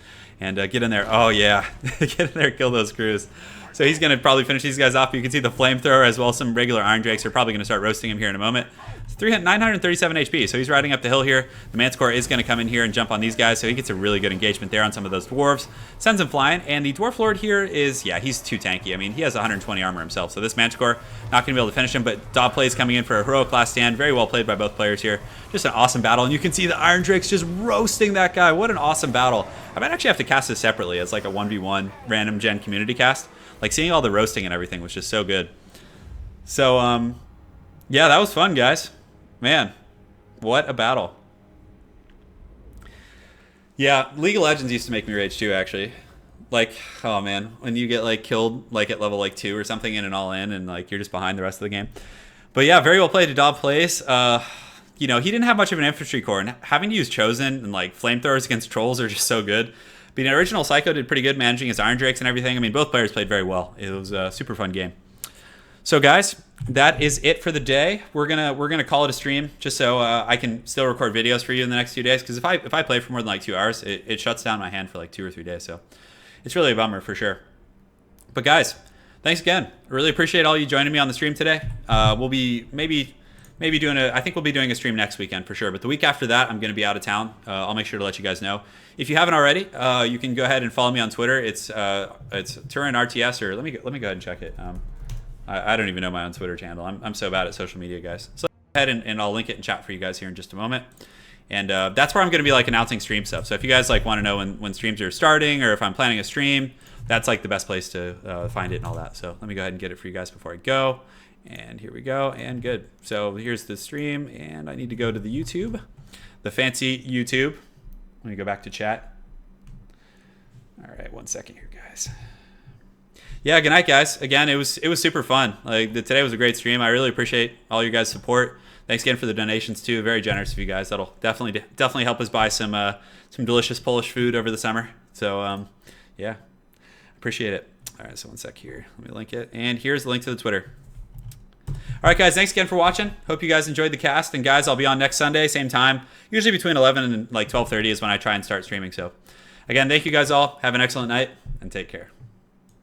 And get in there. Oh, yeah. Get in there, kill those crews. So he's going to probably finish these guys off. You can see the Flamethrower as well as some regular Iron Drakes are probably going to start roasting him here in a moment. It's 937 HP, so he's riding up the hill here. The Mancore is going to come in here and jump on these guys, so he gets a really good engagement there on some of those Dwarves. Sends him flying, and the Dwarf Lord here is, yeah, he's too tanky. I mean, he has 120 armor himself, so this Mancore not going to be able to finish him, but Dob Plays coming in for a heroic last stand. Very well played by both players here. Just an awesome battle, and you can see the Iron Drakes just roasting that guy. What an awesome battle. I might actually have to cast this separately as like a 1v1 random gen community cast. Like seeing all the roasting and everything was just so good. So, yeah, that was fun, guys. Man, what a battle. Yeah, League of Legends used to make me rage too, actually. Like, oh man, when you get like killed like at level like 2 or something in an all-in and like you're just behind the rest of the game. But yeah, very well played to Dob Plays. You know, he didn't have much of an infantry corps, and having to use Chosen and like flamethrowers against trolls are just so good. But the original Psycho did pretty good managing his Iron Drakes and everything. I mean, both players played very well. It was a super fun game. So guys, that is it for the day. We're gonna call it a stream just so I can still record videos for you in the next few days. Because if I play for more than like 2 hours, it shuts down my hand for like 2 or 3 days. So it's really a bummer for sure. But guys, thanks again. I really appreciate all you joining me on the stream today. We'll be maybe doing I think we'll be doing a stream next weekend for sure. But the week after that, I'm gonna be out of town. I'll make sure to let you guys know. If you haven't already, you can go ahead and follow me on Twitter. It's Turin RTS, or let me go ahead and check it. I don't even know my own Twitter channel. I'm so bad at social media, guys. So go ahead and I'll link it in chat for you guys here in just a moment. And that's where I'm going to be like announcing stream stuff. So if you guys like want to know when streams are starting or if I'm planning a stream, that's like the best place to find it and all that. So let me go ahead and get it for you guys before I go. And here we go. And good. So here's the stream, and I need to go to the YouTube, the fancy YouTube. Let me go back to chat. All right, 1 second here, guys. Yeah, good night, guys. Again, it was super fun. Like today was a great stream. I really appreciate all your guys' support. Thanks again for the donations too. Very generous of you guys. That'll definitely help us buy some delicious Polish food over the summer. So yeah, appreciate it. All right, so 1 sec here. Let me link it, and here's the link to the Twitter. All right, guys. Thanks again for watching. Hope you guys enjoyed the cast. And guys, I'll be on next Sunday, same time. Usually between 11 and like 12:30 is when I try and start streaming. So again, thank you guys all. Have an excellent night and take care.